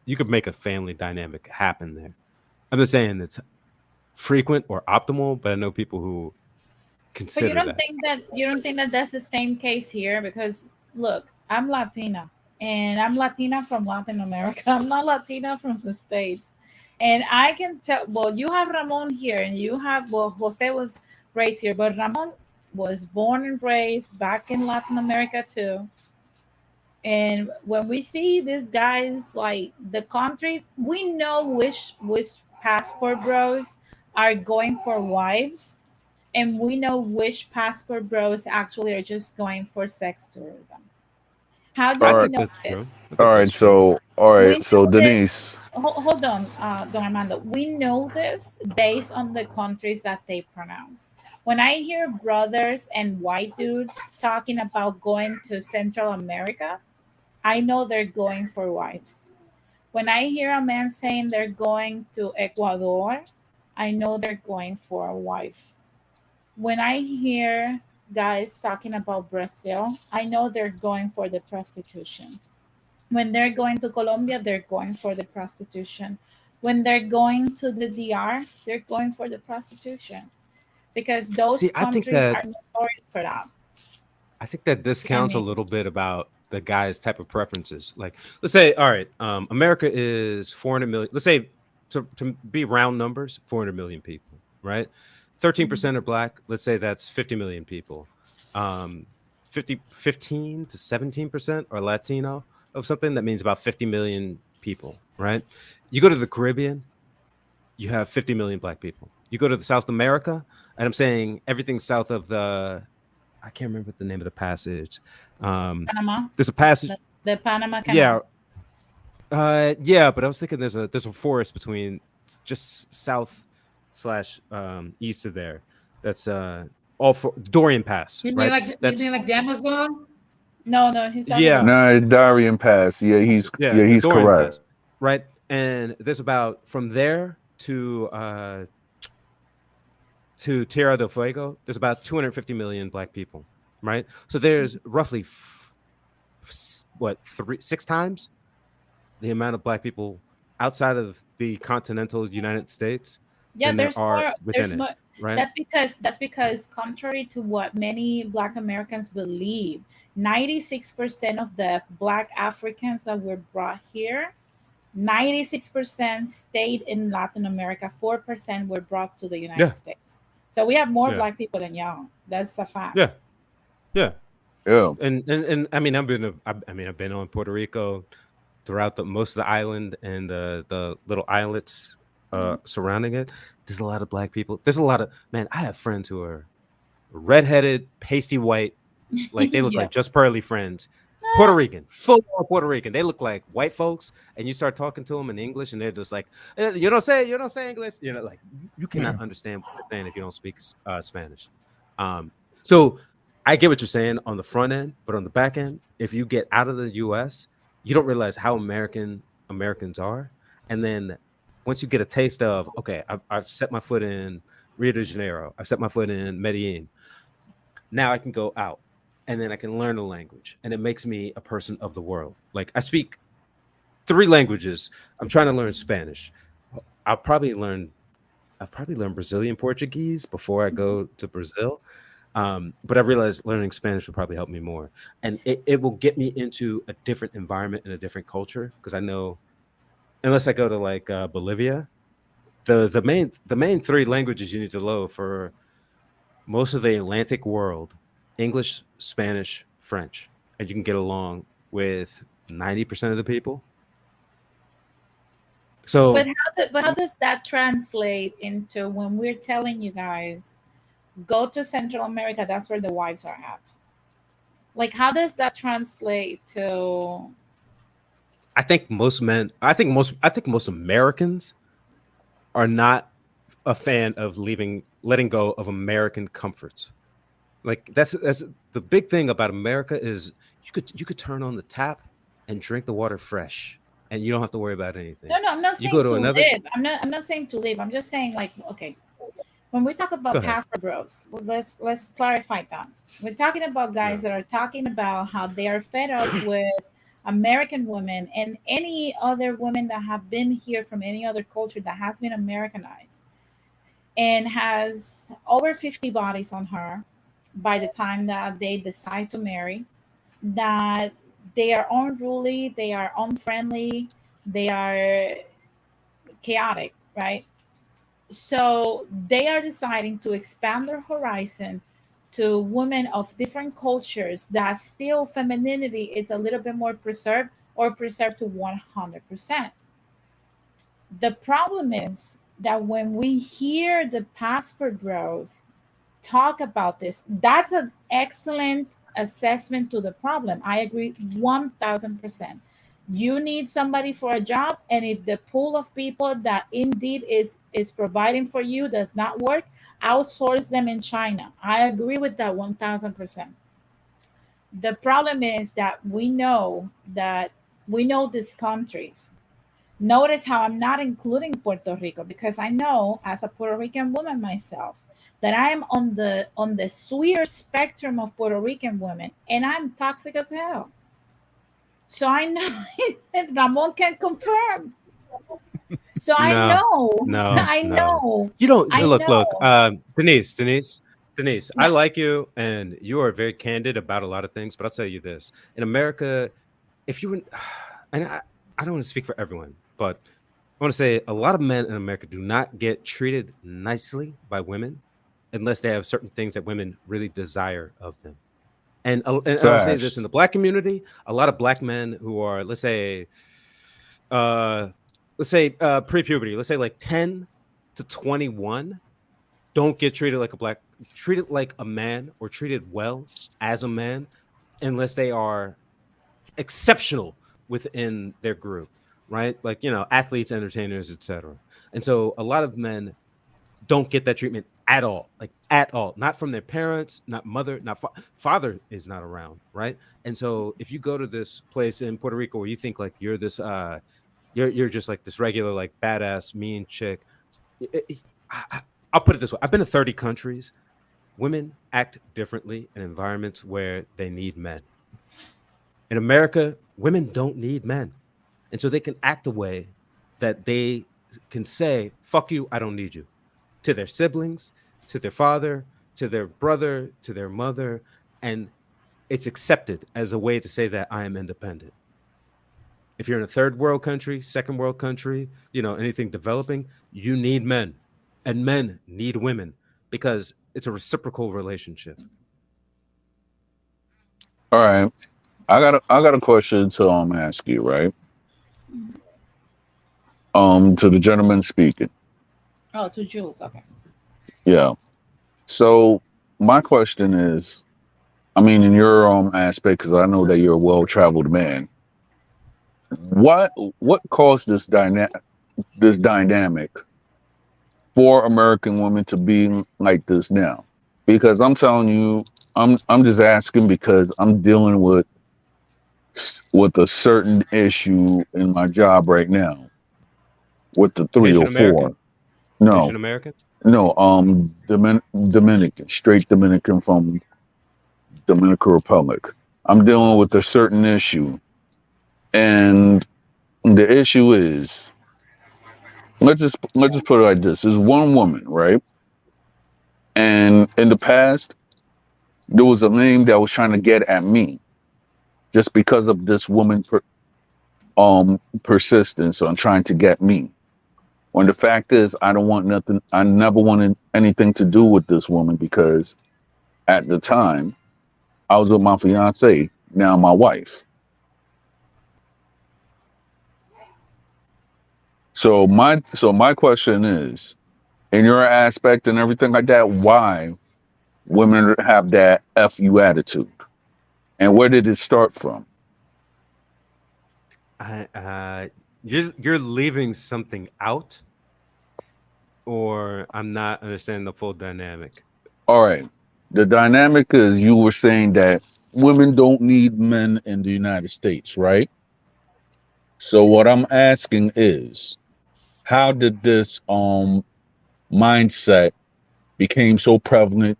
a family dynamic happen there. I'm not saying it's frequent or optimal, but I know people who But consider that. you don't think that that's the same case here? Because look, I'm Latina, and I'm Latina from Latin America. I'm not Latina from the States, and I can tell. Well, you have Ramon here, and you have, well, Jose was raised here, but Ramon was born and raised back in Latin America too. And when we see these guys, like the countries, we know which passport bros are going for wives, and we know which passport bros actually are just going for sex tourism. How do All I we right, think know that's true. this? I all think right. that's true. We So know this. Denise, Hold on, Don Armando. We know this based on the countries that they pronounce. When I hear brothers and white dudes talking about going to Central America, I know they're going for wives. When I hear a man saying they're going to Ecuador, I know they're going for a wife. When I hear guys talking about Brazil, I know they're going for the prostitution. When they're going to Colombia, they're going for the prostitution. When they're going to the DR, they're going for the prostitution because those See, I think countries that are notorious for that. I think that I discounts a mean, little bit about the guy's type of preferences. Like, let's say, all right, America is 400 million. Let's say, to be round numbers, 400 million people, right? 13% are black. Let's say that's 50 million people. Um, 15 to 17% are Latino of something. That means about 50 million people, right? You go to the Caribbean, you have 50 million black people. You go to the South America, and I'm saying everything south of the, I can't remember the name of the passage. Panama. There's a passage. The Panama Canal. Yeah, but I was thinking there's a forest between just south / east of there. That's all for Dorian Pass. You right? mean like the Amazon? No, he's talking Yeah. about No, Darien Pass. Yeah, he's the Dorian correct. Pass, right? And there's about from there to Tierra del Fuego, there's about 250 million black people, right? So there's roughly 6 times the amount of black people outside of the continental United States. Yeah, than there there's are more. within There's it, more. right? That's because contrary to what many Black Americans believe, 96% of the Black Africans that were brought here, 96% stayed in Latin America. 4% were brought to the United States. So we have more Yeah. Black people than y'all. That's a fact. Yeah. Yeah. Yeah. And I mean, I've been on Puerto Rico throughout most of the island and the little islets surrounding it. There's a lot of black people. There's a lot of, man, I have friends who are redheaded, pasty white, like they look Yeah. like just pearly friends. Puerto Rican, full Puerto Rican. They look like white folks, and you start talking to them in English, and they're just like, you don't say English. You know, like you cannot understand what they're saying if you don't speak Spanish. So I get what you're saying on the front end, but on the back end, if you get out of the U.S., you don't realize how Americans are, and then once you get a taste of, okay, I've set my foot in Rio de Janeiro, I've set my foot in Medellin. Now I can go out. And then I can learn a language, and it makes me a person of the world. Like I speak 3 languages. I'm trying to learn Spanish. I'll probably learn Brazilian Portuguese before I go to Brazil. But I realized learning Spanish would probably help me more, and it will get me into a different environment and a different culture. Because I know, unless I go to like Bolivia, the main 3 languages you need to know for most of the Atlantic world: English, Spanish, French, and you can get along with 90% of the people. So, But how does that translate into when we're telling you guys, go to Central America, that's where the wives are at? Like, how does that translate to? I think most Americans are not a fan of letting go of American comforts. Like that's the big thing about America is you could turn on the tap and drink the water fresh, and you don't have to worry about anything. No, I'm not saying You go to to another. live. I'm not saying to live. I'm just saying, like, okay, when we talk Go about ahead. pastor bros, let's clarify that. We're talking about guys that are talking about how they are fed up with American women and any other women that have been here from any other culture that has been Americanized and has over 50 bodies on her by the time that they decide to marry, that they are unruly, they are unfriendly, they are chaotic, right? So they are deciding to expand their horizon to women of different cultures that still femininity is a little bit more preserved or preserved to 100%. The problem is that when we hear the passport bros talk about this, that's an excellent assessment to the problem. I agree 1000%. You need somebody for a job, and if the pool of people that indeed is providing for you does not work, outsource them in China. I agree with that 1000%. The problem is that we know these countries. Notice how I'm not including Puerto Rico, because I know as a Puerto Rican woman myself that I am on the sweeter spectrum of Puerto Rican women, and I'm toxic as hell. So I know Ramon can confirm. So I know. No, I no. know. You don't I look. know. Denise. I Yeah. like you, and you are very candid about a lot of things. But I'll tell you this: in America, if you were, and I don't want to speak for everyone, but I want to say a lot of men in America do not get treated nicely by women unless they have certain things that women really desire of them. And I'll say this: in the Black community, a lot of Black men who are, let's say pre-puberty, let's say like 10 to 21 don't get treated like treated like a man or treated well as a man unless they are exceptional within their group, right? Like, athletes, entertainers, etc. And so a lot of men don't get that treatment at all, like at all, not from their parents, not mother, not father is not around, right? And so if you go to this place in Puerto Rico where you think like you're this you're just like this regular like badass mean chick, I'll put it this way: I've been to 30 countries. Women act differently in environments where they need men. In America, women don't need men, and so they can act a way that they can say, "Fuck you, I don't need you," to their siblings, to their father, to their brother, to their mother, and it's accepted as a way to say that I am independent. If you're in a third world country, second world country, anything developing, you need men, and men need women because it's a relationship. All right. I got a question to ask you, right? To the gentleman speaking. Oh, to Jules. Okay. Yeah. So my question is, I mean, in your aspect, because I know that you're a well-traveled man, what caused this dynamic for American women to be like this now? Because I'm telling you, I'm just asking because I'm dealing with a certain issue in my job right now with the Haitian 304. American? No, Haitian American? no, Dominican, straight Dominican from Dominican Republic. I'm dealing with a certain issue, and the issue is, let's just put it like this: there's one woman, right? And in the past, there was a name that was trying to get at me just because of this woman persistence on trying to get me. When the fact is, I don't want nothing. I never wanted anything to do with this woman because at the time I was with my fiance, now my wife. So my question is, in your aspect and everything like that, why women have that fu attitude, and where did it start from? You're leaving something out, or I'm not understanding the full dynamic. All right, the dynamic is you were saying that women don't need men in the United States, right? So what I'm asking is, how did this mindset became so prevalent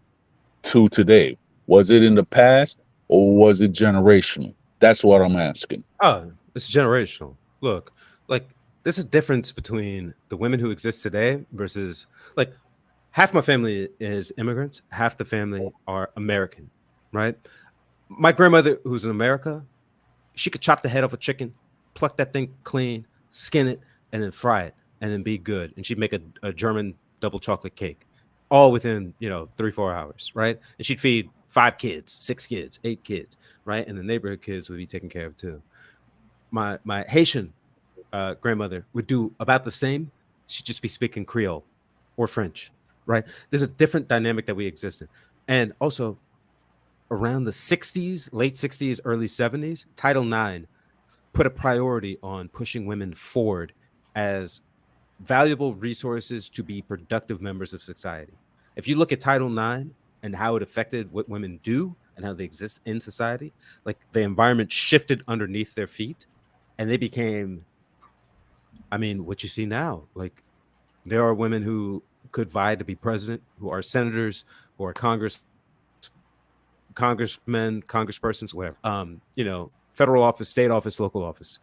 to today? Was it in the past or was it generational? That's what I'm asking. Oh, it's generational. Look, like there's a difference between the women who exist today versus like half my family is immigrants, half the family are American, right? My grandmother, who's in America, she could chop the head off a chicken, pluck that thing clean, skin it, and then fry it, and then be good. And she'd make a German double chocolate cake, all within 3-4 hours, right? And she'd feed 5 kids, 6 kids, 8 kids, right? And the neighborhood kids would be taken care of too. My Haitian grandmother would do about the same. She'd just be speaking Creole or French, right? There's a different dynamic that we exist in. And also around the 60s, late 60s, early 70s, Title IX put a priority on pushing women forward as valuable resources to be productive members of society. If you look at Title IX and how it affected what women do and how they exist in society, like the environment shifted underneath their feet and they became, what you see now. Like there are women who could vie to be president, who are senators, who are congressmen, congresspersons, whatever, federal office, state office, local office.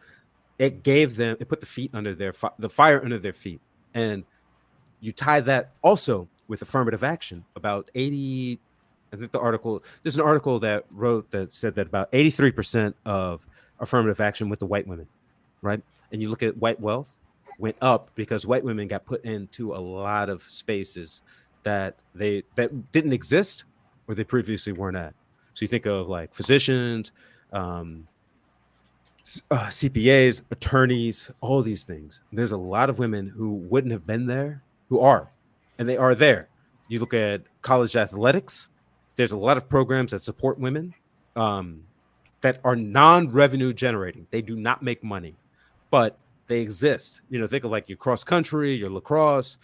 It put the fire under their feet. And you tie that also with affirmative action. About 80, I think there's an article that said that about 83% of affirmative action went to white women, right? And you look at white wealth went up because white women got put into a lot of spaces that didn't exist or they previously weren't at. So you think of like physicians, CPAs, attorneys, all these things. There's a lot of women who wouldn't have been there who are, and they are there. You look at college athletics. There's a lot of programs that support women that are non-revenue generating. They do not make money, but they exist. Think of like your cross country, your lacrosse,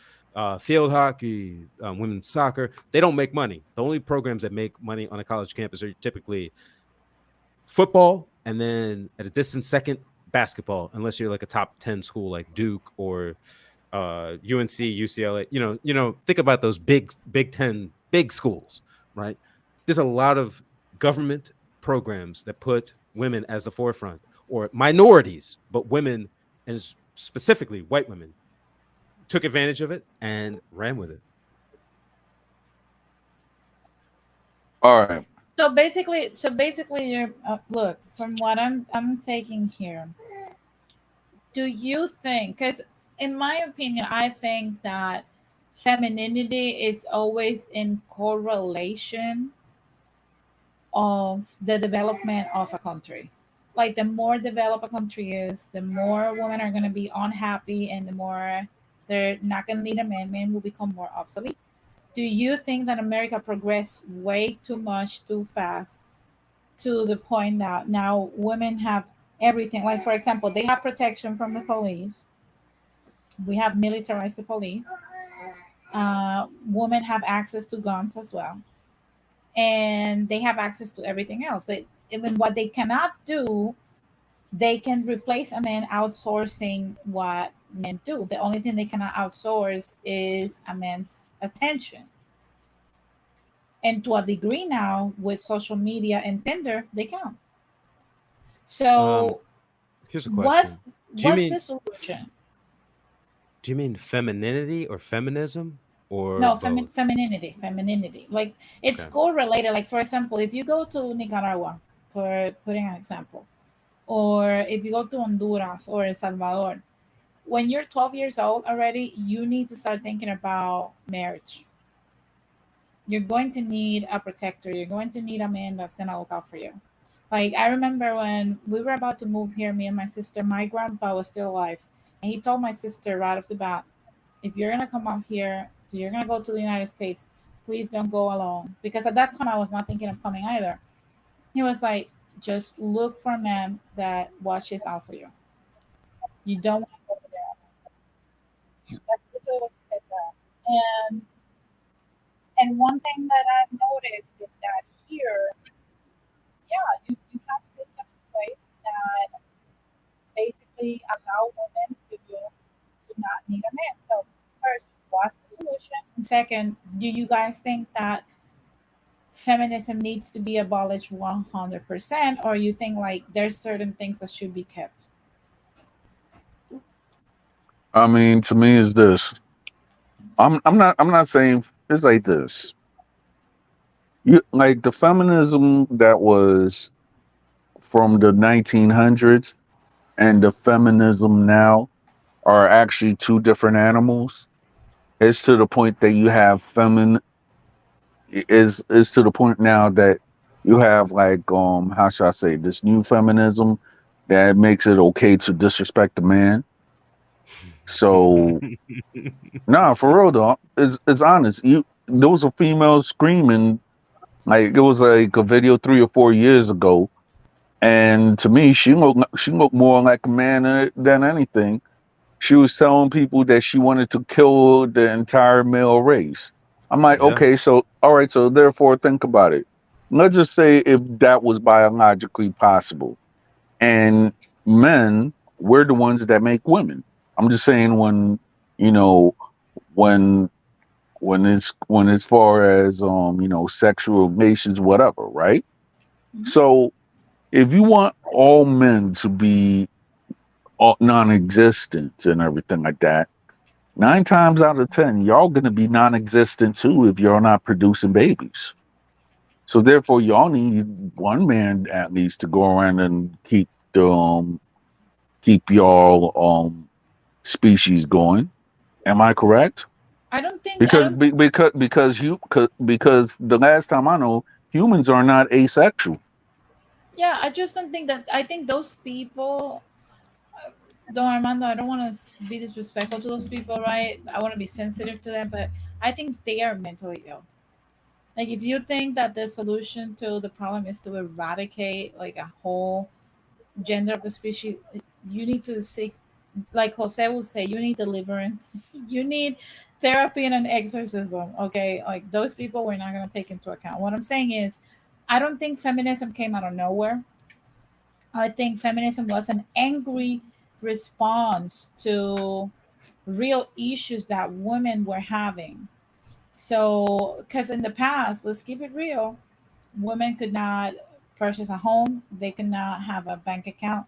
field hockey, women's soccer. They don't make money. The only programs that make money on a college campus are typically football, and then at a distant second, basketball, unless you're like a top 10 school like Duke or UNC, UCLA. Think about those Big Ten big schools, right? There's a lot of government programs that put women as the forefront, or minorities, but women, and specifically white women, took advantage of it and ran with it. All right. So basically, you're look, from what I'm taking here. Do you think? Because in my opinion, I think that femininity is always in correlation of the development of a country. Like the more developed a country is, the more women are going to be unhappy, and the more they're not going to need a man. Men will become more obsolete. Do you think that America progressed way too much too fast to the point that now women have everything? Like, for example, they have protection from the police. We have militarized the police. Women have access to guns as well, and they have access to everything else. Even what they cannot do, they can replace a man outsourcing what men do. The only thing they cannot outsource is a man's attention. And to a degree now, with social media and Tinder, they can. So Here's a what's question. the solution? Do you mean femininity or feminism, or No, both? femininity. Like, it's Okay. correlated. Like, for example, if you go to Nicaragua, for putting an example, or if you go to Honduras or El Salvador, when you're 12 years old already, you need to start thinking about marriage. You're going to need a protector. You're going to need a man that's going to look out for you. Like, I remember when we were about to move here, me and my sister, my grandpa was still alive. And he told my sister right off the bat, if you're going to come out here, so you're going to go to the United States, please don't go alone. Because at that time, I was not thinking of coming either. He was like, just look for a man that watches out for you. You don't want to go there. That's literally what he said that. And one thing that I've noticed is that here, yeah, you have systems in place that basically allow women to not need a man. So first, what's the solution? And second, do you guys think that feminism needs to be abolished 100%, or you think like there's certain things that should be kept? I mean, to me, is this. I'm not saying it's like this. You like the feminism that was from the 1900s and the feminism now are actually two different animals. It's to the point that you have is to the point now that you have like how should I say, this new feminism that makes it okay to disrespect the man. So nah, for real though, it's honest. There was a female screaming, like it was like a video 3 or 4 years ago, and to me she looked more like a man than anything. She was telling people that she wanted to kill the entire male race. I'm like, Yeah. okay, so all right, so therefore think about it. Let's just say if that was biologically possible, and men, we're the ones that make women. I'm just saying you know, when when as far as sexual relations, whatever, right? Mhm. So if you want all men to be non-existent and everything like that, 9 times out of 10, y'all gonna be non-existent too if you're not producing babies. So therefore, y'all need one man at least to go around and keep y'all species going. Am I correct? I don't think I Because don't. because the last time I know, humans are not asexual. Yeah, I just don't think that. I think those people. Though Armando, I don't want to be disrespectful to those people, right? I want to be sensitive to them, but I think they are mentally ill. Like, if you think that the solution to the problem is to eradicate like a whole gender of the species, you need to seek, like Jose will say, you need deliverance. You need therapy and an exorcism. Okay, like those people we're not going to take into account. What I'm saying is, I don't think feminism came out of nowhere. I think feminism was an angry response to real issues that women were having. So, because in the past, let's keep it real, women could not purchase a home, they could not have a bank account.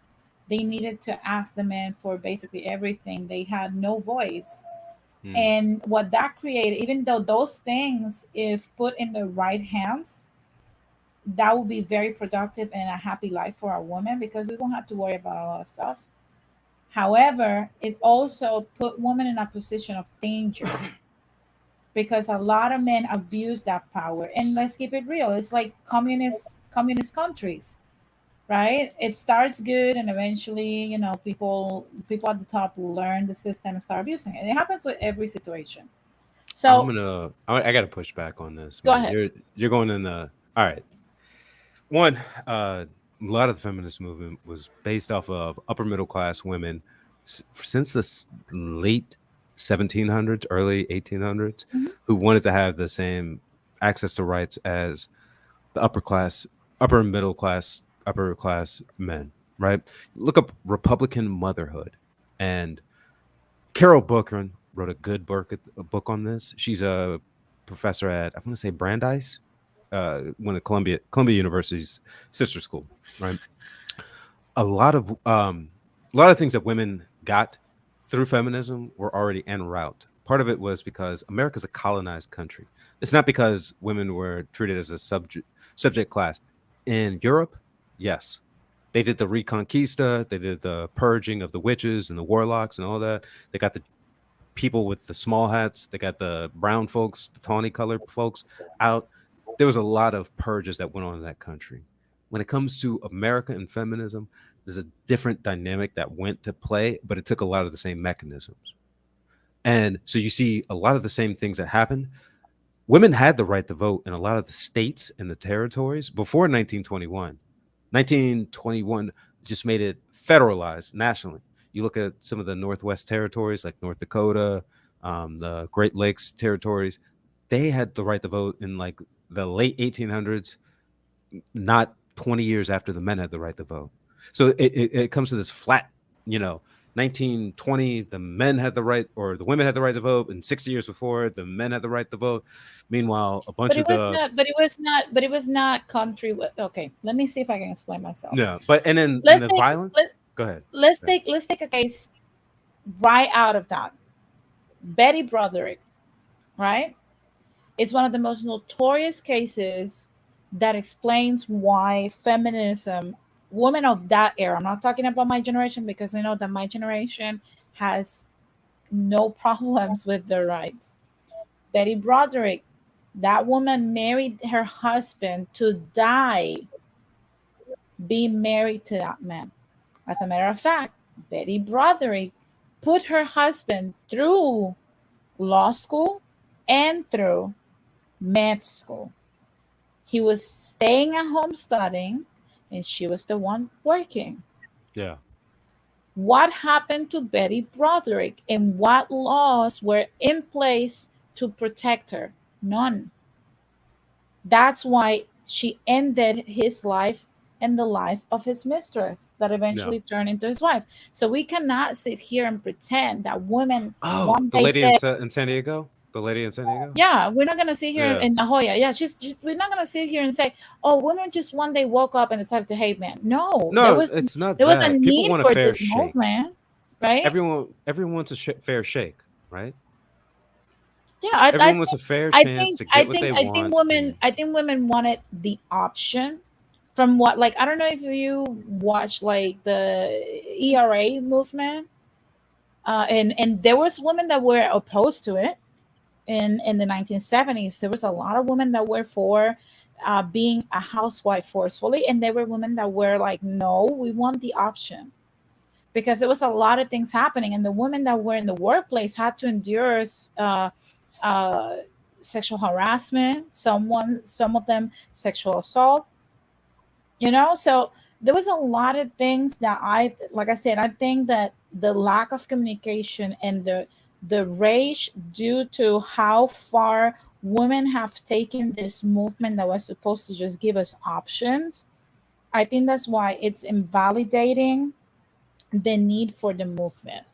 They needed to ask the man for basically everything. They had no voice. Hmm. And what that created, even though those things, if put in the right hands, that would be very productive and a happy life for a woman because we won't have to worry about a lot of stuff. However, it also put women in a position of danger because a lot of men abuse that power. And let's keep it real, it's like communist countries, right? It starts good and eventually, people at the top learn the system and start abusing it. It happens with every situation. I'm So gonna. I got to push back on this, go man. ahead. You're going in the. All right. One, a lot of the feminist movement was based off of upper middle class women since the late 1700s, early 1800s, Mhm. who wanted to have the same access to rights as the upper class, upper middle class, upper class men. Right? Look up Republican motherhood, and Carol Booker wrote a book on this. She's a professor at, I want to say, Brandeis, one of Columbia University's sister school. Right, a lot of things that women got through feminism were already en route. Part of it was because America's a colonized country. It's not because women were treated as a subject class. In Europe, yes, they did the Reconquista, they did the purging of the witches and the warlocks and all that. They got the people with the small hats, they got the brown folks, the tawny colored folks out. There was a lot of purges that went on in that country. When it comes to America and feminism, there's a different dynamic that went to play, but it took a lot of the same mechanisms. And so you see a lot of the same things that happened. Women had the right to vote in a lot of the states and the territories before 1921. 1921 just made it federalized nationally. You look at some of the Northwest territories like North Dakota, the Great Lakes territories, they had the right to vote in like the late 1800s, not 20 years after the men had the right to vote. So it comes to this flat, you know, 1920, the men had the right, or the women had the right to vote, and 60 years before, the men had the right to vote. Meanwhile, a bunch But of it was the not. But it was not. But it was not country. Okay, let me see if I can explain myself. yeah, but and then in Let's the take violence, let's go ahead. let's Go ahead. take a case right out of that. Betty Broderick, right? It's one of the most notorious cases that explains why feminism, women of that era, I'm not talking about my generation because I know that my generation has no problems with their rights. Betty Broderick, that woman married her husband to die being married to that man. As a matter of fact, Betty Broderick put her husband through law school and through med school. He was staying at home studying, and she was the one working. Yeah. What happened to Betty Broderick, and what laws were in place to protect her? None. That's why she ended his life and the life of his mistress that Yeah. eventually turned into his wife. So we cannot sit here and pretend that women Oh, one the day lady in said, in San Diego. The lady in San Diego. yeah, we're not gonna sit here Yeah. in La Jolla. Yeah, just we're not gonna sit here and say, oh, women just one day woke up and decided to hate men. No, No, it's not there was a that. People need want a for fair this shake. movement, right? Everyone wants a fair shake, right? Yeah, Everyone wants a fair chance to get what they want. And I think women wanted the option from what, like, I don't know if you watch like the ERA movement, and there was women that were opposed to it in the 1970s. There was a lot of women that were for being a housewife forcefully, and there were women that were like, no, we want the option. because there was a lot of things happening, and the women that were in the workplace had to endure uh, sexual harassment, some of them sexual assault, so there was a lot of things that like I said, I think that the lack of communication and the rage due to how far women have taken this movement that was supposed to just give us options. I think that's why it's invalidating the need for the movement.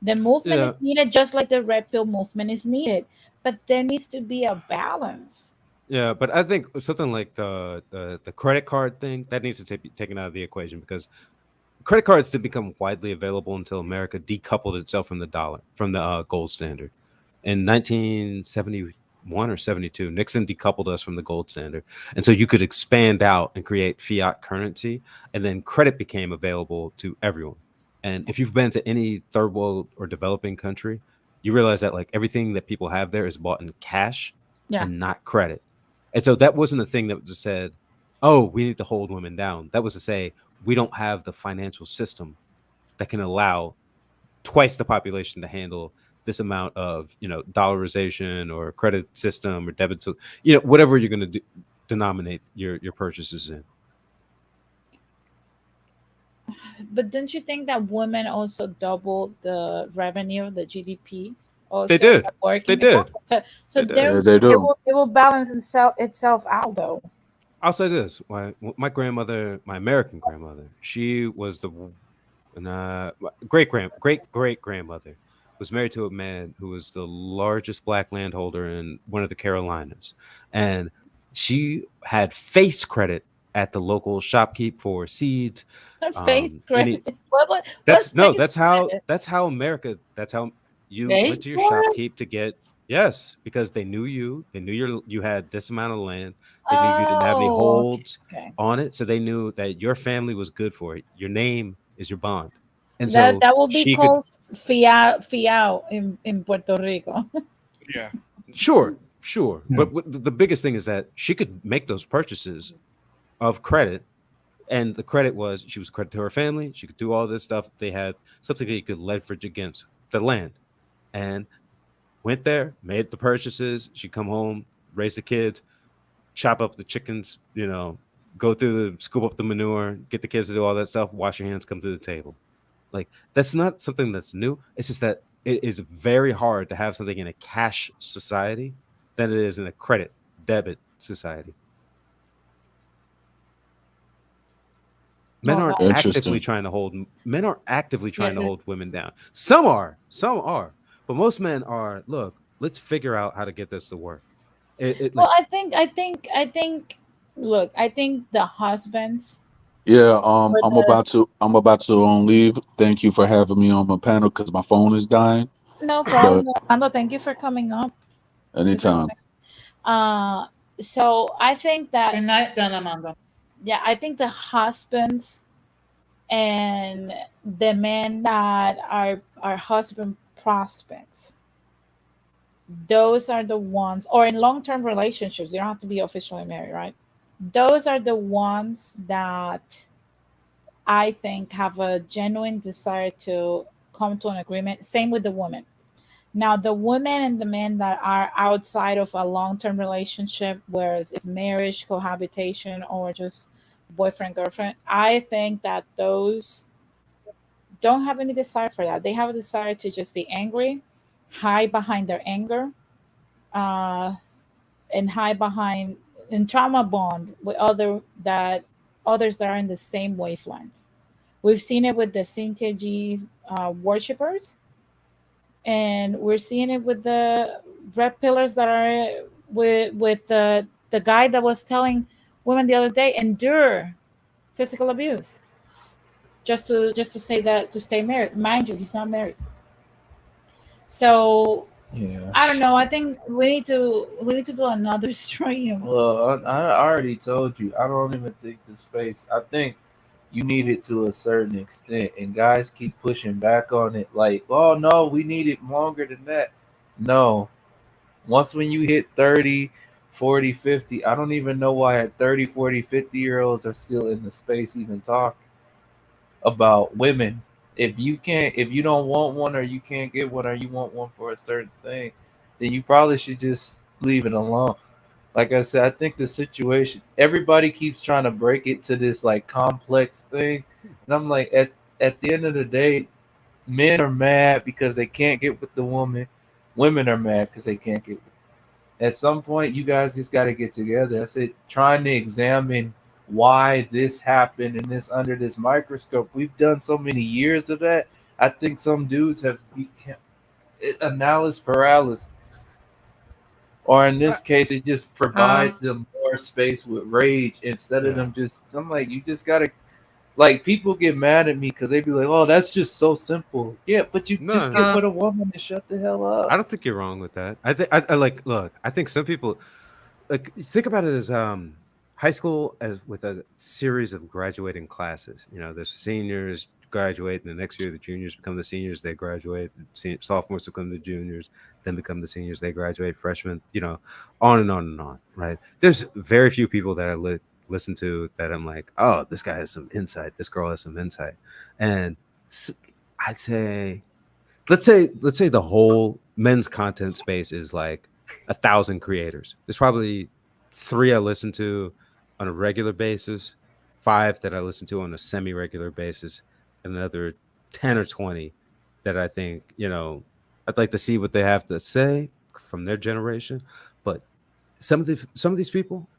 The movement Yeah, is needed just like the red pill movement is needed, but there needs to be a balance. yeah, but I think something like the credit card thing that needs to be taken out of the equation, because credit cards didn't become widely available until America decoupled itself from the dollar, from the gold standard. In 1971 or 72, Nixon decoupled us from the gold standard. And so you could expand out and create fiat currency, and then credit became available to everyone. And if you've been to any third world or developing country, you realize that like everything that people have there is bought in cash Yeah. and not credit. And so that wasn't a thing that just said, oh, we need to hold women down. That was to say, we don't have the financial system that can allow twice the population to handle this amount of dollarization or credit system or debit, so whatever you're going to denominate your purchases in. But don't you think that women also double the revenue, the GDP, They also did. by working? They did. Exactly. So They did. there Yeah, they do. it will balance itself out though. I'll say this: my grandmother, my American grandmother, she was the great grandmother, was married to a man who was the largest black landholder in one of the Carolinas, and she had face credit at the local shopkeep for seeds. Face Any credit. What's face credit? that's how America, that's how you Face went to your credit? shopkeep to get. Yes, because they knew you had this amount of land. They knew you didn't have any Oh, holds okay. on it, so they knew that your family was good for it. Your name is your bond. And That so that will be she could. called fiao in Puerto Rico. Yeah. Sure, Yeah. but the biggest thing is that she could make those purchases of credit, and the credit was she was credit to her family. She could do all this stuff. They had something that you could leverage against the land, and went there, made the purchases. She'd come home, raise the kids, chop up the chickens, go through scoop up the manure, get the kids to do all that stuff, wash your hands, come to the table. Like, that's not something that's new. It's just that it is very hard to have something in a cash society than it is in a credit debit society. Men Well, aren't actively Interesting. trying to hold men aren't actively trying Yes, to it, hold women down. Some are, but most men are. Look, let's figure out how to get this to work. well, I think. Look, I think the husbands Yeah, or the I'm about to leave. Thank you for having me on my panel because my phone is dying. no But problem. Armando, thank you for coming up. Thank you for anytime. coming. So I think that, good night, Don Armando. yeah, I think the husbands and the men that are husband prospects, those are the ones, or in long-term relationships, you don't have to be officially married, right? Those are the ones that I think have a genuine desire to come to an agreement. Same with the women. Now, the women and the men that are outside of a long-term relationship, where it's marriage, cohabitation, or just boyfriend, girlfriend, I think that those don't have any desire for that. They have a desire to just be angry, hide behind their anger, uh, and hide behind and trauma bond with others that are in the same wavelength. We've seen it with the Cynthia G worshippers, and we're seeing it with the red pillars that are with the guy that was telling women the other day endure physical abuse just to say that to stay married. Mind you, he's not married. So Yeah. I don't know. I think we need to do another stream. Well, I already told you. I don't even think the space. I think you need it to a certain extent, and guys keep pushing back on it. Like, oh no, we need it longer than that. No, once when you hit 30, 40, 50, I don't even know why at 30, 40, 50 year olds are still in the space even talk about women. If you don't want one, or you can't get one, or you want one for a certain thing, then you probably should just leave it alone. Like I said, I think the situation, everybody keeps trying to break it to this like complex thing, and I'm like, at the end of the day, men are mad because they can't get with the woman. Women are mad because they can't get. At some point, you guys just got to get together. I said, trying to examine why this happened and this under this microscope. We've done so many years of that. I think some dudes have become analysis paralysis, or in this case, it just provides them more space with rage instead of them just. I'm like, you just gotta. Like, people get mad at me because they be like, "Oh, that's just so simple." Yeah, but you just get with a woman and shut the hell up. I don't think you're wrong with that. I think I like look. I think some people like think about it as high school as with a series of graduating classes. You know, the seniors graduate, and the next year the juniors become the seniors. They graduate. Sophomores become the juniors, then become the seniors. They graduate. Freshmen. You know, on and on and on. Right? There's very few people that I listen to that I'm like, oh, this guy has some insight. This girl has some insight, and I'd say let's say the whole men's content space is like 1,000 creators. There's probably 3 I listen to on a regular basis, 5 that I listen to on a semi-regular basis, and another 10 or 20 that I think, I'd like to see what they have to say from their generation. But some of these people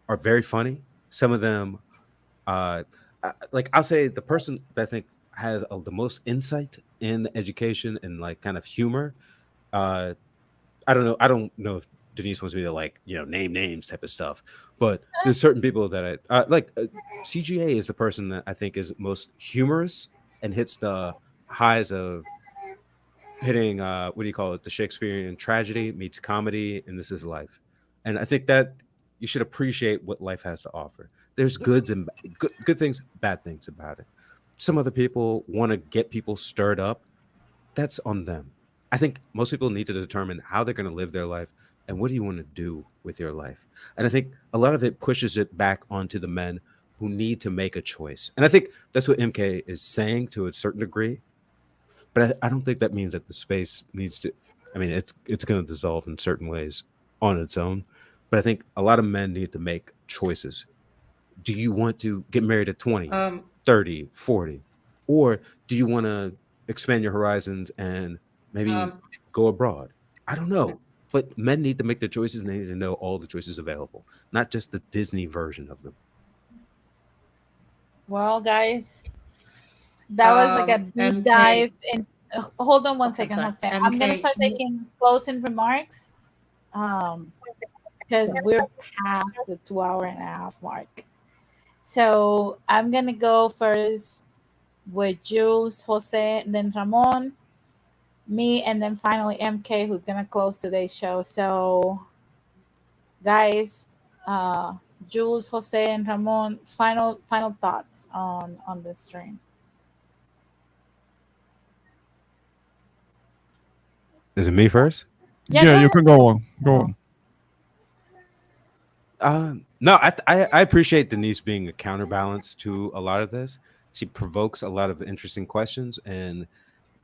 are very funny. Some of them, like I'll say, the person that I think has the most insight in education and like kind of humor. Uh, I don't know. I don't know if Denise wants me to like name names type of stuff, but there's certain people that I like. CGA is the person that I think is most humorous and hits the highs of hitting what do you call it, the Shakespearean tragedy meets comedy, and this is life. And I think that you should appreciate what life has to offer. There's goods and good things, bad things about it. Some other people want to get people stirred up. That's on them. I think most people need to determine how they're going to live their life and what do you want to do with your life. And I think a lot of it pushes it back onto the men who need to make a choice. And I think that's what MK is saying to a certain degree. But I don't think that means that the space needs to. I mean, it's going to dissolve in certain ways on its own. But I think a lot of men need to make choices. Do you want to get married at 20, 30, 40? Or do you want to expand your horizons and maybe go abroad? I don't know. But men need to make their choices, and they need to know all the choices available, not just the Disney version of them. Well, guys, that was like a deep dive. And hold on one second, Jose. I'm gonna start taking closing remarks, because we're past the 2.5 hour mark. So I'm gonna go first with Jules, Jose, and then Ramon, me, and then finally MK, who's gonna close today's show. So, guys, Jules, Jose, and Ramon, final thoughts on this stream. Is it me first? Yeah, you can go on. Go on. No, I appreciate Denise being a counterbalance to a lot of this. She provokes a lot of interesting questions, and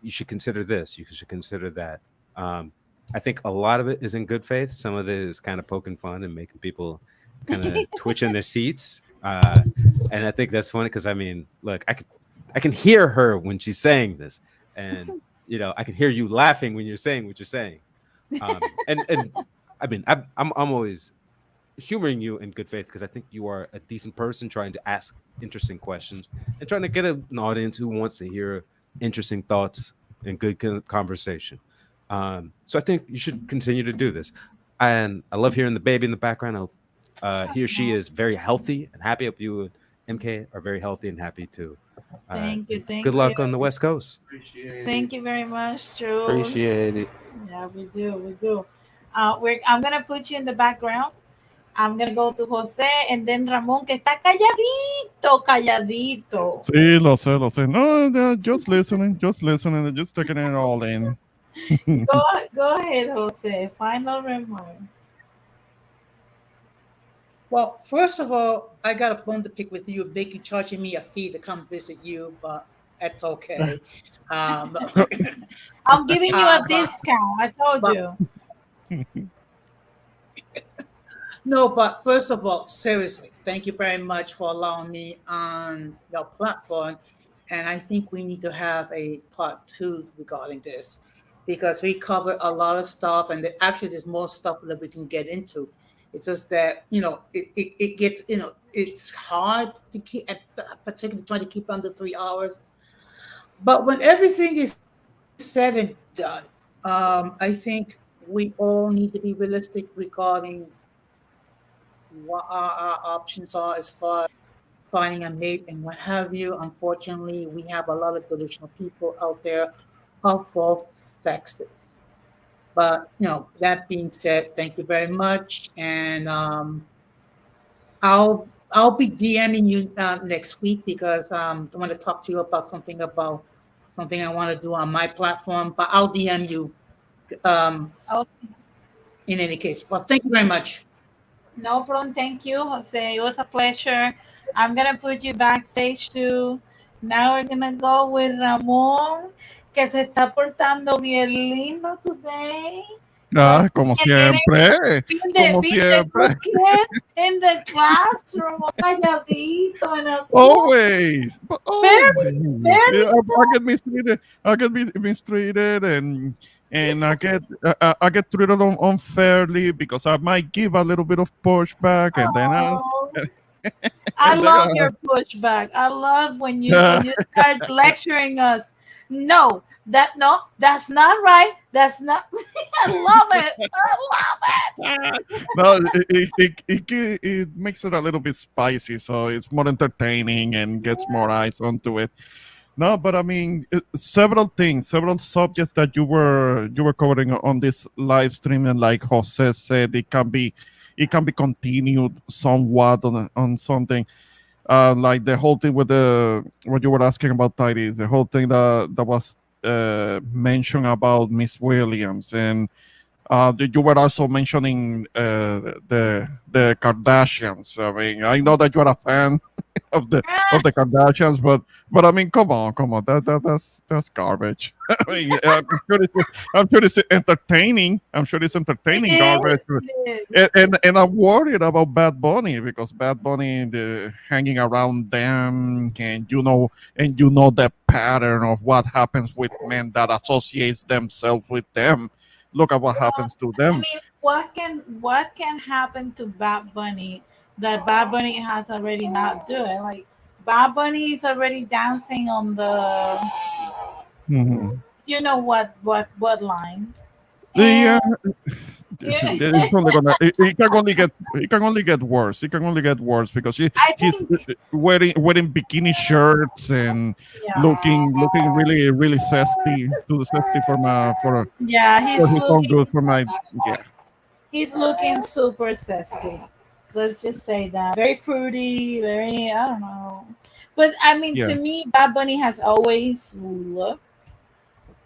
you should consider this. You should consider that. I think a lot of it is in good faith. Some of it is kind of poking fun and making people kind of twitch in their seats. And I think that's funny because, I mean, look, I can hear her when she's saying this, and I can hear you laughing when you're saying what you're saying. And I mean, I'm always humoring you in good faith because I think you are a decent person trying to ask interesting questions and trying to get an audience who wants to hear interesting thoughts and good conversation. So I think you should continue to do this. And I love hearing the baby in the background. He or she is very healthy and happy. I hope you and MK are very healthy and happy too. Thank you. Good luck on the West Coast. Thank you very much, Jules. Appreciate it. Yeah, we do. I'm gonna put you in the background. I'm gonna go to Jose and then Ramon, que está calladito. Sí, lo sé. No, just listening, just taking it all in. Go ahead, Jose. Final remarks. Well, first of all, I got a bone to pick with you. Becky charging me a fee to come visit you, but It's okay. Um, I'm giving you a but, discount. I told but you. no, but first of all, seriously, thank you very much for allowing me on your platform. And I think we need to have a part two regarding this because we covered a lot of stuff, and actually, there's more stuff that we can get into. It's just that, it gets, it's hard to keep, particularly trying to keep under 3 hours. But when everything is said and done, I think we all need to be realistic regarding what our options are as far as finding a mate and what have you. Unfortunately, we have a lot of delusional people out there of both sexes. But that being said, thank you very much, and I'll be DMing you next week because I want to talk to you about something I want to do on my platform. But I'll DM you Oh, in any case. Well, thank you very much. no problem. Thank you, Jose. It was a pleasure. I'm gonna put you backstage too. Now we're gonna go with Ramon, que se está portando bien lindo today. Como Getting siempre. Como being the siempre. good kid in the classroom. Oh, calladito and a Always. But very, always. very Yeah, I get mistreated and I get treated unfairly because I might give a little bit of pushback and then oh. I and then love your pushback. I love when you start lecturing us. No, that's not right. That's not. I love it. I love it. no, it makes it a little bit spicy, so it's more entertaining and gets more eyes onto it. No, but I mean, several things, several subjects that you were covering on this live stream, and like Jose said, it can be continued somewhat on something. Like the whole thing with the what you were asking about Tyrese, the whole thing that was mentioned about Miss Williams, and you were also mentioning the Kardashians. I mean, I know that you're a fan of the Kardashians, but I mean, come on, that's garbage. I mean, I'm sure it's entertaining. I'm sure it's entertaining It garbage. is. It is. And I'm worried about Bad Bunny because Bad Bunny hanging around them, and you know the pattern of what happens with men that associates themselves with them. Look at what happens to I them. mean, what can happen to Bad Bunny that Bad Bunny has already not doing? Like Bad Bunny is already dancing on the Mhm. what line, Yeah, and yeah, it can only get worse. It can only get worse because I he's think wearing bikini shirts and yeah, looking really really zesty, too zesty yeah, for his own good. For my Yeah, he's looking super zesty. Let's just say that very fruity, very I don't know. But I mean, yeah. to me, Bad Bunny has always looked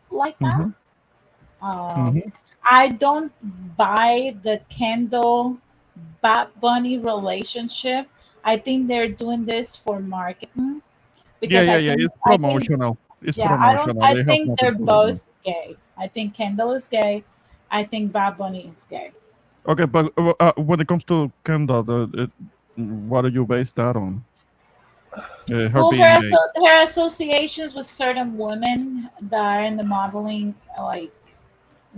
like that. Hmm. Um, Hmm. I don't buy the Kendall Bad Bunny relationship. I think they're doing this for marketing Yeah, because yeah, I yeah. think It's I think promotional. It's yeah, I don't promotional. I It has think nothing they're to do with it. both gay. I think Kendall is gay. I think Bad Bunny is gay. Okay, but when it comes to Kendall, what do you base that on? Her Well, being gay. her associations with certain women that are in the modeling like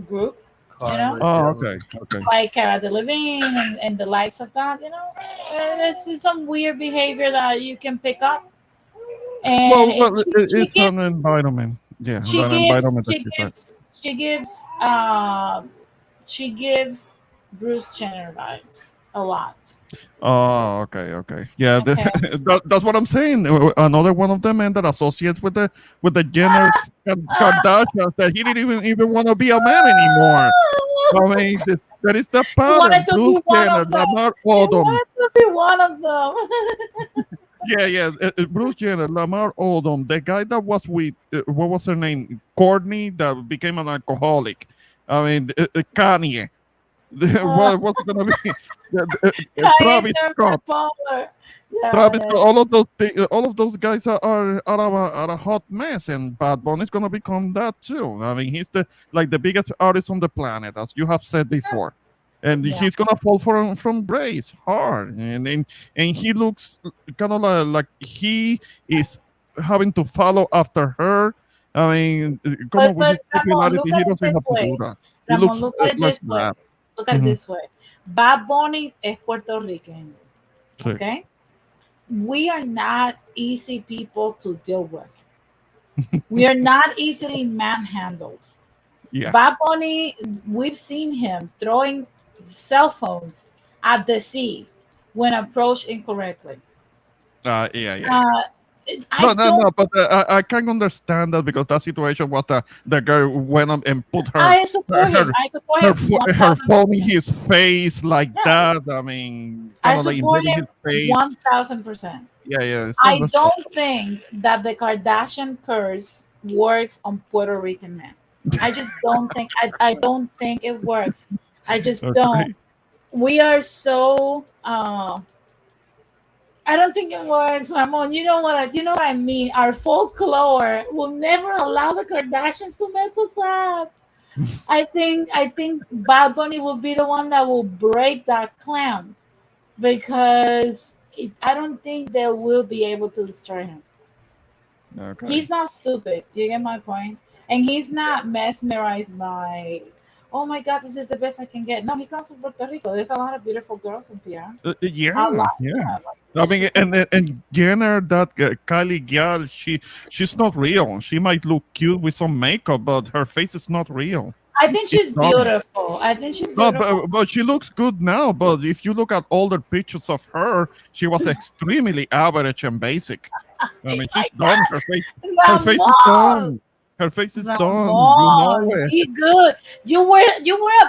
group, you know, Oh, okay, okay. like Cara Delevingne and the likes of that, this is some weird behavior that you can pick up, and Well, she it's an gives environment. Yeah, she an gives environment that she she finds. gives she gives um she gives Bruce Jenner vibes a lot. Oh, okay, okay. Yeah, Okay. that's what I'm saying. Another one of the men that associates with the Jenner Kardashians that he didn't even want to be a man anymore. I mean, that is the He wanted pattern. to Bruce be one Jenner, of them. Lamar He Odom. wanted to be one of them. Yeah, yeah. Bruce Jenner, Lamar Odom, the guy that was with what was her name, Courtney, that became an alcoholic. I mean, Kanye. What's it gonna be? Travis Cayenne Scott. bipolar. Yeah, Travis, yeah. all of those guys are a hot mess, and Bad Bunny's gonna become that too. I mean, he's the biggest artist on the planet, as you have said before, and Yeah. he's gonna fall from grace hard, and he looks kind of like he is having to follow after her. I mean, come on with his But Ramon, popularity. look He at it doesn't this have to do way. that. He Ramon, looks look at it like this way. that. Look at it Mhm. this way. Bad Bunny es puertorriqueño. Sí. Okay? We are not easy people to deal with. We are not easily manhandled. Yeah. Bad Bunny, we've seen him throwing cell phones at the sea when approached incorrectly. Yeah. Uh, No, I no, don't. no, but I can understand that because that situation was the girl went up and put I her support him. her I support him her phone 1,000%. in his face like Yeah, that. I mean, I kind of like support invading him his space. 1,000%. Yeah, it's I understandable. don't think that the Kardashian curse works on Puerto Rican men. I just don't think. I don't think it works. I just don't. Okay. We are so. I don't think it works, Ramon. You know what I mean. Our folklore will never allow the Kardashians to mess us up. I think Bad Bunny will be the one that will break that clan because I don't think they will be able to destroy him. Okay. He's not stupid. You get my point? And he's not mesmerized by, oh my God, this is the best I can get. No, he comes from Puerto Rico. There's a lot of beautiful girls in PR. A Yeah, lot. yeah. Yeah, like, I mean, and Jenner, that Kylie girl, she's not real. She might look cute with some makeup, but her face is not real. I think It's she's not. beautiful. I think she's No, beautiful. but she looks good now. But if you look at older pictures of her, she was extremely average and basic. I mean, she's My done. God, Her face is Ramon, done. Her face is done. You know Ramon, it. be good. You were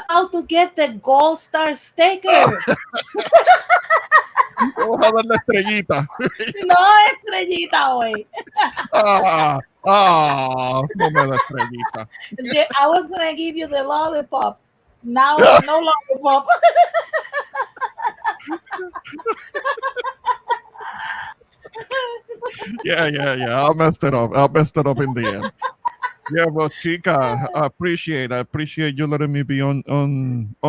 about to get the gold star sticker. Vamos a darle estrellita. No estrellita, güey. No me da estrellita. I was gonna give you the lollipop. Now no lollipop. Yeah. I messed it up in the end. Yeah, well, Chica, I appreciate you letting me be on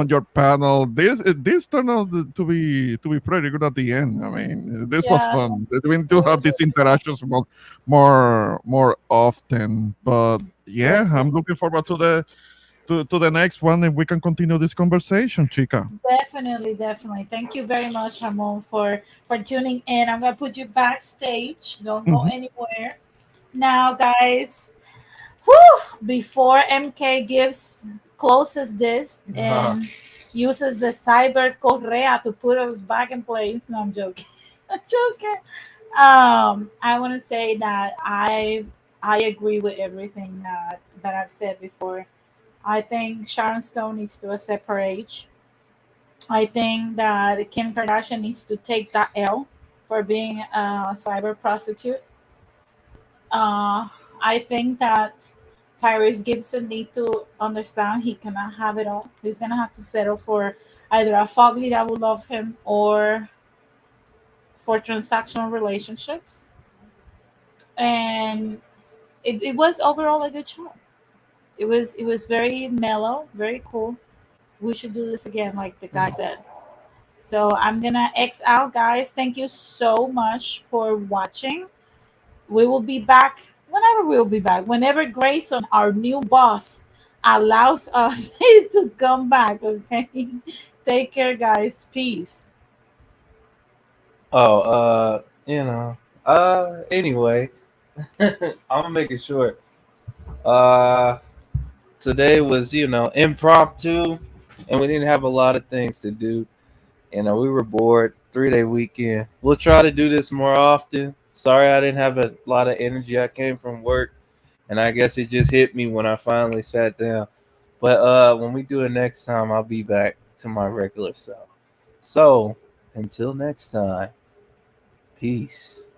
your panel. This turned out to be pretty good at the end. I mean, this was Yeah, fun. We need it to have was these really interactions more often. But yeah, fun. I'm looking forward to the next one, and we can continue this conversation, Chica. Definitely, definitely. Thank you very much, Ramon, for tuning in. I'm gonna put you backstage. Don't go Mhm. anywhere. Now, guys, whew, before MK closes this and uses the cyber correa to put us back in place. No, I'm joking. I'm joking. I want to say that I agree with everything that I've said before. I think Sharon Stone needs to accept her age. I think that Kim Kardashian needs to take that L for being a cyber prostitute. Uh, I think that Tyrese Gibson need to understand he cannot have it all. He's gonna have to settle for either a fugly that will love him or for transactional relationships. And it was overall a good show. It was very mellow, very cool. We should do this again, like the guy said. So I'm gonna X out, guys. Thank you so much for watching. We will be back whenever we'll be back. Whenever Grayson, our new boss, allows us to come back. Okay. Take care, guys. Peace. Oh, anyway, I'm gonna make it short. Uh, Today was, impromptu, and we didn't have a lot of things to do. We were bored. 3-day weekend. We'll try to do this more often. Sorry I didn't have a lot of energy. I came from work, and I guess it just hit me when I finally sat down. But when we do it next time, I'll be back to my regular self. So until next time, peace.